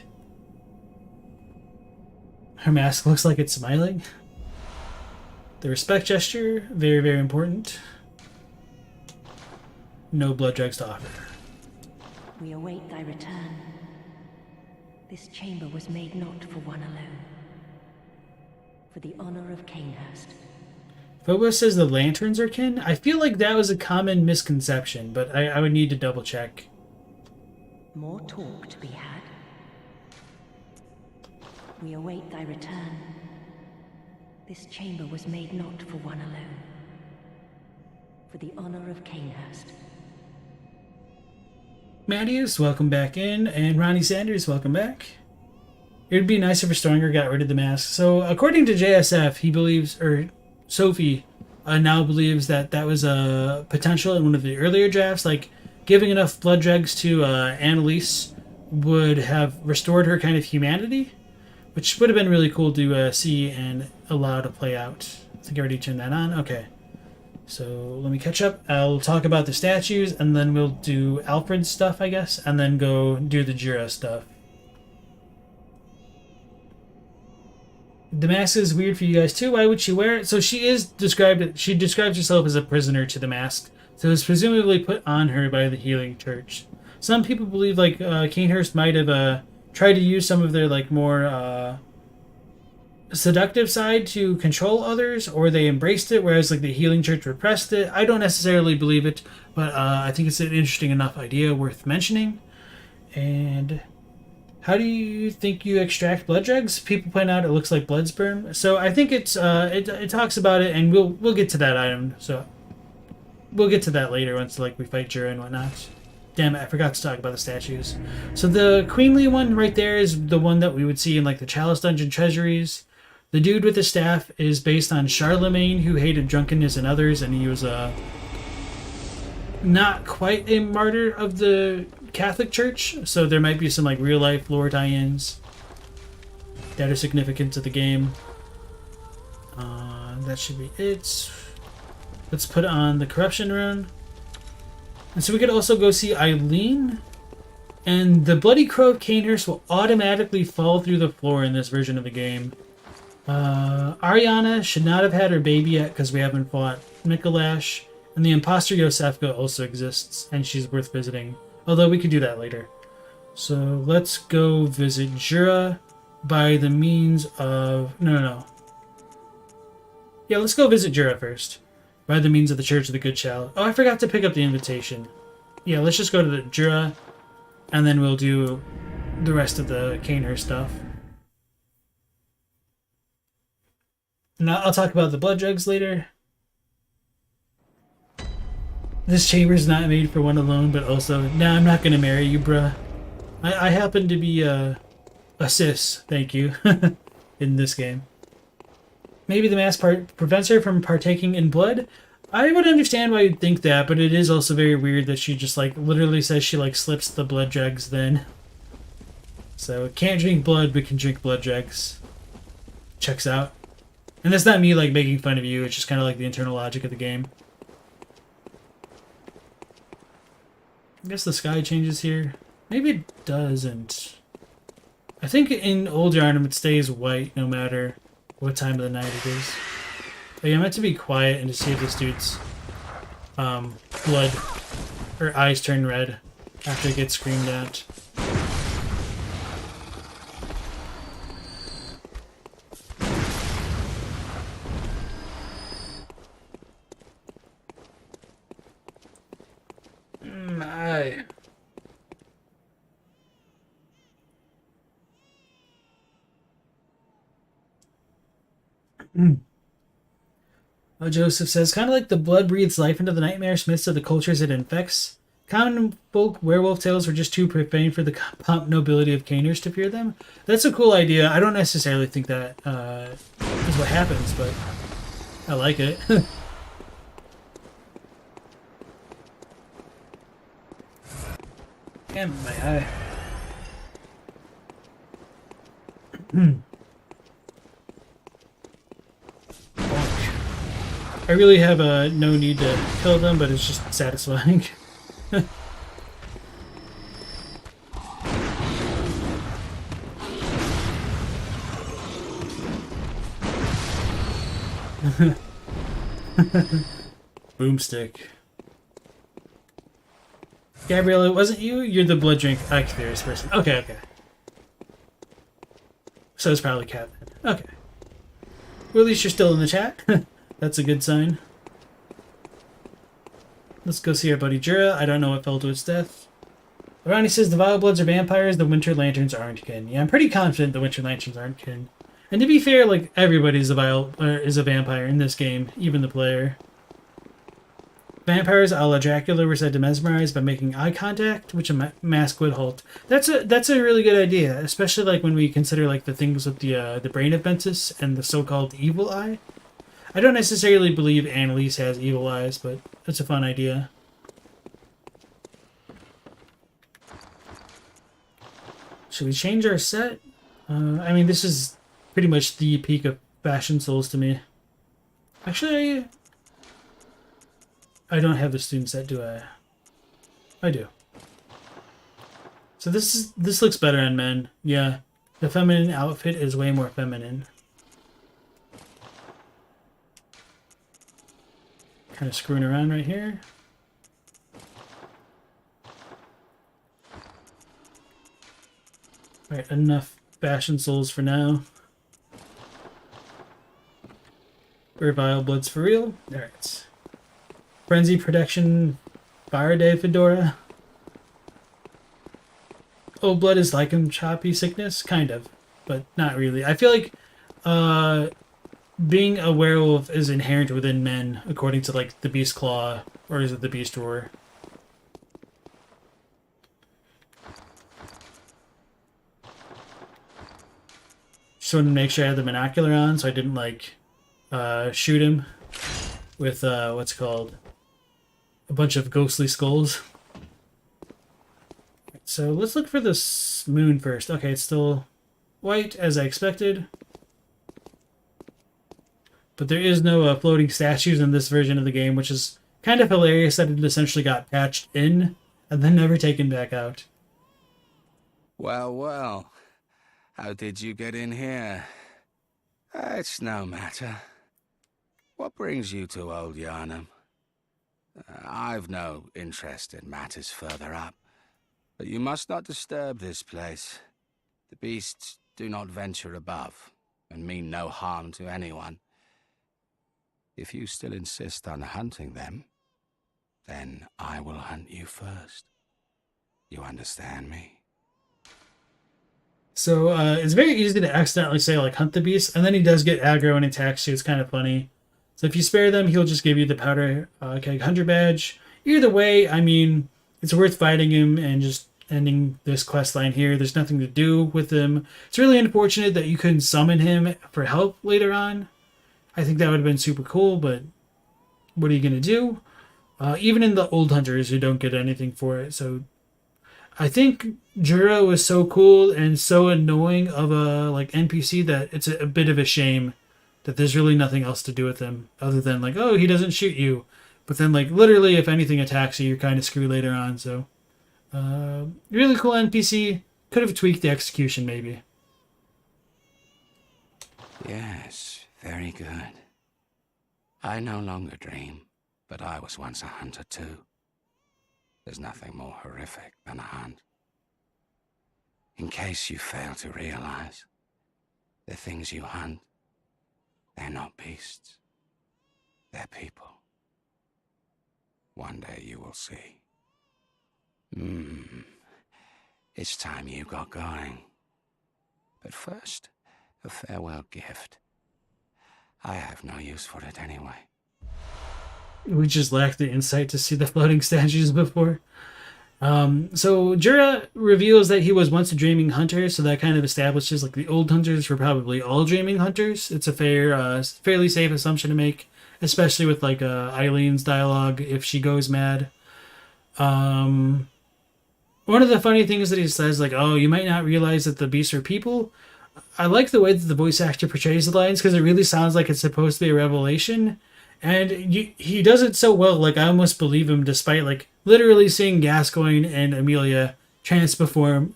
Her mask looks like it's smiling. The respect gesture, very, very important. No blood drugs to offer. We await thy return. This chamber was made not for one alone. For the honor of Canehurst. Phobos says the lanterns are kin. I feel like that was a common misconception, but I would need to double check. More talk to be had. We await thy return. This chamber was made not for one alone. For the honor of Canehurst. Mattias, welcome back in, and Ronnie Sanders, welcome back. It would be nicer if Stronger got rid of the mask. So, according to JSF, he believes, or Sophie now believes that that was a potential in one of the earlier drafts, like giving enough blood dregs to Annalise would have restored her kind of humanity, which would have been really cool to see and allow to play out. I think I already turned that on. Okay. So let me catch up. I'll talk about the statues, and then we'll do Alfred's stuff, I guess, and then go do the Jura stuff. The mask is weird for you guys too. Why would she wear it? So she describes herself as a prisoner to the mask. So it was presumably put on her by the Healing Church. Some people believe like Canehurst might have tried to use some of their like more seductive side to control others, or they embraced it, whereas like the Healing Church repressed it. I don't necessarily believe it, but I think it's an interesting enough idea worth mentioning. And how do you think you extract blood dregs? People point out it looks like blood sperm. So I think it talks about it, and we'll get to that item. So we'll get to that later once like we fight Jura and whatnot. Damn it, I forgot to talk about the statues. So the queenly one right there is the one that we would see in like the Chalice Dungeon treasuries. The dude with the staff is based on Charlemagne, who hated drunkenness and others, and he was not quite a martyr of the Catholic Church, so there might be some like real life lore tie-ins that are significant to the game. That should be it. Let's put on the corruption rune. And so we could also go see Eileen. And the Bloody Crow of Canehurst will automatically fall through the floor in this version of the game. Ariana should not have had her baby yet because we haven't fought Mikolash. And the imposter Yosefka also exists, and she's worth visiting. Although we could do that later. So let's go visit Jura by the means of... No. Yeah, let's go visit Jura first. By the means of the Church of the Good Chalice. Oh, I forgot to pick up the invitation. Yeah, let's just go to the Jura, and then we'll do the rest of the Canehurst stuff. Now I'll talk about the blood dregs later. This chamber's not made for one alone, but also, nah, I'm not gonna marry you, bruh. I happen to be a cis, thank you, in this game. Maybe the mask prevents her from partaking in blood. I would understand why you'd think that, but it is also very weird that she just like literally says she like slips the blood dregs then. So can't drink blood, but can drink blood dregs. Checks out. And that's not me like making fun of you, it's just kind of like the internal logic of the game. I guess the sky changes here. Maybe it doesn't. I think in Old Yharnam it stays white no matter what time of the night it is. But yeah, I meant to be quiet and to see if this dude's blood or eyes turn red after it gets screamed at. Joseph says, kind of like the blood breathes life into the nightmare myths of the cultures it infects. Common folk werewolf tales were just too profane for the pomp nobility of Canehurst to fear them. That's a cool idea. I don't necessarily think that is what happens, but I like it. Damn, my eye. I really have no need to kill them, but it's just satisfying. Boomstick. Gabrielle, it wasn't you? You're the blood drink curious person. Okay. So it's probably Cat then. Okay. Well, at least you're still in the chat. That's a good sign. Let's go see our buddy Jura. I don't know what fell to its death. Ronnie says the Vile Bloods are vampires, the Winter Lanterns aren't kin. Yeah, I'm pretty confident the Winter Lanterns aren't kin. And to be fair, like, everybody's is a vampire in this game, even the player. Vampires a la Dracula were said to mesmerize by making eye contact, which a mask would halt. That's a really good idea, especially like when we consider like the things with the brain of Menses and the so-called evil eye. I don't necessarily believe Annalise has evil eyes, but it's a fun idea. Should we change our set? I mean, this is pretty much the peak of Fashion Souls to me. Actually, I don't have the student set, do I? I do. So this looks better on men. Yeah. The feminine outfit is way more feminine. Kind of screwing around right here. Alright, enough fashion souls for now. Revile Bloods for real. Alright. Frenzy Protection Faraday Fedora. Oh, blood is like him choppy sickness? Kind of. But not really. I feel like being a werewolf is inherent within men, according to like the Beast Claw, or is it the Beast Roar? Just wanted to make sure I had the binocular on so I didn't like shoot him with what's it called? A bunch of ghostly skulls. So let's look for this moon first. Okay, it's still white as I expected. But there is no floating statues in this version of the game, which is kind of hilarious that it essentially got patched in and then never taken back out. Well, well. How did you get in here? It's no matter. What brings you to old Yharnam? I've no interest in matters further up, but you must not disturb this place. The beasts do not venture above, and mean no harm to anyone. If you still insist on hunting them, then I will hunt you first. You understand me? So it's very easy to accidentally say like hunt the beast, and then he does get aggro and attacks you. It's kind of funny. So if you spare them, he'll just give you the powder keg hunter badge. Either way, I mean, it's worth fighting him and just ending this quest line here. There's nothing to do with him. It's really unfortunate that you couldn't summon him for help later on. I think that would have been super cool, but what are you going to do? Even in the old hunters, you don't get anything for it. So I think Jura was so cool and so annoying of a like NPC that it's a bit of a shame that there's really nothing else to do with him other than like, oh, he doesn't shoot you. But then like literally if anything attacks you, you're kind of screwed later on. So really cool NPC. Could have tweaked the execution maybe. Yes, very good. I no longer dream, but I was once a hunter too. There's nothing more horrific than a hunt. In case you fail to realize, the things you hunt, they're not beasts. They're people. One day you will see. It's time you got going. But first, a farewell gift. I have no use for it anyway. We just lacked the insight to see the floating statues before. So Jura reveals that he was once a dreaming hunter, so that kind of establishes like the old hunters were probably all dreaming hunters. It's a fairly safe assumption to make, especially with like Eileen's dialogue if she goes mad. One of the funny things that he says, like, oh, you might not realize that the beasts are people. I like the way that the voice actor portrays the lines because it really sounds like it's supposed to be a revelation. And he does it so well, like I almost believe him despite like literally seeing Gascoigne and Amelia transform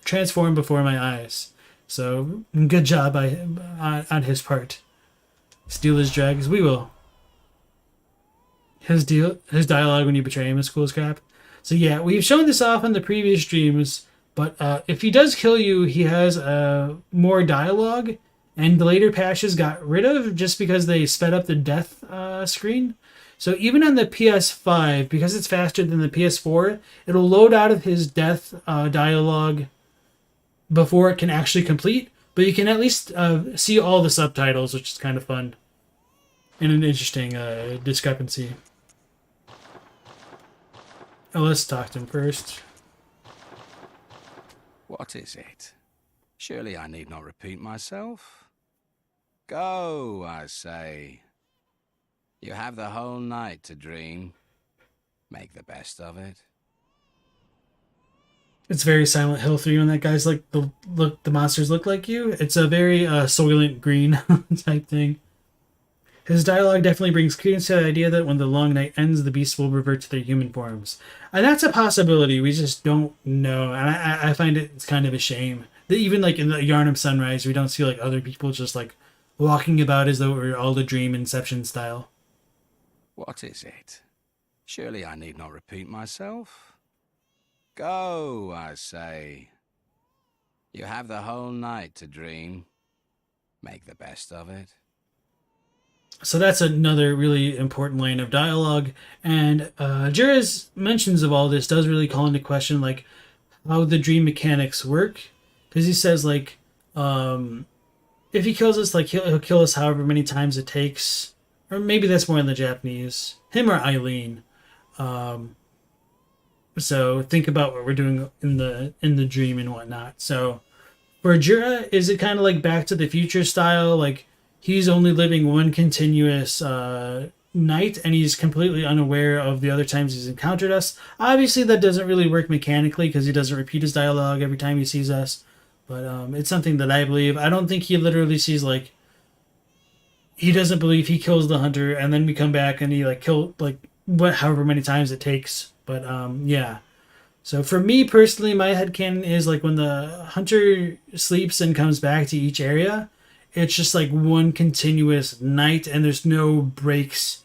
before my eyes. So good job on his part. Steal his drags, we will. His dialogue when you betray him is cool as crap. So yeah, we've shown this off in the previous streams, but if he does kill you, he has more dialogue. And the later patches got rid of just because they sped up the death screen. So even on the PS5, because it's faster than the PS4, it'll load out of his death dialogue before it can actually complete. But you can at least see all the subtitles, which is kind of fun. And an interesting discrepancy. Oh, let's talk to him first. What is it? Surely I need not repeat myself. Go, I say. You have the whole night to dream. Make the best of it. It's very Silent Hill 3 when that guy's like, the monsters look like you. It's a very Soylent Green type thing. His dialogue definitely brings credence to the idea that when the long night ends, the beasts will revert to their human forms. And that's a possibility. We just don't know. And I find it's kind of a shame that even like in the Yharnam Sunrise, we don't see like other people just like walking about as though it were all the dream Inception style. What is it? Surely I need not repeat myself. Go, I say. You have the whole night to dream. Make the best of it. So that's another really important line of dialogue. And Jira's mentions of all this does really call into question like how the dream mechanics work. Because he says like, if he kills us, like he'll kill us however many times it takes. Or maybe that's more in the Japanese. Him or Eileen. So think about what we're doing in the dream and whatnot. So for Jira, is it kind of like Back to the Future style? Like he's only living one continuous night and he's completely unaware of the other times he's encountered us. Obviously that doesn't really work mechanically because he doesn't repeat his dialogue every time he sees us. But it's something that I believe. I don't think he literally sees like, he doesn't believe he kills the hunter and then we come back and he like kill like however many times it takes. But yeah. So for me personally, my headcanon is like when the hunter sleeps and comes back to each area, it's just like one continuous night and there's no breaks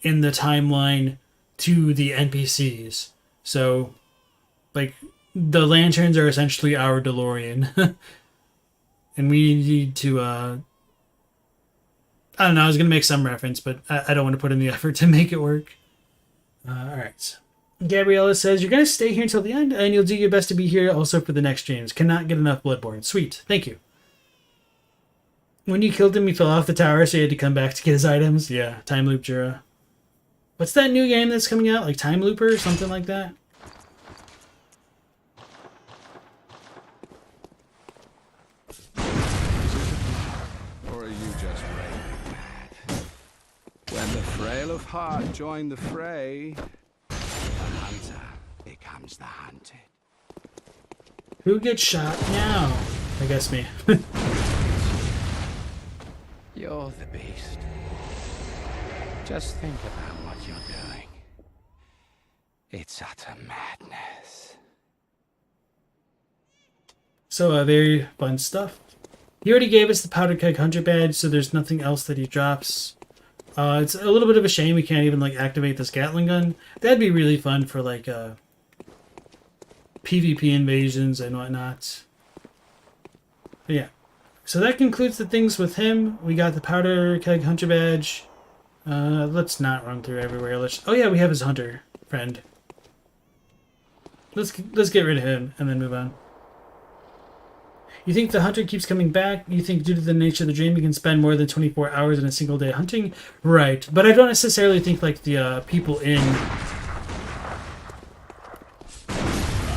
in the timeline to the NPCs. So like the lanterns are essentially our DeLorean. And we need to I don't know, I was going to make some reference, but I don't want to put in the effort to make it work. Alright. Gabriella says, you're going to stay here until the end, and you'll do your best to be here also for the next streams. Cannot get enough Bloodborne. Sweet. Thank you. When you killed him, he fell off the tower, so you had to come back to get his items. Yeah, Time Loop Jura. What's that new game that's coming out? Like Time Looper or something like that? Or are you just raving mad? When the frail of heart join the fray, the hunter becomes the hunted. Who gets shot now? I guess me. You're the beast. Just think about what you're doing. It's utter madness. So, very fun stuff. He already gave us the Powder Keg Hunter badge, so there's nothing else that he drops. It's a little bit of a shame we can't even like activate this Gatling gun. That'd be really fun for like PvP invasions and whatnot. But yeah. So that concludes the things with him. We got the Powder Keg Hunter badge. Let's not run through everywhere. Oh yeah, we have his hunter friend. Let's get rid of him and then move on. You think the hunter keeps coming back? You think due to the nature of the dream you can spend more than 24 hours in a single day hunting? Right, but I don't necessarily think like the people in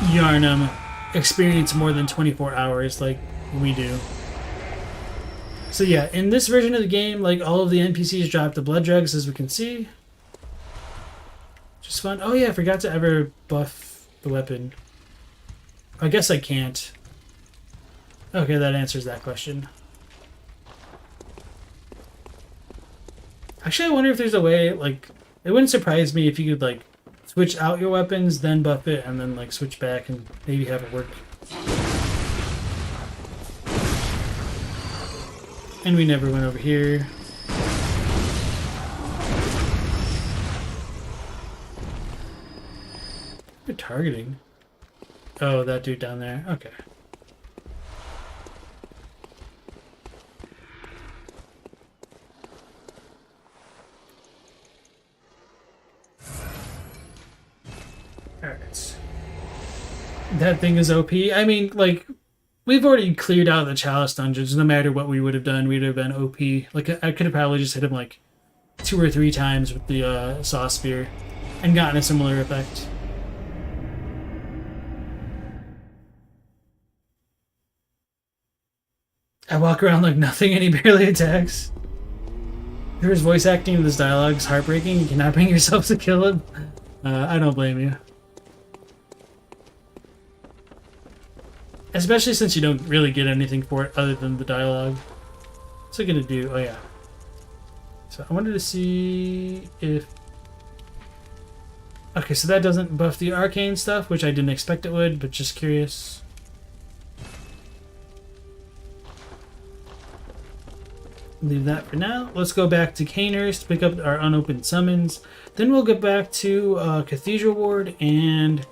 Yharnam experience more than 24 hours like we do. So yeah, in this version of the game, like all of the NPCs drop the blood drugs as we can see. Just fun. Oh yeah, I forgot to ever buff the weapon. I guess I can't. Okay, that answers that question. Actually, I wonder if there's a way, like, it wouldn't surprise me if you could, like, switch out your weapons, then buff it, and then, like, switch back and maybe have it work. And we never went over here. They're targeting. Oh, that dude down there. Okay. Alright. That thing is OP. I mean, like, we've already cleared out the Chalice dungeons. No matter what we would have done, we'd have been OP. Like, I could have probably just hit him, like, 2 or 3 times with the Saw Spear and gotten a similar effect. I walk around like nothing and he barely attacks. His voice acting with his dialogue is heartbreaking. You cannot bring yourself to kill him. I don't blame you. Especially since you don't really get anything for it other than the dialogue. What's it gonna do? Oh yeah. So I wanted to see if... Okay, so that doesn't buff the arcane stuff, which I didn't expect it would, but just curious. Leave that for now. Let's go back to Caners to pick up our unopened summons. Then we'll get back to Cathedral Ward, and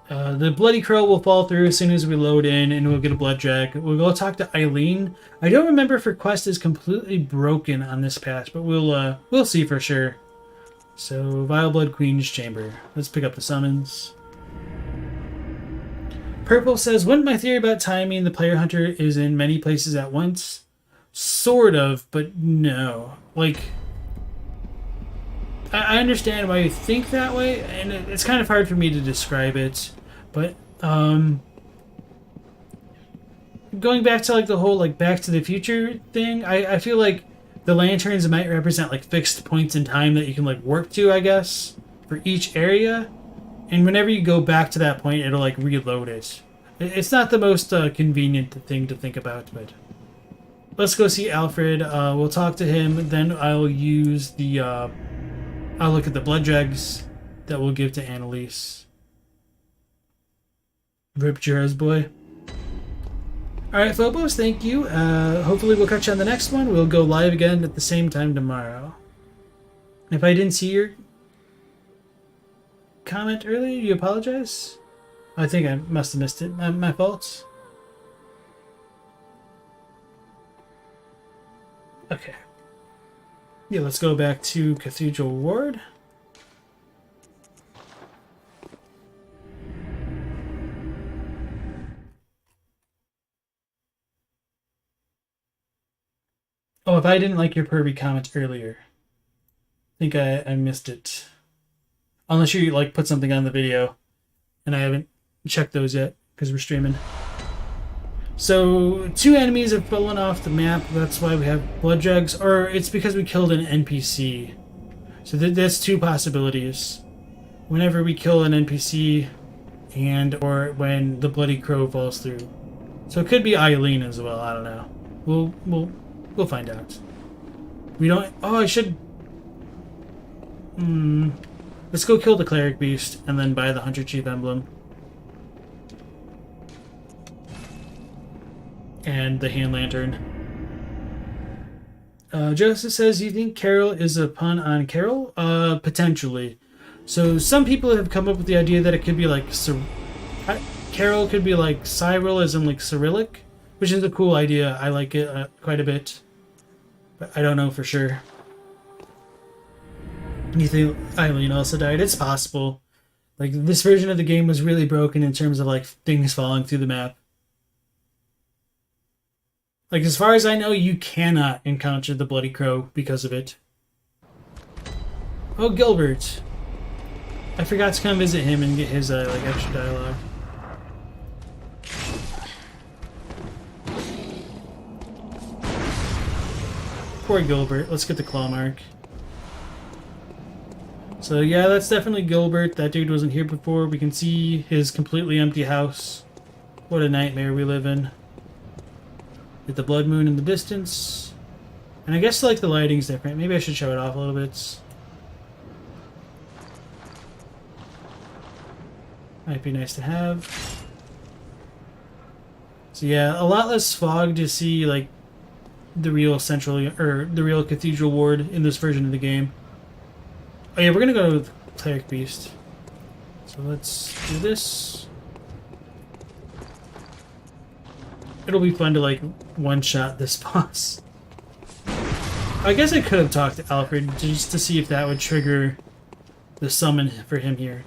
the Bloody Crow will fall through as soon as we load in, and we'll get a Blood Drag. We'll go talk to Eileen. I don't remember if her quest is completely broken on this patch, but we'll see for sure. So, Vile Blood Queen's Chamber. Let's pick up the summons. Purple says, wouldn't my theory about timing the player hunter is in many places at once? Sort of, but no. Like, I understand why you think that way, and it's kind of hard for me to describe it, but going back to like the whole like Back to the Future thing, I feel like the lanterns might represent like fixed points in time that you can like work to, I guess, for each area, and whenever you go back to that point, it'll like reload it. It's not the most convenient thing to think about, but let's go see Alfred. We'll talk to him, then I'll use the I'll look at the blood dregs that we'll give to Annalise. Rip Jorah's boy. Alright, Phobos, thank you. Hopefully we'll catch you on the next one. We'll go live again at the same time tomorrow. If I didn't see your comment earlier, you apologize? I think I must have missed it. My fault. Okay. Yeah, let's go back to Cathedral Ward. Oh, if I didn't like your pervy comment earlier, I think I missed it. Unless you like put something on the video, and I haven't checked those yet because we're streaming. So 2 enemies have fallen off the map. That's why we have blood jugs, or it's because we killed an NPC. So that's 2 possibilities. Whenever we kill an NPC, and or when the Bloody Crow falls through. So it could be Eileen as well. I don't know. We'll find out. We don't. Oh, I should. Let's go kill the Cleric Beast and then buy the Hunter Chief Emblem. And the Hand Lantern. Joseph says, you think Carol is a pun on Carol? Potentially. So some people have come up with the idea that it could be like... Carol could be like Cyril as in like Cyrillic, which is a cool idea. I like it quite a bit. But I don't know for sure. You think Eileen also died? It's possible. Like, this version of the game was really broken in terms of like things falling through the map. Like, as far as I know, you cannot encounter the Bloody Crow because of it. Oh, Gilbert. I forgot to come visit him and get his, like, extra dialogue. Poor Gilbert. Let's get the claw mark. So, yeah, that's definitely Gilbert. That dude wasn't here before. We can see his completely empty house. What a nightmare we live in. With the blood moon in the distance. And I guess like the lighting's different. Maybe I should show it off a little bit. Might be nice to have. So yeah, a lot less fog to see like the real central or the real Cathedral Ward in this version of the game. Oh yeah, we're gonna go with Cleric Beast. So let's do this. It'll be fun to like one-shot this boss. I guess I could have talked to Alfred just to see if that would trigger the summon for him here.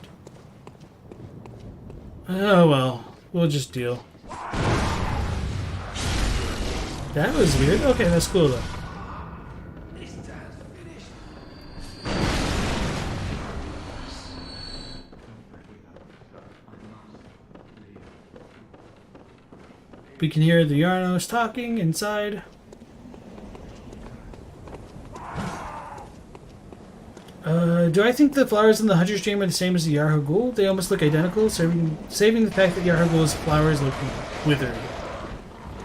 Oh well, we'll just deal. That was weird. Okay, that's cool though. We can hear the Yharnams talking inside. Do I think the flowers in the Hunter's Dream are the same as the Yarhagul? They almost look identical, saving the fact that Yarhagul's flowers look withered.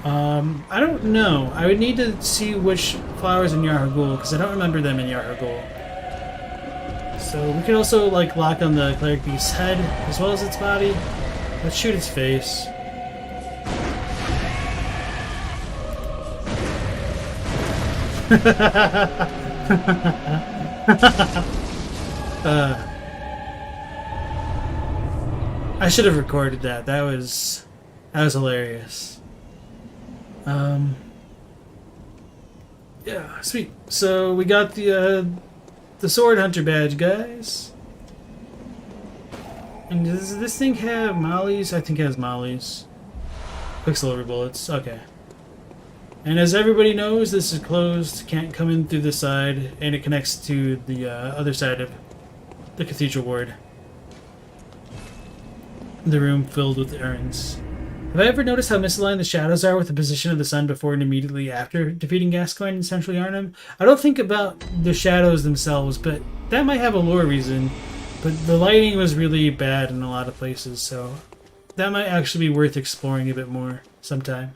I don't know. I would need to see which flowers in Yarhagul, because I don't remember them in Yarhagul. So we could also like lock on the cleric beast's head as well as its body. Let's shoot its face. I should have recorded that. That was hilarious. Yeah, sweet. So we got the sword hunter badge, guys. And does this thing have mollies? I think it has mollies. Quicksilver bullets. Okay. And as everybody knows, this is closed. Can't come in through this side, and it connects to the other side of the cathedral ward. The room filled with urns. Have I ever noticed how misaligned the shadows are with the position of the sun before and immediately after defeating Gascoigne in Central Yharnam? I don't think about the shadows themselves, but that might have a lore reason. But the lighting was really bad in a lot of places, so that might actually be worth exploring a bit more sometime.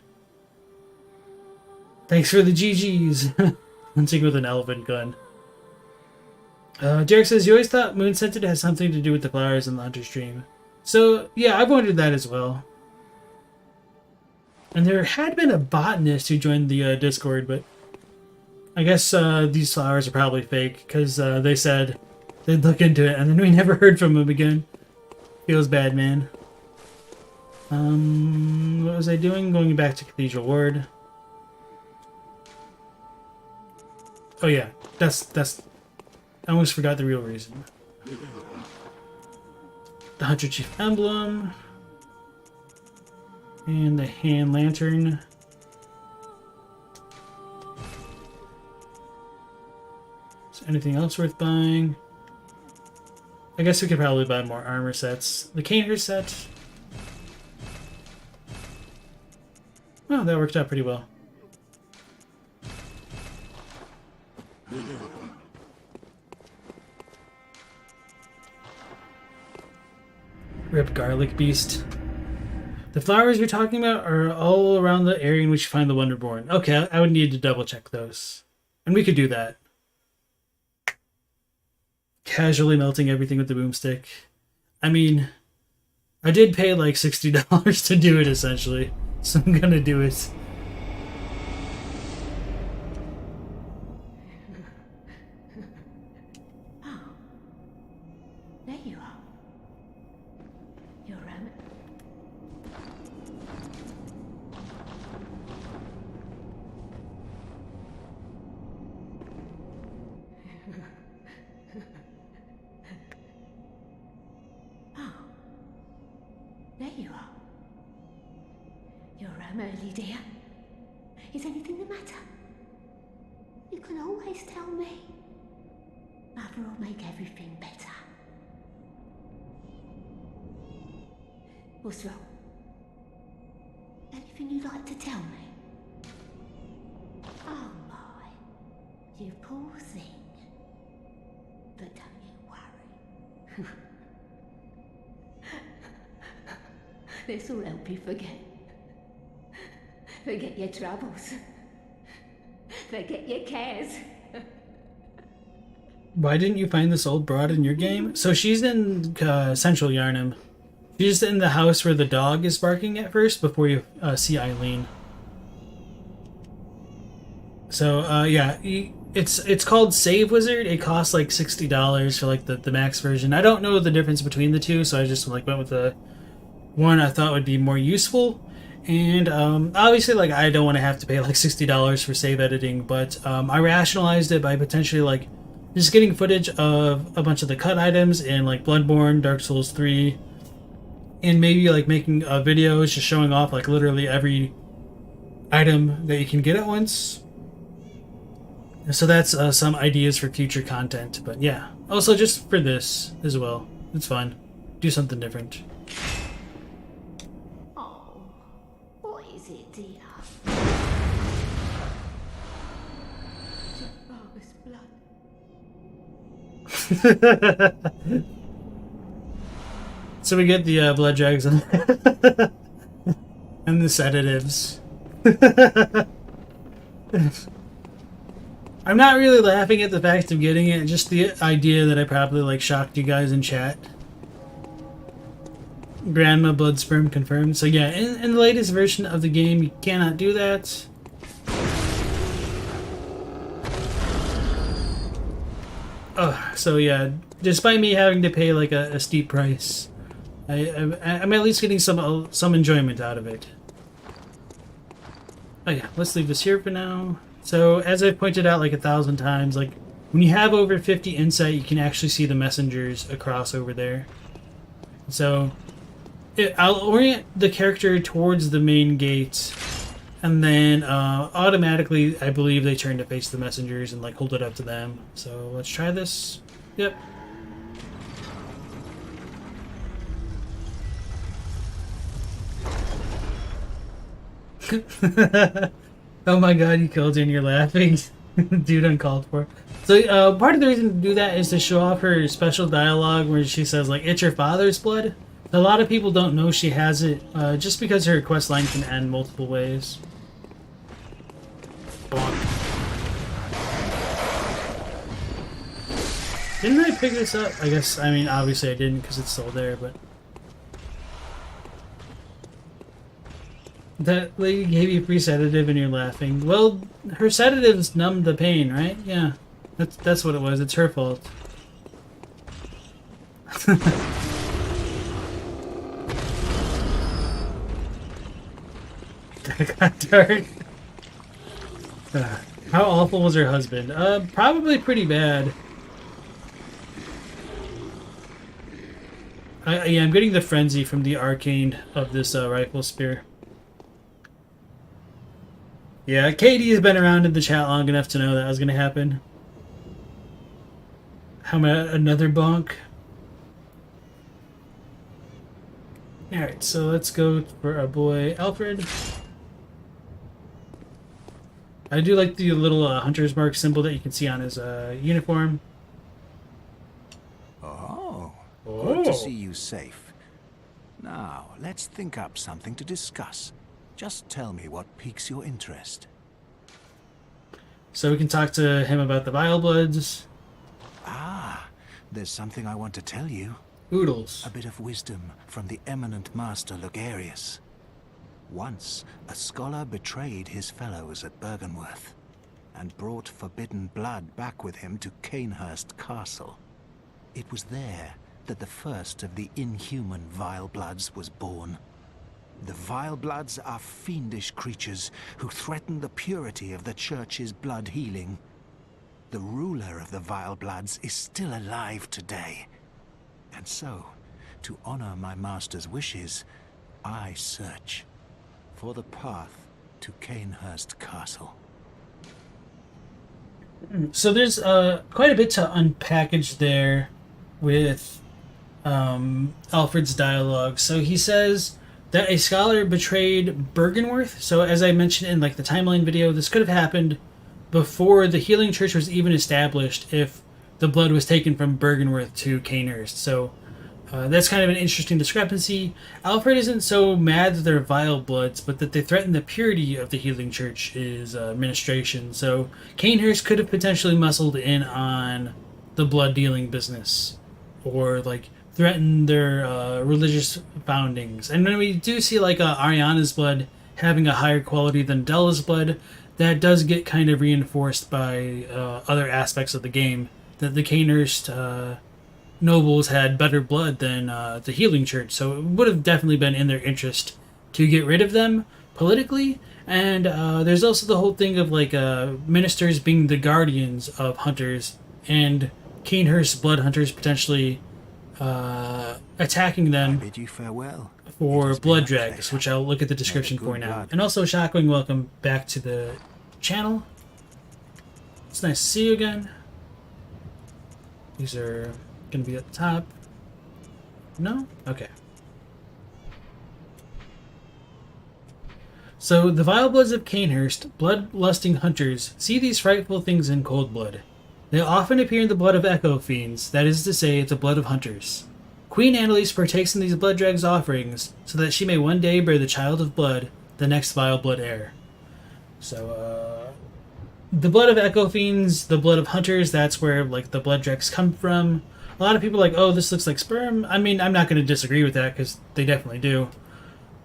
Thanks for the GGs. Hunting with an elven gun. Jarek says, you always thought moon scented has something to do with the flowers in the hunter's dream. So, yeah, I've wondered that as well. And there had been a botanist who joined the Discord, but I guess these flowers are probably fake, because they said they'd look into it, and then we never heard from him again. Feels bad, man. What was I doing? Going back to Cathedral Ward. Oh yeah, that's I almost forgot the real reason. The Hunter Chief Emblem. And the hand lantern. Is there anything else worth buying? I guess we could probably buy more armor sets. The Caner set. Oh, that worked out pretty well. Rip Garlic Beast. The flowers you're talking about are all around the area in which you find the Wonderborn. Okay, I would need to double check those. And we could do that. Casually melting everything with the boomstick. I mean, I did pay like $60 to do it essentially, so I'm gonna do it. There you are. You're There you are. You're early, dear. Is anything the matter? You can always tell me. Mother will make everything better. What's wrong? Anything you'd like to tell me? Oh my, you poor thing. But don't you worry. This will help you forget. Forget your troubles. Forget your cares. Why didn't you find this old broad in your game? So she's in Central Yharnam. She's in the house where the dog is barking at first before you see Eileen. So yeah, it's called Save Wizard. It costs like $60 for like the max version. I don't know the difference between the two, so I just like went with the one I thought would be more useful. And obviously, like, I don't want to have to pay like $60 for save editing, but I rationalized it by potentially like just getting footage of a bunch of the cut items in like Bloodborne, Dark Souls 3, and maybe like making videos just showing off like literally every item that you can get at once. So that's some ideas for future content, but yeah, also just for this as well. It's fun. Do something different. Oh, what is it, dear? Your father's blood. So we get the blood drags and the sedatives. I'm not really laughing at the fact of getting it, just the idea that I probably like shocked you guys in chat. Grandma blood sperm confirmed. So yeah, in the latest version of the game, you cannot do that. So yeah, despite me having to pay like a steep price, I'm at least getting some enjoyment out of it. Oh yeah, let's leave this here for now. So as I've pointed out like 1,000 times, like when you have over 50 insight, you can actually see the messengers across over there. So I'll orient the character towards the main gate, and then automatically, I believe they turn to face the messengers and like hold it up to them. So let's try this. Yep. Oh my god, you killed her and you're laughing. Dude, uncalled for. So part of the reason to do that is to show off her special dialogue where she says like, "It's your father's blood." A lot of people don't know she has it, just because her quest line can end multiple ways. Bonk. Didn't I pick this up? I guess, I mean, obviously I didn't because it's still there, but... That lady gave you a free sedative and you're laughing. Well, her sedatives numbed the pain, right? Yeah. That's what it was. It's her fault. That got dark. How awful was her husband? Probably pretty bad. Yeah, I'm getting the frenzy from the arcane of this rifle spear. Yeah, Katie has been around in the chat long enough to know that was going to happen. How about another bonk? Alright, so let's go for our boy Alfred. I do like the little hunter's mark symbol that you can see on his uniform. Oh, good to see you safe. Now, let's think up something to discuss. Just tell me what piques your interest. So we can talk to him about the Vile Bloods. Ah, there's something I want to tell you. Oodles. A bit of wisdom from the eminent master Logarius. Once, a scholar betrayed his fellows at Bergenworth, and brought forbidden blood back with him to Canehurst Castle. It was there that the first of the inhuman Vile Bloods was born. The Vile Bloods are fiendish creatures who threaten the purity of the Church's blood healing. The ruler of the Vile Bloods is still alive today. And so, to honor my master's wishes, I search for the path to Canehurst Castle. So there's quite a bit to unpackage there with Alfred's dialogue. So he says that a scholar betrayed Bergenworth. So as I mentioned in like the timeline video, this could have happened before the Healing Church was even established if the blood was taken from Bergenworth to Canehurst. So that's kind of an interesting discrepancy. Alfred isn't so mad that they're Vile Bloods, but that they threaten the purity of the Healing Church's administration. So Canehurst could have potentially muscled in on the blood dealing business, or like threaten their religious foundings. And when we do see like Ariana's blood having a higher quality than Della's blood, that does get kind of reinforced by other aspects of the game, that the Canehurst nobles had better blood than the Healing Church, so it would have definitely been in their interest to get rid of them politically. And there's also the whole thing of like ministers being the guardians of hunters, and Canehurst blood hunters potentially attacking them Bid you farewell. for blood drags, which I'll look at the description for now. blood. And also, Shockwing, welcome back to the channel. It's nice to see you again. These are going to be at the top. No? Okay. So, the Vile Bloods of Canehurst, blood-lusting hunters, see these frightful things in cold blood. They often appear in the blood of echo fiends, that is to say, the blood of hunters. Queen Annalise partakes in these blood drags offerings, so that she may one day bear the child of blood, the next Vile Blood heir. So, the blood of Echo Fiends, the blood of Hunters, that's where, like, the blood dregs come from. A lot of people are like, oh, this looks like sperm. I mean, I'm not going to disagree with that, because they definitely do.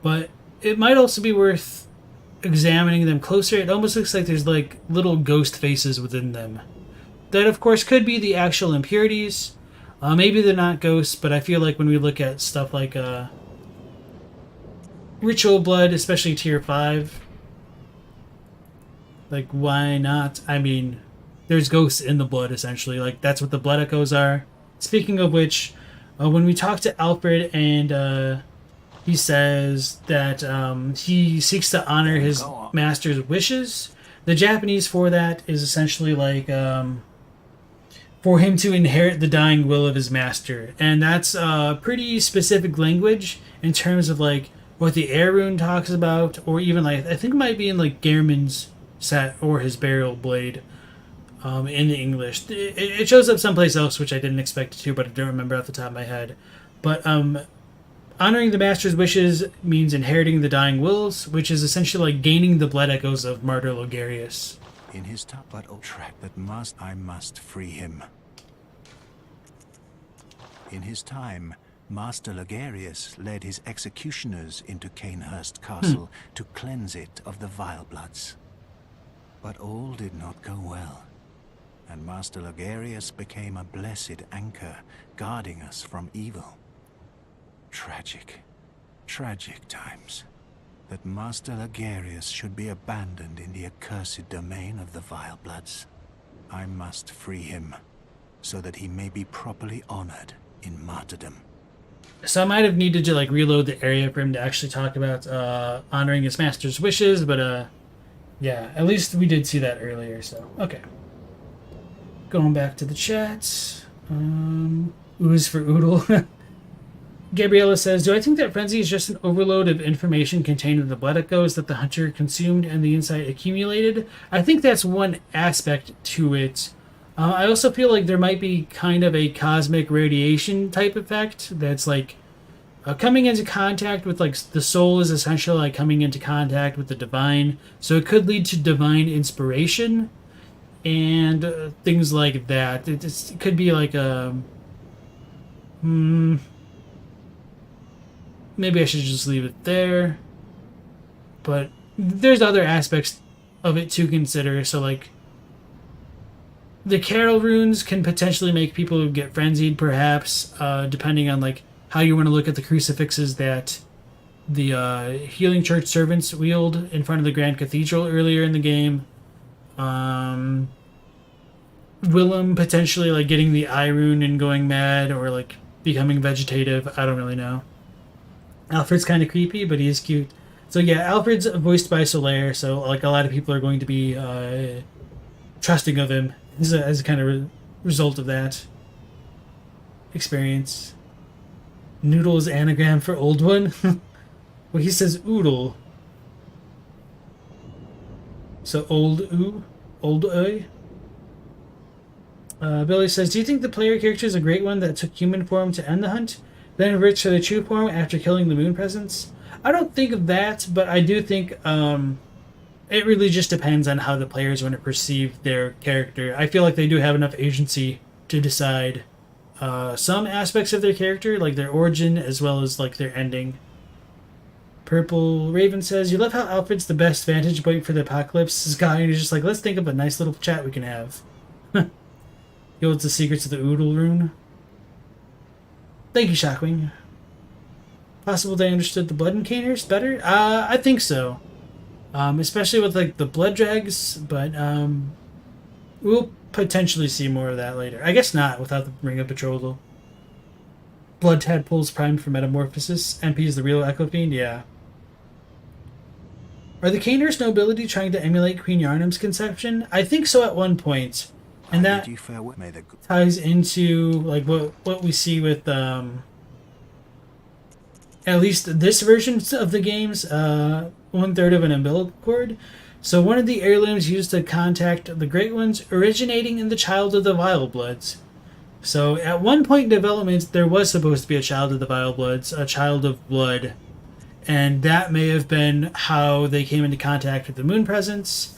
But it might also be worth examining them closer. It almost looks like there's, like, little ghost faces within them. That, of course, could be the actual impurities. Maybe they're not ghosts, but I feel like when we look at stuff like ritual blood, especially tier 5, like, why not? I mean, there's ghosts in the blood, essentially. Like, that's what the blood echoes are. Speaking of which, when we talk to Alfred and he says that he seeks to honor his master's wishes, the Japanese for that is essentially like for him to inherit the dying will of his master. And that's pretty specific language in terms of like what the Air Rune talks about, or even like, I think it might be in like Gehrman's set or his burial blade in the English. It shows up someplace else, which I didn't expect it to, but I don't remember off the top of my head. But honoring the master's wishes means inheriting the dying wills, which is essentially like gaining the blood echoes of Martyr Logarius. In his top but track that I must free him. In his time, Master Logarius led his executioners into Canehurst Castle to cleanse it of the vile bloods. But all did not go well, and Master Logarius became a blessed anchor, guarding us from evil. Tragic, tragic times. That Master Logarius should be abandoned in the accursed domain of the vile bloods. I must free him, so that he may be properly honored in martyrdom. So I might have needed to like reload the area for him to actually talk about honoring his master's wishes, but yeah, at least we did see that earlier, so okay. Going back to the chat. Ooze for Oodle. Gabriella says, do I think that frenzy is just an overload of information contained in the blood echoes that the hunter consumed and the insight accumulated? I think that's one aspect to it. I also feel like there might be kind of a cosmic radiation type effect that's like coming into contact with, like, the soul is essentially like coming into contact with the divine, so it could lead to divine inspiration and things like that. It could be like a maybe I should just leave it there. But there's other aspects of it to consider. So, like, the Carol runes can potentially make people get frenzied, perhaps, depending on, like, how you want to look at the crucifixes that the Healing Church servants wield in front of the Grand Cathedral earlier in the game. Willem potentially, like, getting the eye rune and going mad, or, like, becoming vegetative. I don't really know. Alfred's kind of creepy, but he is cute. So yeah, Alfred's voiced by Solaire, so like a lot of people are going to be trusting of him as a kind of result of that experience. Noodle is anagram for old one. Well, he says oodle. So old oi. Billy says, do you think the player character is a great one that took human form to end the hunt, then reverts to the true form after killing the moon presence? I don't think of that, but I do think it really just depends on how the players want to perceive their character. I feel like they do have enough agency to decide some aspects of their character, like their origin, as well as like their ending. Purple Raven says, you love how Alfred's the best vantage point for the apocalypse guy, and he's just like, let's think of a nice little chat we can have. He holds the secrets of the Oodle rune. Thank you, Shockwing. Possible they understood the blood encaners better? I think so. Especially with like the blood drags, but we'll potentially see more of that later. I guess not without the Ring of Betrothal. Blood tadpoles primed for metamorphosis. MP is the real Echo Fiend, yeah. Are the Caners nobility trying to emulate Queen Yharnam's conception? I think so at one point. And that ties into like what we see with at least this version of the games, 1/3 of an umbilical cord. So one of the heirlooms used to contact the Great Ones, originating in the Child of the Vile Bloods. So at one point in development, there was supposed to be a Child of the Vile Bloods, a Child of Blood, and that may have been how they came into contact with the moon presence.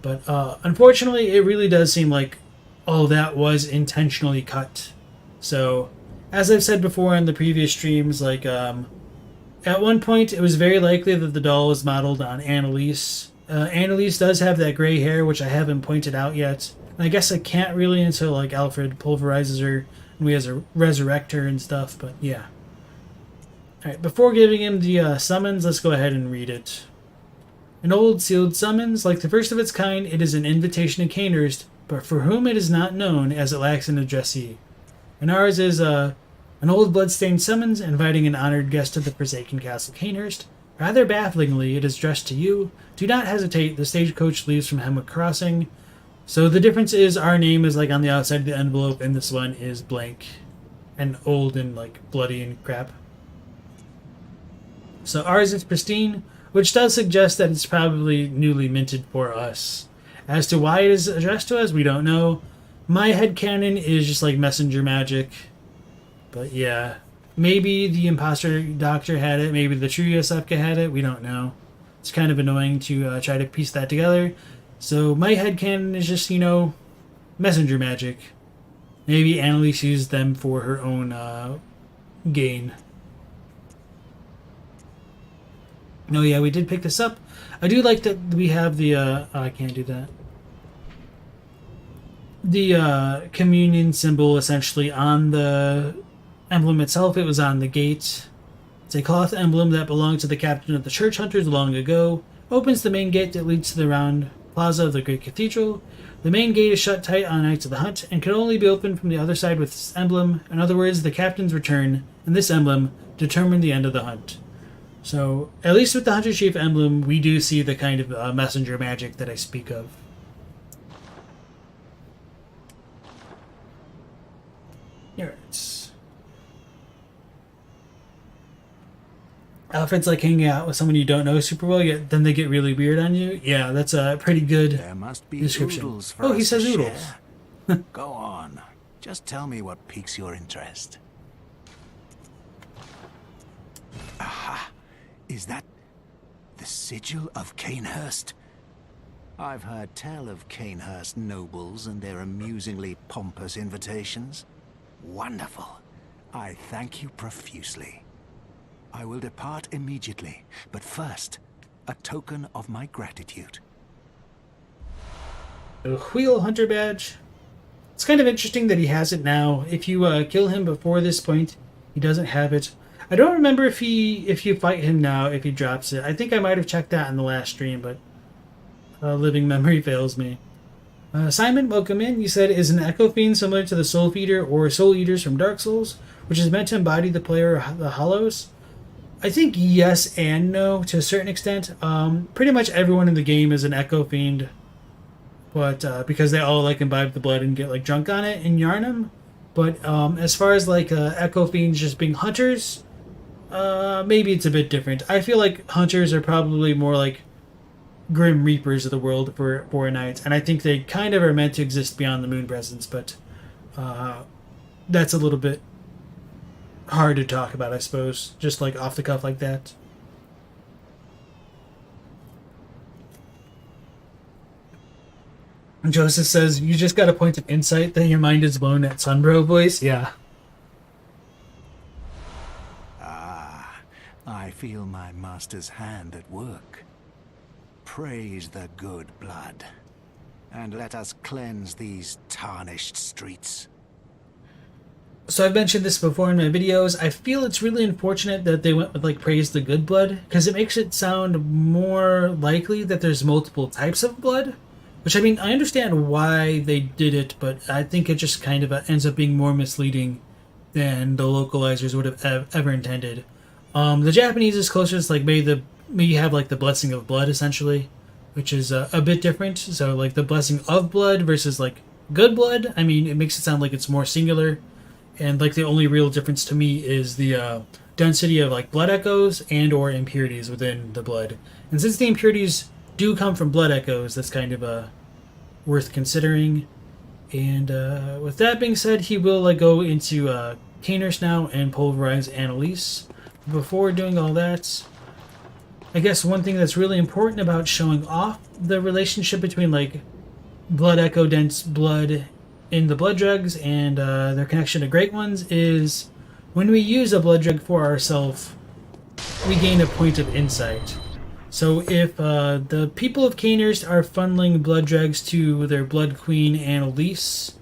But unfortunately, it really does seem like all that was intentionally cut. So, as I've said before in the previous streams, like at one point it was very likely that the doll was modeled on Annalise. Annalise does have that gray hair, which I haven't pointed out yet. And I guess I can't really until like Alfred pulverizes her and we has to resurrect her and stuff. But yeah. Alright, before giving him the summons, let's go ahead and read it. An old sealed summons, like the first of its kind, it is an invitation to Canehurst, but for whom it is not known, as it lacks an addressee. And ours is an old bloodstained summons inviting an honored guest to the Forsaken Castle Canehurst. Rather bafflingly, it is addressed to you. Do not hesitate, the stagecoach leaves from Hemwick Crossing. So the difference is our name is like on the outside of the envelope, and this one is blank and old and like bloody and crap. So ours is pristine, which does suggest that it's probably newly minted for us. As to why it is addressed to us, we don't know. My headcanon is just like messenger magic. But yeah, maybe the imposter doctor had it, maybe the true Yosefka had it, we don't know. It's kind of annoying to try to piece that together. So my headcanon is just, messenger magic. Maybe Annalise used them for her own gain. No, yeah, we did pick this up. I do like that we have the, I can't do that. The communion symbol essentially on the emblem itself. It was on the gate. It's a cloth emblem that belonged to the captain of the church hunters long ago. Opens the main gate that leads to the round plaza of the great cathedral. The main gate is shut tight on nights of the hunt and can only be opened from the other side with this emblem. In other words, the captain's return and this emblem determine the end of the hunt. So, at least with the Hunter Chief emblem, we do see the kind of messenger magic that I speak of. Here it's... Alfred's like hanging out with someone you don't know super well, yet then they get really weird on you. Yeah, that's a pretty good There must be description. oodles for Oh, he us says to oodles. share. Go on. Just tell me what piques your interest. Aha! Is that the sigil of Canehurst? I've heard tell of Canehurst nobles and their amusingly pompous invitations. Wonderful. I thank you profusely. I will depart immediately, but first, a token of my gratitude. A wheel hunter badge. It's kind of interesting that he has it now. If you kill him before this point, he doesn't have it. I don't remember if you fight him now, if he drops it. I think I might have checked that in the last stream, but living memory fails me. Simon, welcome in. You said, is an Echo Fiend similar to the Soul Feeder or Soul Eaters from Dark Souls, which is meant to embody the player of the Hollows? I think yes and no, to a certain extent. Pretty much everyone in the game is an Echo Fiend, but because they all like imbibe the blood and get like drunk on it in Yharnam. But as far as like Echo Fiends just being hunters, maybe it's a bit different. I feel like hunters are probably more like Grim Reapers of the world for knights, and I think they kind of are meant to exist beyond the moon presence, but that's a little bit hard to talk about, I suppose, just like off the cuff like that. Joseph says, you just got a point of insight that your mind is blown at Sunbro voice? Yeah. Ah, I feel my master's hand at work. Praise the good blood, and let us cleanse these tarnished streets. So I've mentioned this before in my videos. I feel it's really unfortunate that they went with like praise the good blood, because it makes it sound more likely that there's multiple types of blood. Which, I mean, I understand why they did it, but I think it just kind of ends up being more misleading than the localizers would have ever intended. The Japanese is closer to like maybe you have like the blessing of blood essentially, which is a bit different. So like the blessing of blood versus like good blood. I mean, it makes it sound like it's more singular, and like the only real difference to me is the density of like blood echoes and or impurities within the blood. And since the impurities do come from blood echoes, that's kind of worth considering. And with that being said, he will like go into Canehurst now and pulverize Annalise. Before doing all that, I guess one thing that's really important about showing off the relationship between like blood echo dense blood in the blood drugs and their connection to great ones is when we use a blood drug for ourselves, we gain a point of insight. So if the people of Caners are funneling blood dregs to their blood queen Annalise,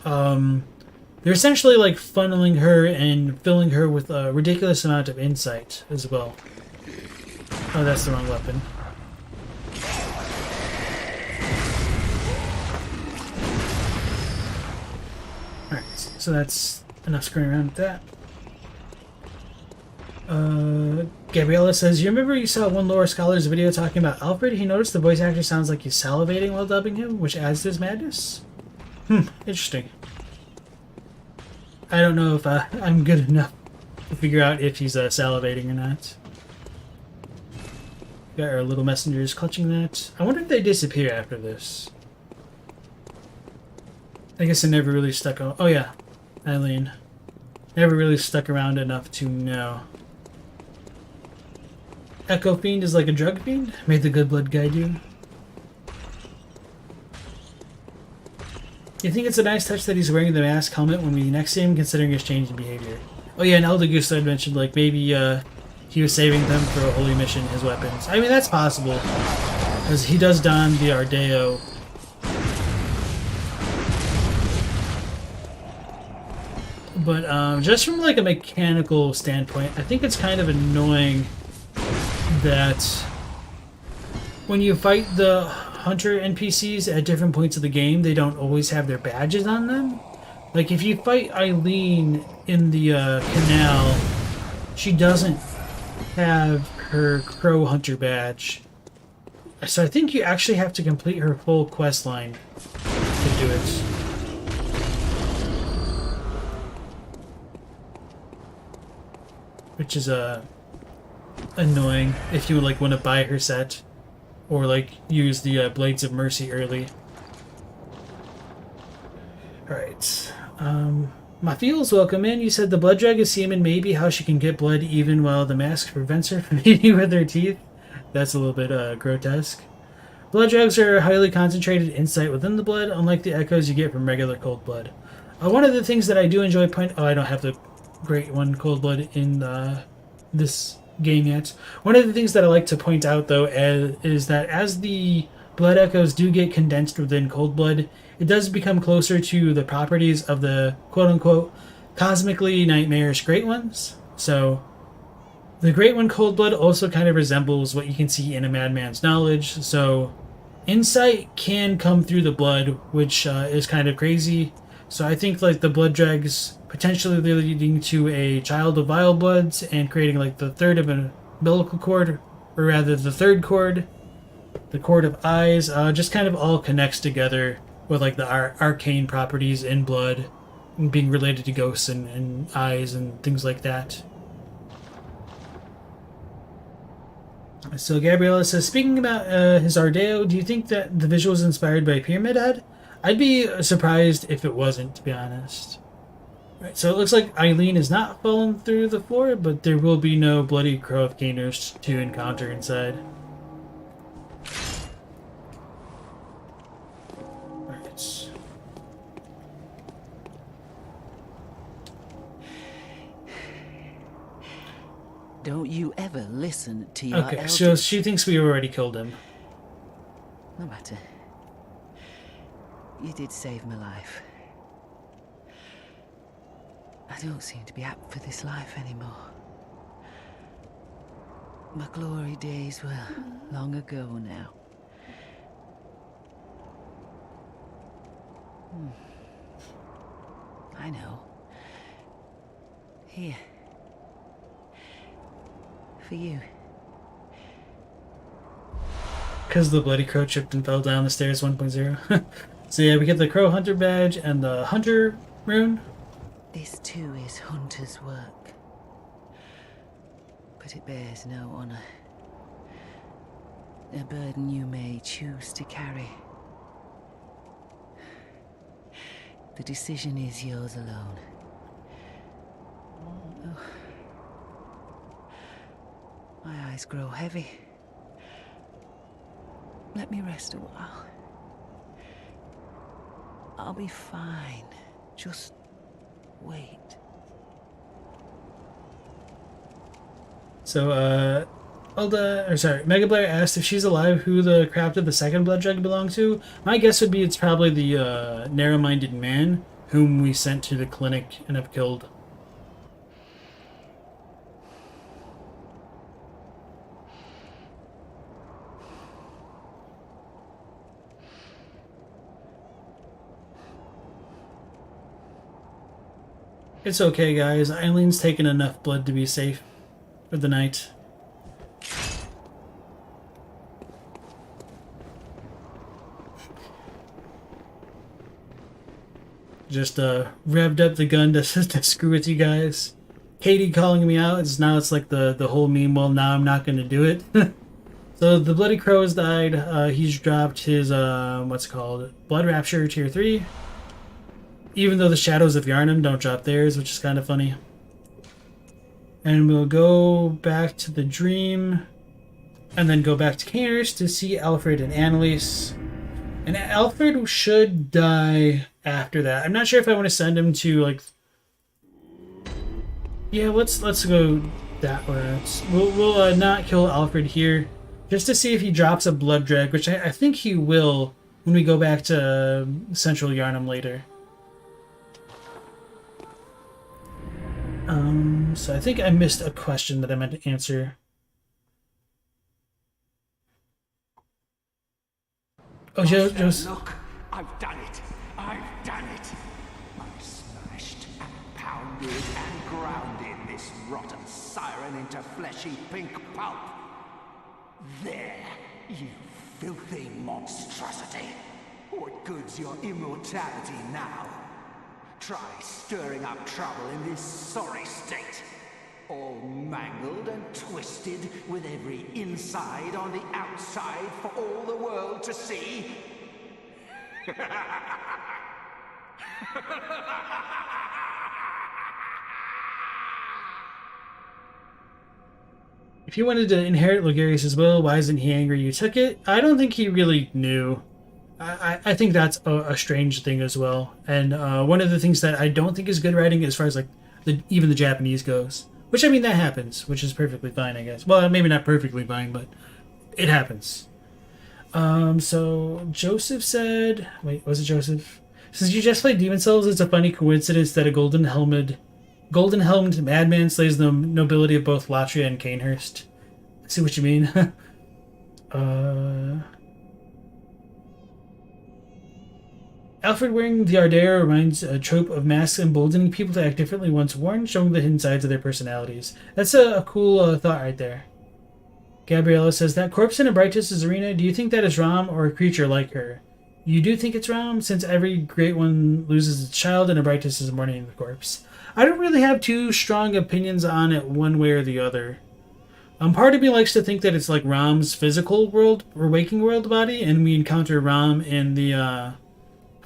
they're essentially like funneling her and filling her with a ridiculous amount of insight as well. Oh, that's the wrong weapon. Alright, so that's enough screwing around with that. Gabriella says, you remember you saw one lore scholar's video talking about Alfred? He noticed the voice actor sounds like he's salivating while dubbing him, which adds to his madness? Interesting. I don't know if I'm good enough to figure out if he's salivating or not. Got our little messengers clutching that. I wonder if they disappear after this. I guess I never really stuck on... Oh yeah, Eileen. Never really stuck around enough to know. Echo Fiend is like a drug fiend? May the good blood guide you. You think it's a nice touch that he's wearing the mask helmet when we next see him, considering his change in behavior? Oh yeah, and Eldegusto had mentioned, like, maybe he was saving them for a holy mission, his weapons. I mean, that's possible. Because he does don the Ardeo. But just from, like, a mechanical standpoint, I think it's kind of annoying that when you fight the hunter NPCs at different points of the game, they don't always have their badges on them. Like, if you fight Eileen in the canal, she doesn't have her Crow Hunter badge. So I think you actually have to complete her full quest line to do it. Which is annoying if you like want to buy her set or like use the Blades of Mercy early. Alright. Mafiel's welcome in. You said the blood drag is semen, maybe how she can get blood even while the mask prevents her from eating with her teeth. That's a little bit grotesque. Blood drags are highly concentrated insight within the blood, unlike the echoes you get from regular cold blood. One of the things that I do enjoy oh, I don't have the great one cold blood in this game yet. One of the things that I like to point out though is that as the blood echoes do get condensed within cold blood, it does become closer to the properties of the quote-unquote cosmically nightmarish Great Ones. So the Great One cold blood also kind of resembles what you can see in a Madman's knowledge. So insight can come through the blood, which is kind of crazy. So I think like the blood dregs potentially leading to a child of vile bloods and creating like the third of an umbilical cord, or rather the third cord, the cord of eyes, just kind of all connects together with like the arcane properties in blood and being related to ghosts and eyes and things like that. So Gabriella says, speaking about his Ardeo, do you think that the visual is inspired by Pyramid Head? I'd be surprised if it wasn't, to be honest. Right, so it looks like Eileen is not falling through the floor, but there will be no bloody crow of Caners to encounter inside. Right. Don't you ever listen to your Okay, elders? so she thinks we already killed him. No matter. You did save my life. I don't seem to be apt for this life anymore. My glory days were long ago now. I know. Here. For you. Because the bloody crow tripped and fell down the stairs 1.0. So yeah, we get the Crow Hunter badge and the Hunter rune. This too is hunter's work. But it bears no honor. A burden you may choose to carry. The decision is yours alone. Oh. My eyes grow heavy. Let me rest a while. I'll be fine. Just wait. So, Mega Blair asked if she's alive who the craft of the second blood jug belonged to. My guess would be it's probably the narrow-minded man whom we sent to the clinic and have killed. It's okay, guys. Eileen's taken enough blood to be safe for the night. Just revved up the gun to screw with you guys. Katie calling me out. It's like the whole meme. Well, now I'm not going to do it. So the Bloody Crow has died. He's dropped his what's it called? Blood Rapture tier 3. Even though the Shadows of Yharnam don't drop theirs, which is kind of funny. And we'll go back to the dream, and then go back to Cainhurst to see Alfred and Annalise. And Alfred should die after that. I'm not sure if I want to send him to, like... Yeah, let's go that route. We'll not kill Alfred here, just to see if he drops a blood drag, which I think he will when we go back to Central Yharnam later. So I think I missed a question that I meant to answer. Oh, Joe's... Look, I've done it. I've done it. I've smashed and pounded and grounded this rotten siren into fleshy pink pulp. There, you filthy monstrosity. What good's your immortality now? Try stirring up trouble in this sorry state. All mangled and twisted, with every inside on the outside for all the world to see. If he wanted to inherit Logarius' will, why isn't he angry you took it? I don't think he really knew. I think that's a strange thing as well. And one of the things that I don't think is good writing as far as like even the Japanese goes. Which, I mean, that happens, which is perfectly fine, I guess. Well, maybe not perfectly fine, but it happens. So Joseph said... Wait, was it Joseph? Since you just played Demon Souls, it's a funny coincidence that a golden-helmed madman slays the nobility of both Latria and Cainhurst. I see what you mean. Alfred wearing the Ardea reminds a trope of masks emboldening people to act differently once worn, showing the hidden sides of their personalities. That's a cool thought right there. Gabriella says, that corpse in Abrightus' arena, do you think that is Ram or a creature like her? You do think it's Ram, since every great one loses its child and Abrightus is mourning the corpse. I don't really have too strong opinions on it one way or the other. Part of me likes to think that it's like Ram's physical world or waking world body, and we encounter Ram in the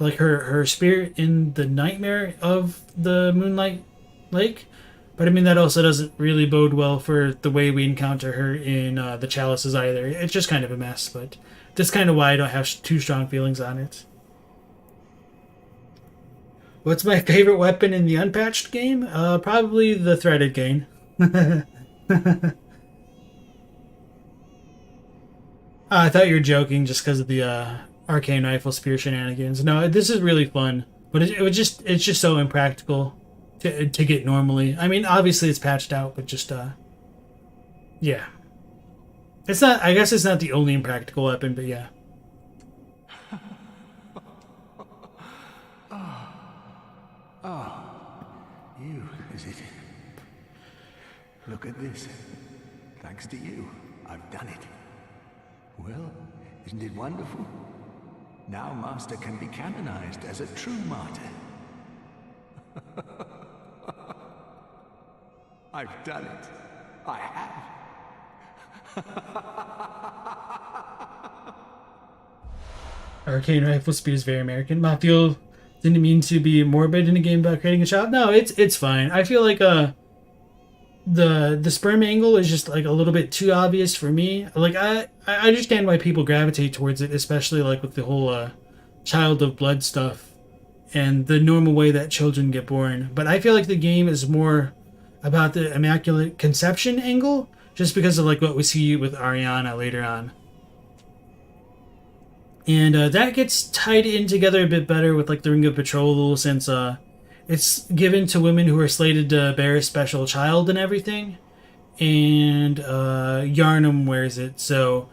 like her spirit in the nightmare of the Moonlight Lake. But I mean, that also doesn't really bode well for the way we encounter her in the Chalices either. It's just kind of a mess, but that's kind of why I don't have too strong feelings on it. What's my favorite weapon in the Unpatched game? Probably the Threaded Cane. I thought you were joking just because of the Arcane Rifle Spear shenanigans. No, this is really fun, but it's just so impractical to get normally. I mean, obviously it's patched out, but just yeah. It's not. I guess it's not the only impractical weapon, but yeah. You, is it? Look at this. Thanks to you, I've done it. Well, isn't it wonderful? Now Master can be canonized as a true martyr. I've done it. I have. Arcane Rifle Spear is very American. Mafio didn't mean to be morbid in a game about creating a child. No, it's fine. I feel like the sperm angle is just like a little bit too obvious for me. Like I understand why people gravitate towards it, especially like with the whole child of blood stuff and the normal way that children get born. But I feel like the game is more about the immaculate conception angle, just because of like what we see with Ariana later on. And that gets tied in together a bit better with like the Ring of Betrothal, since it's given to women who are slated to bear a special child and everything. And Yharnam wears it, so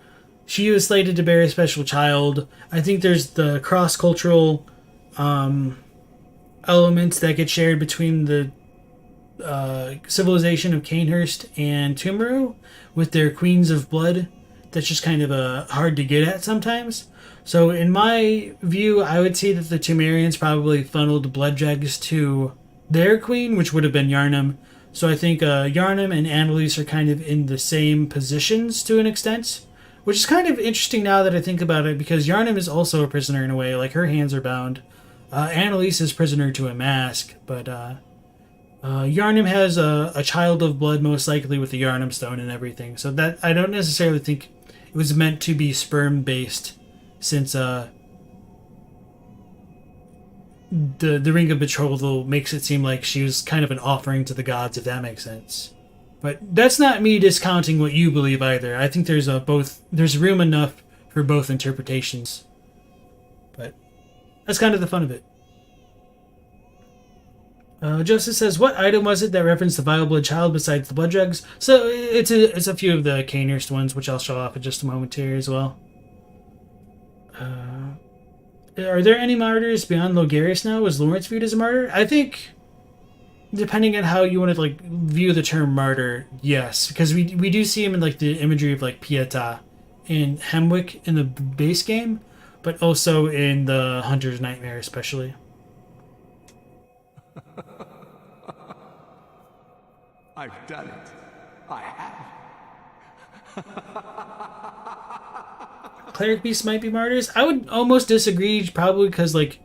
she was slated to bear a special child. I think there's the cross-cultural elements that get shared between the civilization of Canehurst and Tumaru with their queens of blood. That's just kind of hard to get at sometimes. So in my view, I would say that the Temerians probably funneled blood dregs to their queen, which would have been Yharnam. So I think Yharnam and Annalise are kind of in the same positions to an extent, which is kind of interesting now that I think about it, because Yharnam is also a prisoner in a way. Like, her hands are bound. Annalise is prisoner to a mask, but Yharnam has a child of blood, most likely with the Yharnam stone and everything. So that I don't necessarily think it was meant to be sperm based, since the Ring of Betrothal makes it seem like she was kind of an offering to the gods, if that makes sense. But that's not me discounting what you believe either. I think there's there's room enough for both interpretations. But that's kind of the fun of it. Justice says, what item was it that referenced the vile blood child besides the blood dregs? So it's a few of the Canehurst ones, which I'll show off in just a moment here as well. Are there any martyrs beyond Logarius now? Was Lawrence viewed as a martyr? I think, depending on how you want to like view the term martyr, yes, because we do see him in like the imagery of like Pietà in Hemwick in the base game, but also in the Hunter's Nightmare especially. I've done it. I have. Cleric beasts might be martyrs. I would almost disagree, probably because like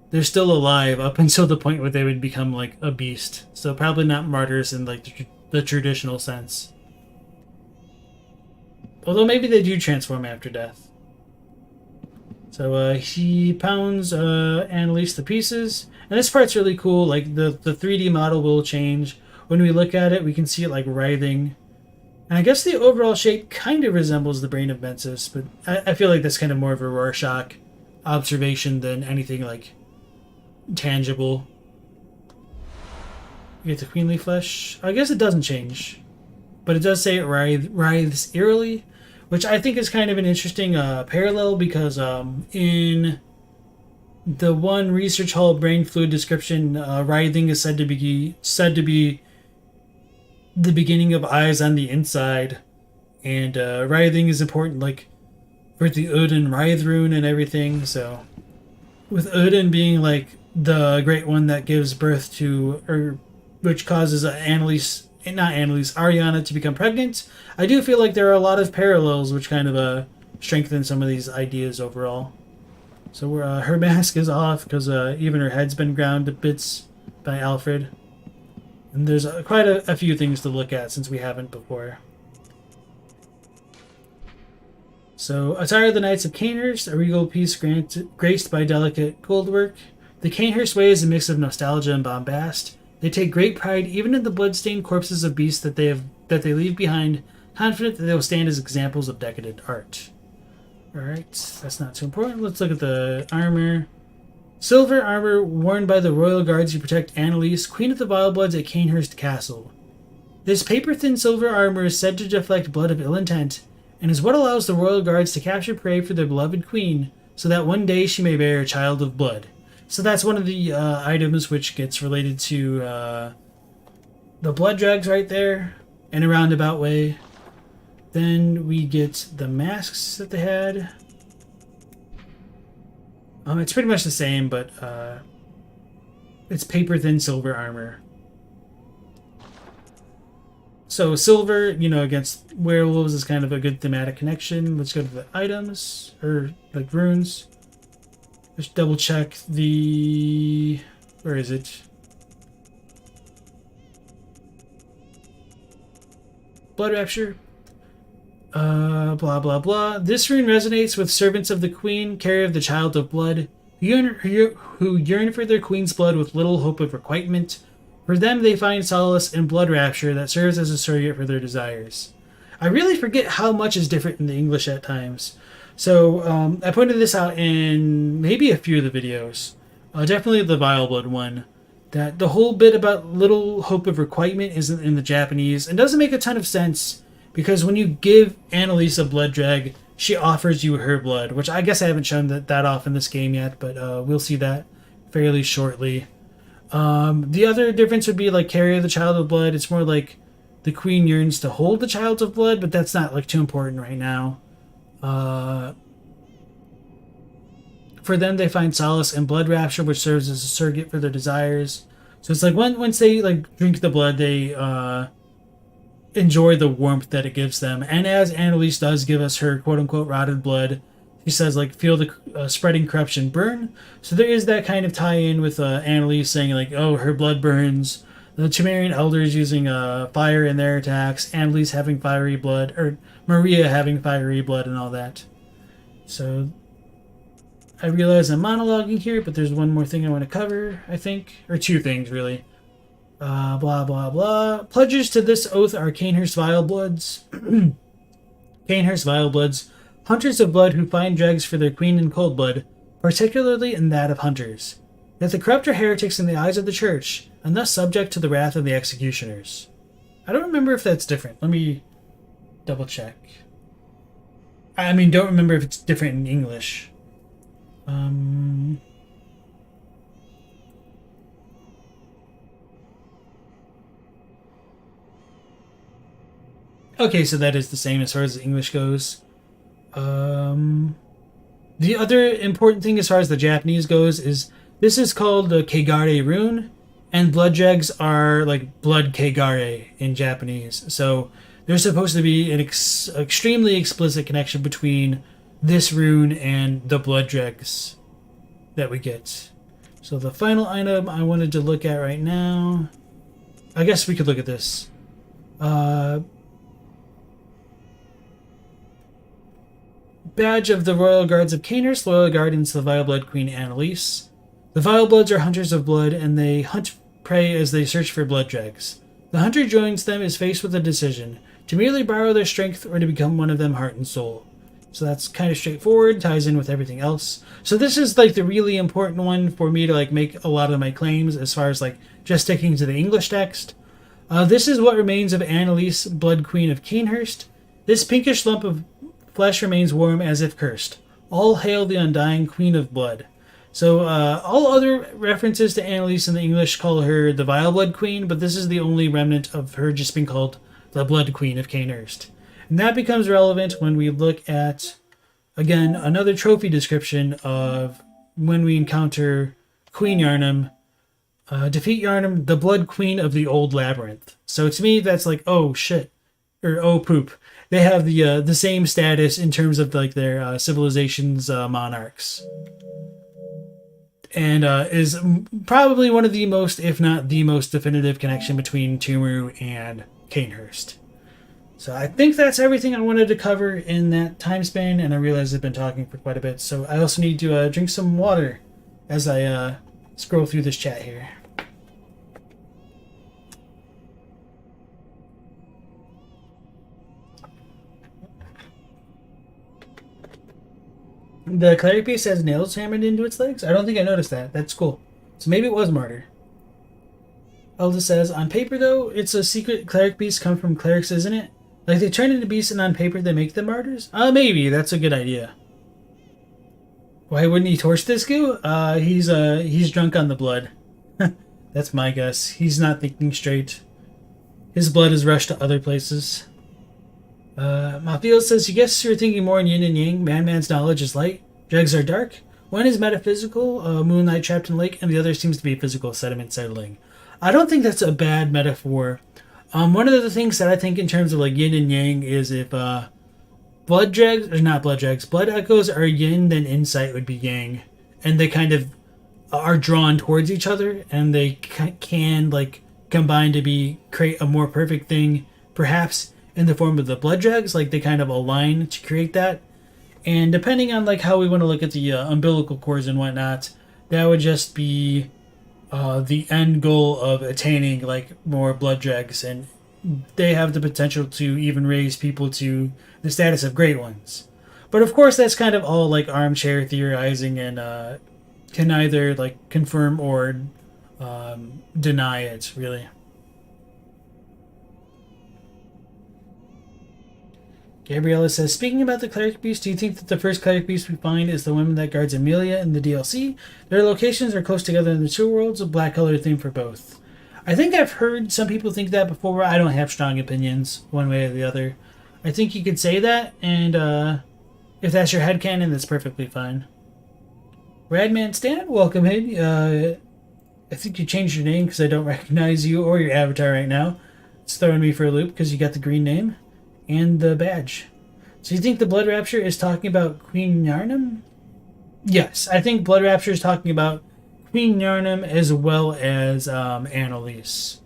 they're still alive up until the point where they would become like a beast. So probably not martyrs in like the traditional sense. Although maybe they do transform after death. So he pounds Annalise to pieces. And this part's really cool. Like the 3D model will change. When we look at it, we can see it like writhing. And I guess the overall shape kind of resembles the brain of Menses, but I feel like that's kind of more of a Rorschach observation than anything like tangible. You get the queenly flesh. I guess it doesn't change, but it does say it writhes eerily, which I think is kind of an interesting parallel, because in the one research hall brain fluid description, writhing is said to be the beginning of eyes on the inside, and writhing is important like for the Odin writhe rune and everything. So with Odin being like the great one that gives birth to, or which causes Ariana to become pregnant, I do feel like there are a lot of parallels which kind of strengthen some of these ideas overall. So her mask is off because even her head's been ground to bits by Alfred. And there's quite a few things to look at since we haven't before. So, attire of the Knights of Canehurst, a regal piece graced by delicate goldwork. The Canehurst way is a mix of nostalgia and bombast. They take great pride even in the blood-stained corpses of beasts that they leave behind, confident that they will stand as examples of decadent art. Alright, that's not too important. Let's look at the armor. Silver armor worn by the royal guards who protect Annalise, Queen of the Vilebloods at Canehurst Castle. This paper-thin silver armor is said to deflect blood of ill intent, and is what allows the royal guards to capture prey for their beloved queen, so that one day she may bear a child of blood. So that's one of the items which gets related to the blood dregs right there, in a roundabout way. Then we get the masks that they had. It's pretty much the same, but it's paper-thin silver armor. So silver, against werewolves is kind of a good thematic connection. Let's go to the items, or like runes. Let's double check the... Where is it? blood rapture. Blah blah blah. This rune resonates with servants of the queen, carrier of the child of blood, who yearn for their queen's blood with little hope of requitement. For them, they find solace in blood rapture that serves as a surrogate for their desires. I really forget how much is different in the English at times. So I pointed this out in maybe a few of the videos. Definitely the Vile Blood one. That the whole bit about little hope of requitement isn't in the Japanese and doesn't make a ton of sense because when you give Annalise a blood drag, she offers you her blood, which I guess I haven't shown that off in this game yet, but we'll see that fairly shortly. The other difference would be like carrier the child of blood. It's more like the queen yearns to hold the child of blood, but that's not like too important right now. For them, they find solace in blood rapture, which serves as a surrogate for their desires. So it's like once they like drink the blood, they enjoy the warmth that it gives them. And as Annalise does give us her quote-unquote rotted blood, she says like feel the spreading corruption burn. So there is that kind of tie-in with Annalise saying like, oh, her blood burns. The Chimerian elders using fire in their attacks. Annalise having fiery blood, or Maria having fiery blood and all that. So I realize I'm monologuing here, but there's one more thing I want to cover, I think. Or two things, really. Blah, blah, blah. Pledges to this oath are Canehurst Vile Bloods. Canehurst Vile Bloods, hunters of blood who find dregs for their queen in cold blood, particularly in that of hunters. That the corrupt are heretics in the eyes of the church, and thus subject to the wrath of the executioners. I don't remember if that's different. Let me double check. I mean, don't remember if it's different in English. Okay, so that is the same as far as the English goes. The other important thing as far as the Japanese goes is this is called the Kegare rune, and blood dregs are like blood Kegare in Japanese. So there's supposed to be an extremely explicit connection between this rune and the blood dregs that we get. So the final item I wanted to look at right now, I guess we could look at this. Badge of the Royal Guards of Canehurst, loyal guardians to the Vile Blood Queen Annalise. The Vile Bloods are hunters of blood, and they hunt prey as they search for blood dregs. The hunter joins them is faced with a decision, to merely borrow their strength or to become one of them heart and soul. So that's kind of straightforward, ties in with everything else. So this is like the really important one for me to like make a lot of my claims as far as like just sticking to the English text. This is what remains of Annalise, Blood Queen of Canehurst. This pinkish lump of flesh remains warm as if cursed. All hail the undying Queen of Blood. So all other references to Annalise in the English call her the Vile Blood Queen, but this is the only remnant of her just being called the Blood Queen of Canehurst. And that becomes relevant when we look at, again, another trophy description of when we encounter Queen Yharnam. Defeat Yharnam, the Blood Queen of the Old Labyrinth. So to me, that's like, oh shit, or oh poop. They have the same status in terms of like their civilization's monarchs, and is probably one of the most, if not the most, definitive connection between Tumu and Canehurst. So I think that's everything I wanted to cover in that time span, and I realize I've been talking for quite a bit, so I also need to drink some water as I scroll through this chat here. The cleric piece has nails hammered into its legs? I don't think I noticed that. That's cool. So maybe it was martyr. Elda says, on paper though, it's a secret cleric beast come from clerics, isn't it? Like they turn into beasts and on paper they make them martyrs? Maybe. That's a good idea. Why wouldn't he torch this goo? He's drunk on the blood. That's my guess. He's not thinking straight. His blood is rushed to other places. Mafiel says, you guess you're thinking more in yin and yang. Madman's knowledge is light. Dregs are dark. One is metaphysical, moonlight trapped in lake, and the other seems to be physical, sediment settling. I don't think that's a bad metaphor. One of the things that I think in terms of like yin and yang is if blood dregs, or not blood dregs, blood echoes are yin, then insight would be yang. And they kind of are drawn towards each other, and they can like combine to create a more perfect thing, perhaps. in the form of the blood dregs. Like they kind of align to create that. And depending on like how we want to look at the umbilical cords and whatnot, that would just be the end goal of attaining like more blood dregs, and they have the potential to even raise people to the status of great ones. But of course, that's kind of all like armchair theorizing, and can either like confirm or deny it, really. Gabriella says, speaking about the cleric beast, do you think that the first cleric beast we find is the woman that guards Amelia in the DLC? Their locations are close together in the two worlds, a black color theme for both. I think I've heard some people think that before. I don't have strong opinions one way or the other. I think you could say that, and if that's your headcanon, that's perfectly fine. Radman Stan, welcome in. I think you changed your name because I don't recognize you or your avatar right now. It's throwing me for a loop because you got the green name and the badge. So you think the Blood Rapture is talking about Queen Yharnam? Yes, I think Blood Rapture is talking about Queen Yharnam as well as Annalise.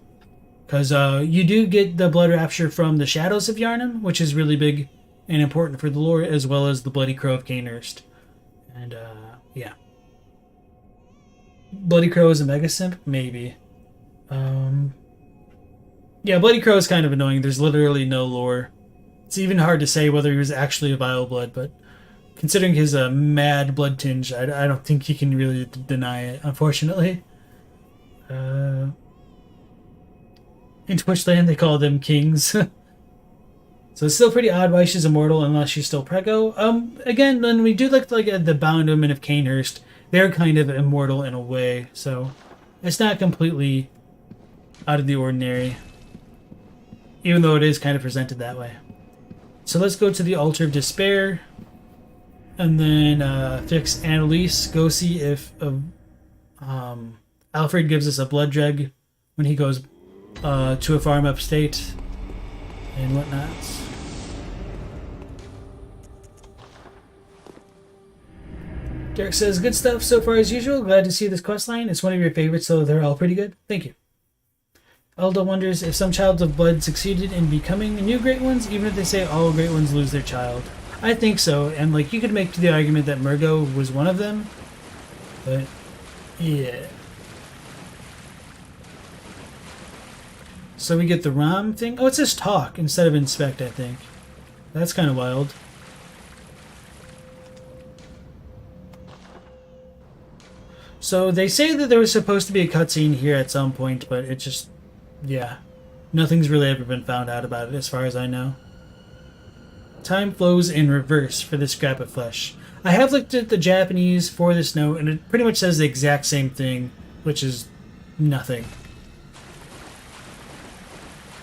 Because you do get the Blood Rapture from the Shadows of Yharnam, which is really big and important for the lore, as well as the Bloody Crow of Cainhurst. And, yeah. Bloody Crow is a Mega Simp? Maybe. Yeah, Bloody Crow is kind of annoying. There's literally no lore. It's even hard to say whether he was actually a vile blood, but considering his mad blood tinge, I don't think you can really deny it, unfortunately. In Twitchland, they call them kings. So it's still pretty odd why she's immortal unless she's still preggo. Again, when we do look like the Bound Women of Cainhurst, they're kind of immortal in a way, so it's not completely out of the ordinary, even though it is kind of presented that way. So let's go to the Altar of Despair, and then fix Annalise. Go see if Alfred gives us a blood dreg when he goes to a farm upstate and whatnot. Derek says, good stuff so far as usual. Glad to see this questline. It's one of your favorites, so they're all pretty good. Thank you. Elda wonders if some Childs of Blood succeeded in becoming new Great Ones, even if they say all Great Ones lose their child. I think so, and like you could make the argument that Murgo was one of them, but yeah. So we get the ROM thing. Oh, it says talk instead of inspect, I think. That's kind of wild. So they say that there was supposed to be a cutscene here at some point, but it just, yeah. Nothing's really ever been found out about it as far as I know. Time flows in reverse for this scrap of flesh. I have looked at the Japanese for this note, and it pretty much says the exact same thing, which is nothing.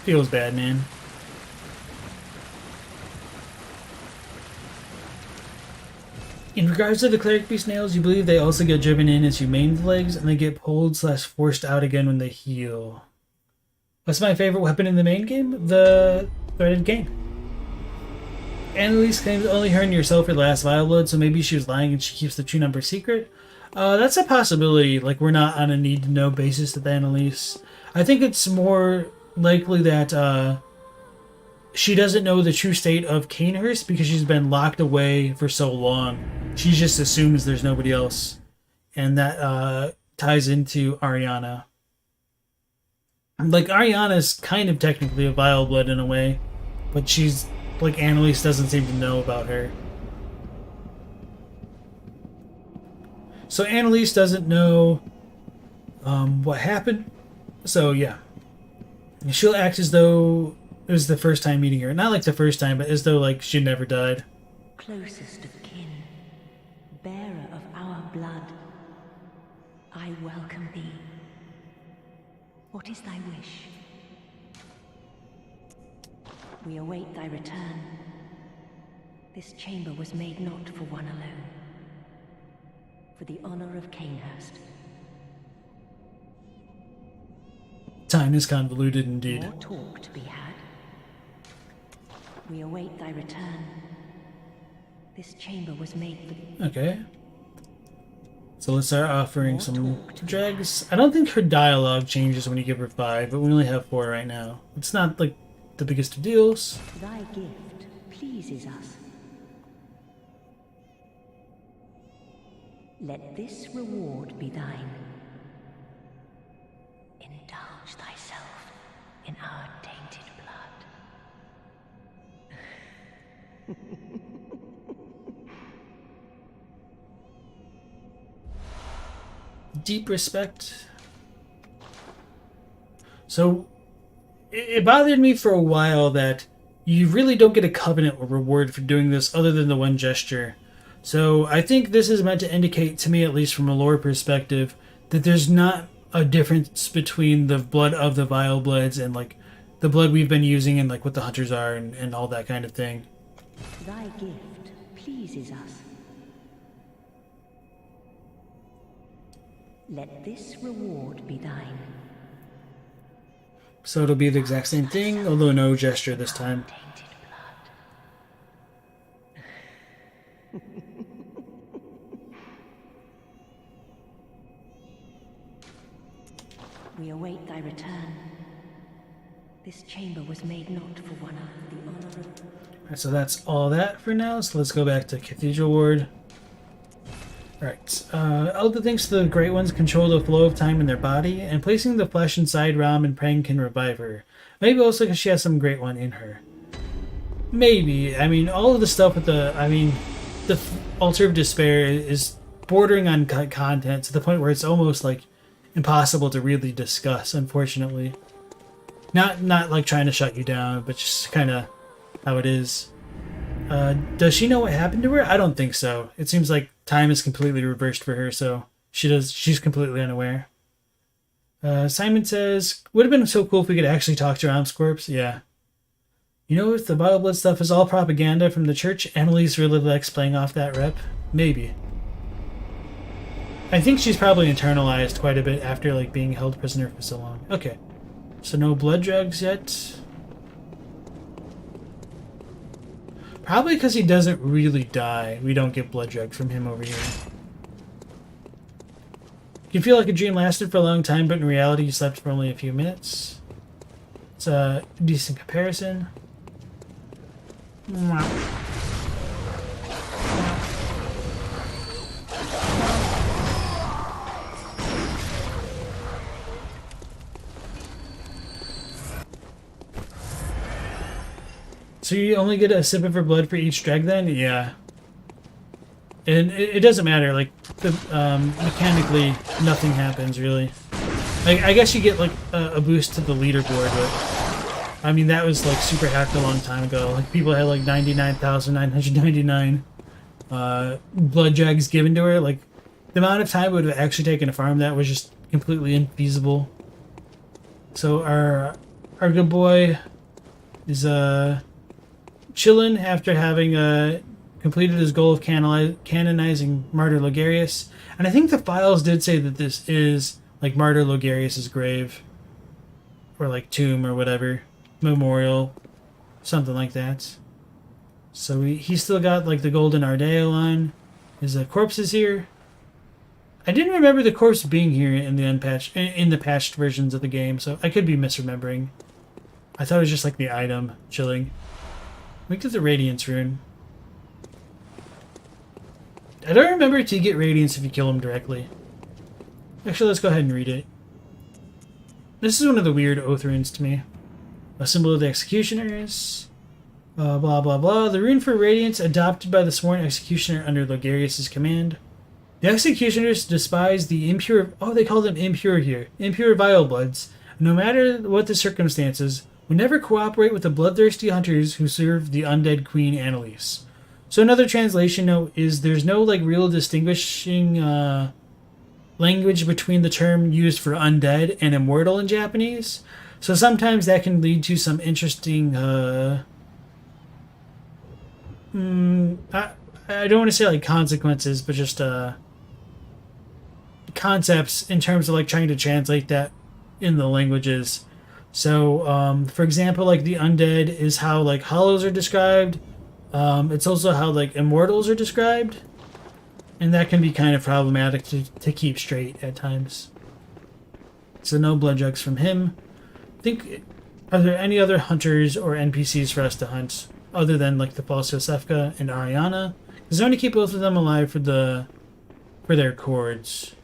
Feels bad, man. In regards to the Cleric Beast nails, you believe they also get driven in as you maim the legs, and they get pulled/forced out again when they heal. What's my favorite weapon in the main game? The Threaded Cane. Annalise claims only her and yourself are the last Vile Blood, so maybe she was lying and she keeps the true number secret. That's a possibility. Like, we're not on a need-to-know basis with Annalise. I think it's more likely that she doesn't know the true state of Cainhurst because she's been locked away for so long. She just assumes there's nobody else. And that ties into Ariana. Like, Ariana's kind of technically a Vile Blood in a way, but she's, like, Annalise doesn't seem to know about her. So Annalise doesn't know what happened. So, yeah. She'll act as though it was the first time meeting her. Not like the first time, but as though, like, she never died. Closest of kin, bearer of our blood, I welcome thee. What is thy wish? We await thy return. This chamber was made not for one alone, for the honor of Cainhurst. Time is convoluted indeed. More talk to be had. We await thy return. This chamber was made for... Okay. So let's start offering some drags. I don't think her dialogue changes when you give her 5, but we only have 4 right now. It's not, like, the biggest of deals. Thy gift pleases us. Let this reward be thine. Indulge thyself in our tainted blood. Deep respect. So, it bothered me for a while that you really don't get a covenant or reward for doing this other than the one gesture. So I think this is meant to indicate, to me at least from a lore perspective, that there's not a difference between the blood of the vile bloods and like the blood we've been using and like what the hunters are and all that kind of thing. Thy gift pleases us. Let this reward be thine. So it'll be the exact same thing, although no gesture this time. Tainted blood. We await thy return. This chamber was made not for one of the honorable. Alright, so that's all that for now. So let's go back to Cathedral Ward. Alright, Elda thinks the Great Ones control the flow of time in their body, and placing the flesh inside Ram and praying can revive her. Maybe also because she has some Great One in her. Maybe. I mean, all of the stuff with the Altar of Despair is bordering on content to the point where it's almost like impossible to really discuss, unfortunately. Not like trying to shut you down, but just kind of how it is. Does she know what happened to her? I don't think so. It seems like time is completely reversed for her, so she's completely unaware. Simon says, would have been so cool if we could actually talk to Ram's corpse. Yeah. You know, if the Vile Blood stuff is all propaganda from the church, Annalise really likes playing off that rep. Maybe. I think she's probably internalized quite a bit after like being held prisoner for so long. Okay. So no blood drugs yet. Probably because he doesn't really die. We don't get blood drugs from him over here. You can feel like a dream lasted for a long time, but in reality you slept for only a few minutes. It's a decent comparison. So you only get a sip of her blood for each drag then? Yeah. And it doesn't matter, like, mechanically, nothing happens, really. Like, I guess you get, like, a boost to the leaderboard, but, I mean, that was, like, super hacked a long time ago. Like, people had, like, 99,999 blood drags given to her. Like, the amount of time it would have actually taken to farm that was just completely infeasible. So our good boy is, chillin' after having completed his goal of canonizing Martyr Logarius. And I think the files did say that this is like Martyr Logarius' grave. Or like tomb or whatever. Memorial. Something like that. So he's still got like the golden Ardeo on. His corpse is here. I didn't remember the corpse being here in the patched versions of the game, so I could be misremembering. I thought it was just like the item chilling. Look at the Radiance rune. I don't remember to get Radiance if you kill him directly. Actually, let's go ahead and read it. This is one of the weird oath runes to me. A symbol of the executioners. Blah, blah, blah. The rune for Radiance adopted by the sworn executioner under Logarius' command. The executioners despise the impure... Oh, they call them impure here. Impure vile bloods. No matter what the circumstances... would never cooperate with the bloodthirsty hunters who serve the undead Queen Annalise. So another translation note is there's no like real distinguishing language between the term used for undead and immortal in Japanese. So sometimes that can lead to some interesting I don't want to say like consequences, but just concepts in terms of like trying to translate that in the languages. So, for example, like the undead is how like hollows are described. It's also how like immortals are described. And that can be kind of problematic to keep straight at times. So no blood drugs from him. I think Are there any other hunters or NPCs for us to hunt other than like the false Yosefka and Ariana? Because I want to keep both of them alive for their cords.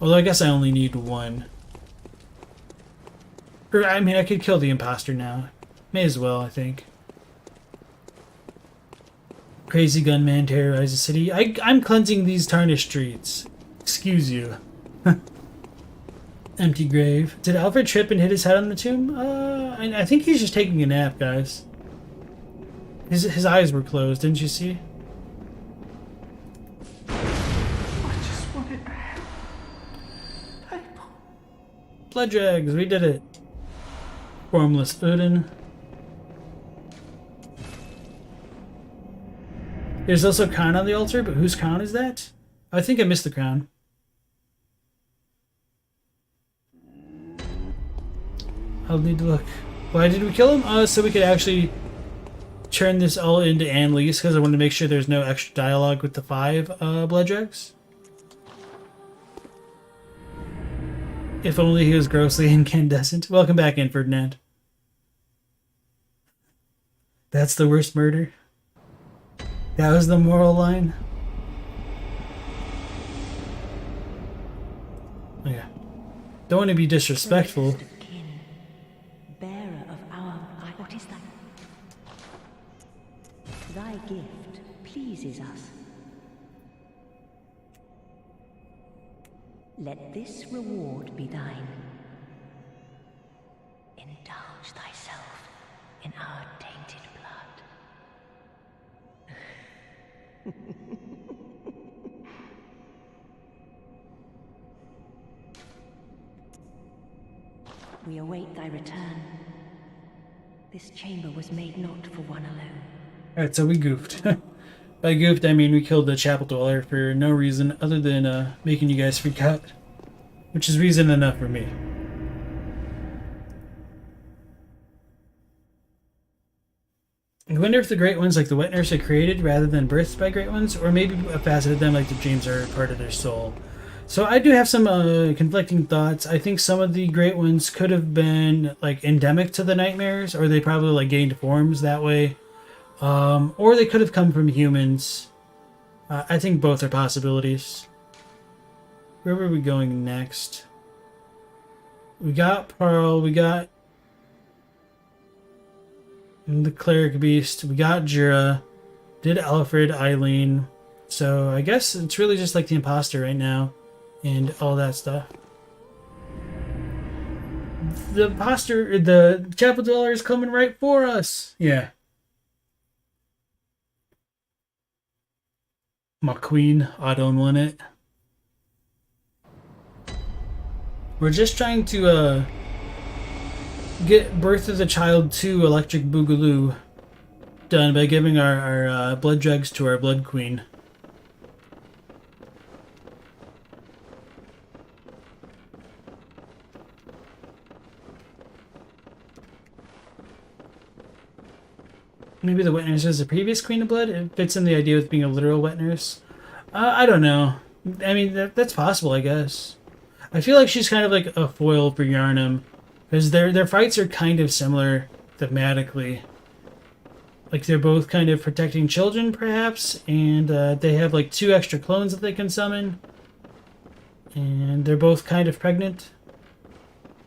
Although I guess I only need one. Or I mean, I could kill the imposter now. May as well, I think. Crazy gunman terrorizes the city. I'm cleansing these tarnished streets. Excuse you. Empty grave. Did Alfred trip and hit his head on the tomb? I think he's just taking a nap, guys. His eyes were closed, didn't you see? I just wanted paper. Blood dregs, we did it. Formless Odin. There's also a crown on the altar, but whose crown is that? I think I missed the crown. I'll need to look. Why did we kill him? So we could actually turn this all into Anlease, because I wanted to make sure there's no extra dialogue with the 5 blood dregs. If only he was grossly incandescent. Welcome back in, Ferdinand. That's the worst murder. That was the moral line. Oh, yeah. Don't want to be disrespectful. Bearer of our... What is that? Thy gift pleases us. Let this reward be thine. Indulge thyself in our tainted blood. We await thy return. This chamber was made not for one alone. Alright, so we goofed. By goofed, I mean we killed the chapel dweller for no reason other than making you guys freak out. Which is reason enough for me. I wonder if the Great Ones like the Wet Nurse are created rather than birthed by Great Ones, or maybe a facet of them like the dreams are part of their soul. So I do have some conflicting thoughts. I think some of the Great Ones could have been like endemic to the nightmares, or they probably like gained forms that way. Or they could have come from humans. I think both are possibilities. Where were we going next? We got Pearl, we got the Cleric Beast, we got Jura, did Alfred, Eileen. So I guess it's really just like the imposter right now and all that stuff. The imposter, the chapel dweller is coming right for us. Yeah. My queen, I don't want it. We're just trying to get Birth of the Child 2 Electric Boogaloo done by giving our blood dregs to our blood queen. Maybe the wet nurse is the previous queen of blood? It fits in the idea with being a literal wet nurse. I don't know. I mean, that's possible, I guess. I feel like she's kind of like a foil for Yharnam, because their fights are kind of similar thematically. Like they're both kind of protecting children, perhaps, and they have like 2 extra clones that they can summon. And they're both kind of pregnant,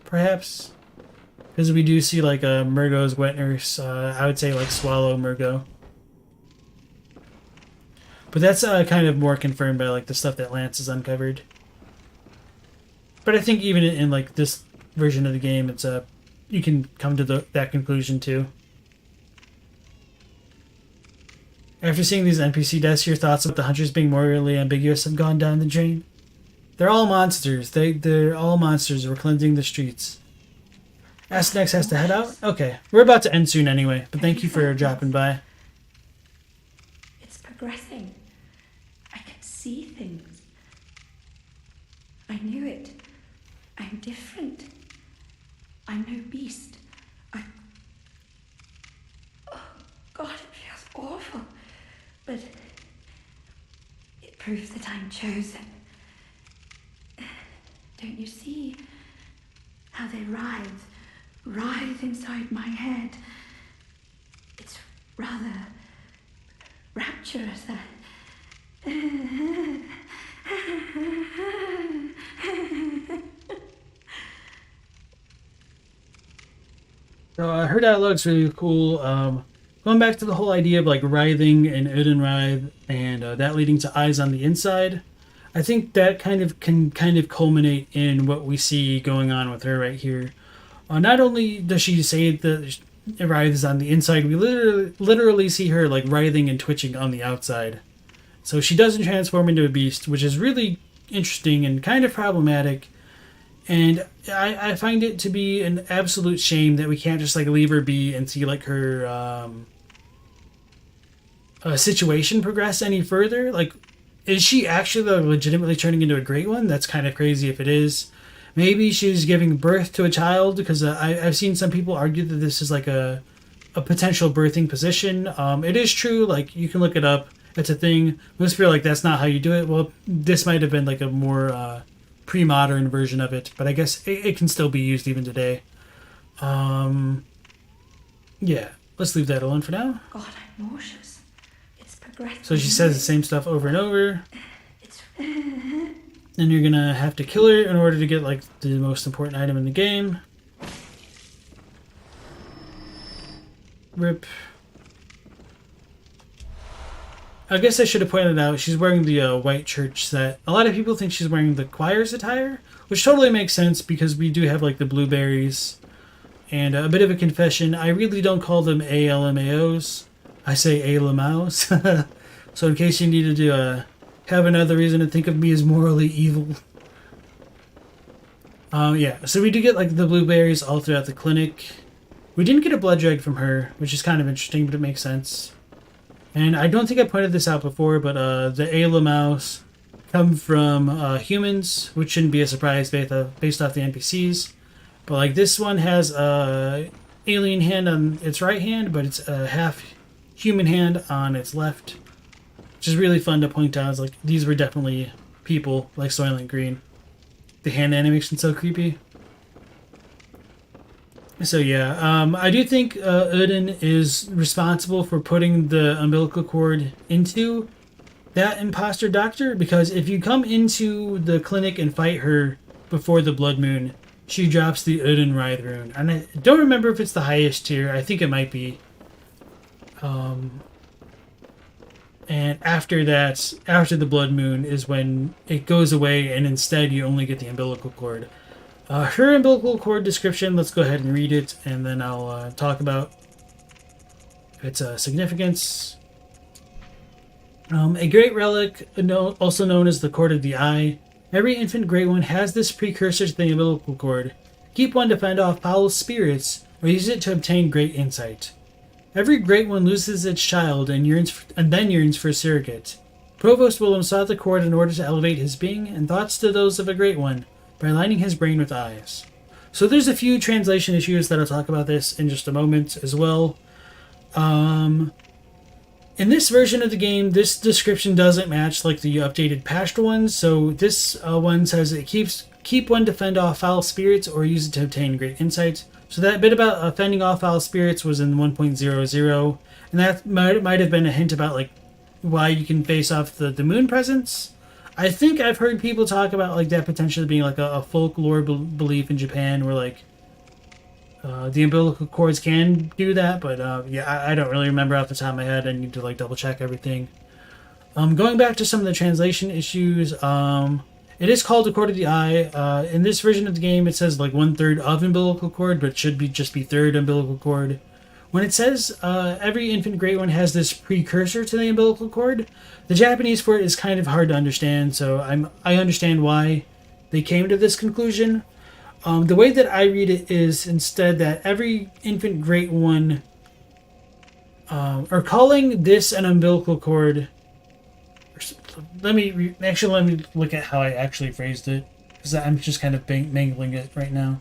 perhaps. Because we do see like a Murgo's wet nurse, I would say like Swallow Murgo. But that's kind of more confirmed by like the stuff that Lance has uncovered. But I think even in like this version of the game, it's you can come to that conclusion too. After seeing these NPC deaths, your thoughts about the hunters being morally ambiguous have gone down the drain. They're all monsters. They're all monsters. We're cleansing the streets. Astinex has to head out? Okay. We're about to end soon anyway, but thank you for dropping by. It's progressing. I can see things. I knew it. I'm different. I'm no beast. Oh, God, it feels awful. But it proves that I'm chosen. Don't you see how they writhe writhe inside my head. It's rather rapturous. So her dialogue's really cool. Going back to the whole idea of like writhing and Uden writhe, and that leading to eyes on the inside, I think that can culminate in what we see going on with her right here. Not only does she say that it writhes on the inside, we literally see her like writhing and twitching on the outside. So she doesn't transform into a beast, which is really interesting and kind of problematic. And I find it to be an absolute shame that we can't just like leave her be and see like her situation progress any further. Like, is she actually legitimately turning into a great one? That's kind of crazy if it is. Maybe she's giving birth to a child, because I've seen some people argue that this is like a potential birthing position. It is true, like you can look it up. It's a thing. Most feel like that's not how you do it. Well, this might have been like a more pre-modern version of it, but I guess it can still be used even today. Yeah, let's leave that alone for now. God, I'm nauseous. It's progressing. So she says the same stuff over and over. And you're gonna have to kill her in order to get like the most important item in the game. Rip. I guess I should have pointed out she's wearing the white church set. A lot of people think she's wearing the choir's attire, which totally makes sense because we do have like the blueberries. And a bit of a confession, I really don't call them ALMAOs. I say ALMAOs. So in case you needed to have another reason to think of me as morally evil. Yeah, so we do get like the blueberries all throughout the clinic. We didn't get a blood drag from her, which is kind of interesting, but it makes sense. And I don't think I pointed this out before, but the ALMAOs come from humans, which shouldn't be a surprise based off the NPCs. But like this one has a alien hand on its right hand, but it's a half human hand on its left. Which is really fun to point out. It's like these were definitely people, like Soylent Green. The hand animation's so creepy. So yeah, I do think Uden is responsible for putting the umbilical cord into that imposter doctor, because if you come into the clinic and fight her before the blood moon, she drops the Uden Writhe rune. And I don't remember if it's the highest tier. I think it might be. And after that, after the blood moon is when it goes away, and instead you only get the umbilical cord. Her umbilical cord description, let's go ahead and read it, and then I'll talk about its significance. A great relic, also known as the Cord of the Eye. Every infant Great One has this precursor to the umbilical cord. Keep one to fend off foul spirits, or use it to obtain great insight. Every Great One loses its child and then yearns for a surrogate. Provost Willem sought the cord in order to elevate his being and thoughts to those of a Great One, by lining his brain with eyes. So there's a few translation issues that I'll talk about this in just a moment as well. In this version of the game, this description doesn't match like the updated patched ones. So this one says it keep one to fend off foul spirits or use it to obtain great insight. So that bit about fending off foul spirits was in 1.00, and that might have been a hint about like why you can face off the moon presence. I think I've heard people talk about like that potentially being like a folklore belief in Japan where like the umbilical cords can do that, but yeah, I don't really remember off the top of my head. I need to like double check everything. Going back to some of the translation issues, it is called the Cord of the Eye. In this version of the game, it says like 1/3 of umbilical cord, but it should be just be third umbilical cord. When it says every infant Great One has this precursor to the umbilical cord, the Japanese for it is kind of hard to understand, so I understand why they came to this conclusion. The way that I read it is instead that every infant Great One, or calling this an umbilical cord. Let me look at how I actually phrased it, because I'm just kind of mangling it right now.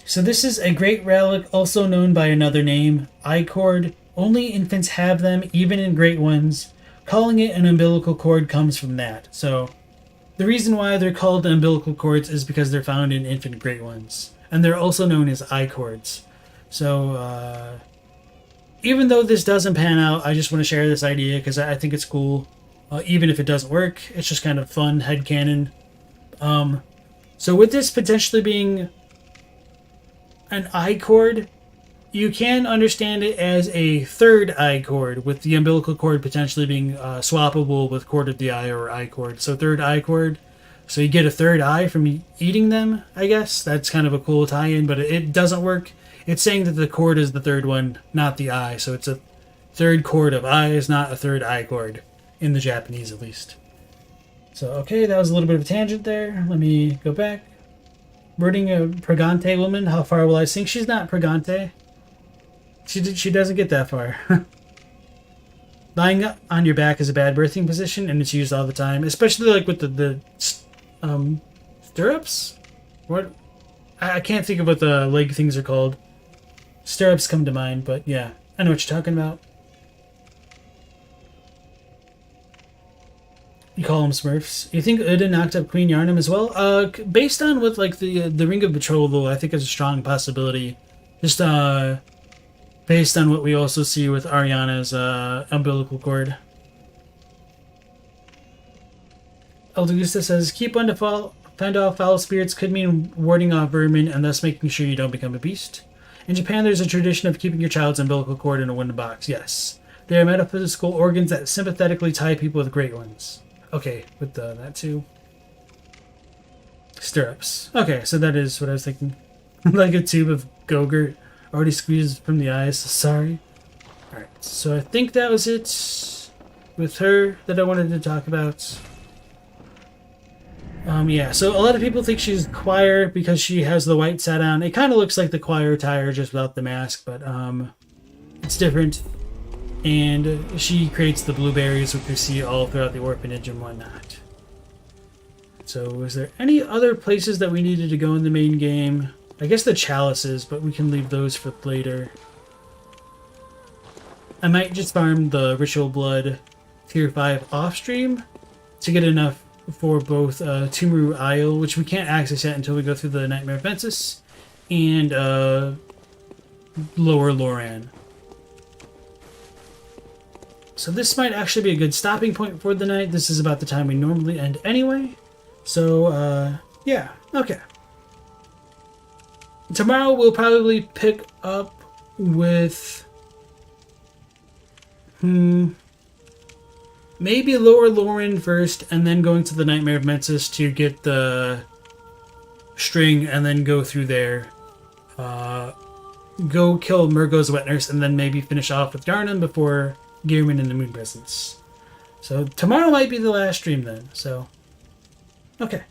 So this is a great relic, also known by another name, eye cord. Only infants have them, even in Great Ones. Calling it an umbilical cord comes from that. So The reason why they're called umbilical cords is because they're found in infant great ones. And they're also known as eye cords. So, even though this doesn't pan out, I just want to share this idea because I think it's cool. Even if it doesn't work, it's just kind of fun headcanon. So with this potentially being an eye cord, you can understand it as a third eye cord, with the umbilical cord potentially being swappable with cord of the eye or eye cord. So third eye cord. So you get a third eye from eating them, I guess. That's kind of a cool tie-in, but it doesn't work. It's saying that the cord is the third one, not the eye. So it's a third cord of eyes, not a third eye cord, in the Japanese at least. So, okay, that was a little bit of a tangent there. Let me go back. Wording a Pregante woman, how far will I sink? She's not Pregante. She doesn't get that far. Lying on your back is a bad birthing position, and it's used all the time, especially like with the stirrups. What? I can't think of what the leg things are called. Stirrups come to mind, but yeah, I know what you're talking about. You call them Smurfs. You think Uda knocked up Queen Yharnam as well? Based on what like the Ring of Betrothal, I think is a strong possibility. Just based on what we also see with Ariana's umbilical cord. Eldegusta says, keep one to fend off foul spirits could mean warding off vermin and thus making sure you don't become a beast. In Japan, there's a tradition of keeping your child's umbilical cord in a wooden box. Yes. They are metaphysical organs that sympathetically tie people with great ones. Okay, with that too. Stirrups. Okay, so that is what I was thinking. Like a tube of Gogurt already squeezed from the eyes. Sorry. Alright, so I think that was it with her that I wanted to talk about. Yeah, so a lot of people think she's choir because she has the white set on. It kind of looks like the choir attire just without the mask, but it's different. And she creates the blueberries, which we see all throughout the orphanage and whatnot. So was there any other places that we needed to go in the main game? I guess the chalices, but we can leave those for later. I might just farm the Ritual Blood Tier 5 off-stream to get enough for both Tumuru Isle, which we can't access yet until we go through the Nightmare of Menses, and Lower Loran. So this might actually be a good stopping point for the night. This is about the time we normally end anyway. So, yeah, okay. Tomorrow we'll probably pick up with... maybe Lower Loran first, and then going to the Nightmare of Menses to get the string, and then go through there. Go kill Murgo's Wet Nurse, and then maybe finish off with Yharnam before Gearman and the Moon Presence. So tomorrow might be the last stream then, so... Okay.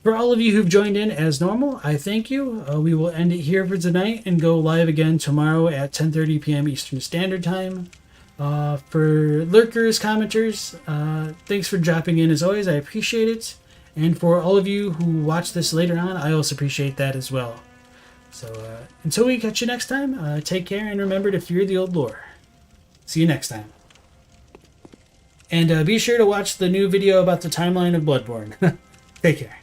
For all of you who've joined in as normal, I thank you. We will end it here for tonight and go live again tomorrow at 10:30 p.m. Eastern Standard Time. For lurkers, commenters, thanks for dropping in as always. I appreciate it. And for all of you who watch this later on, I also appreciate that as well. So until we catch you next time, take care and remember to fear the old lore. See you next time. And be sure to watch the new video about the timeline of Bloodborne. Take care.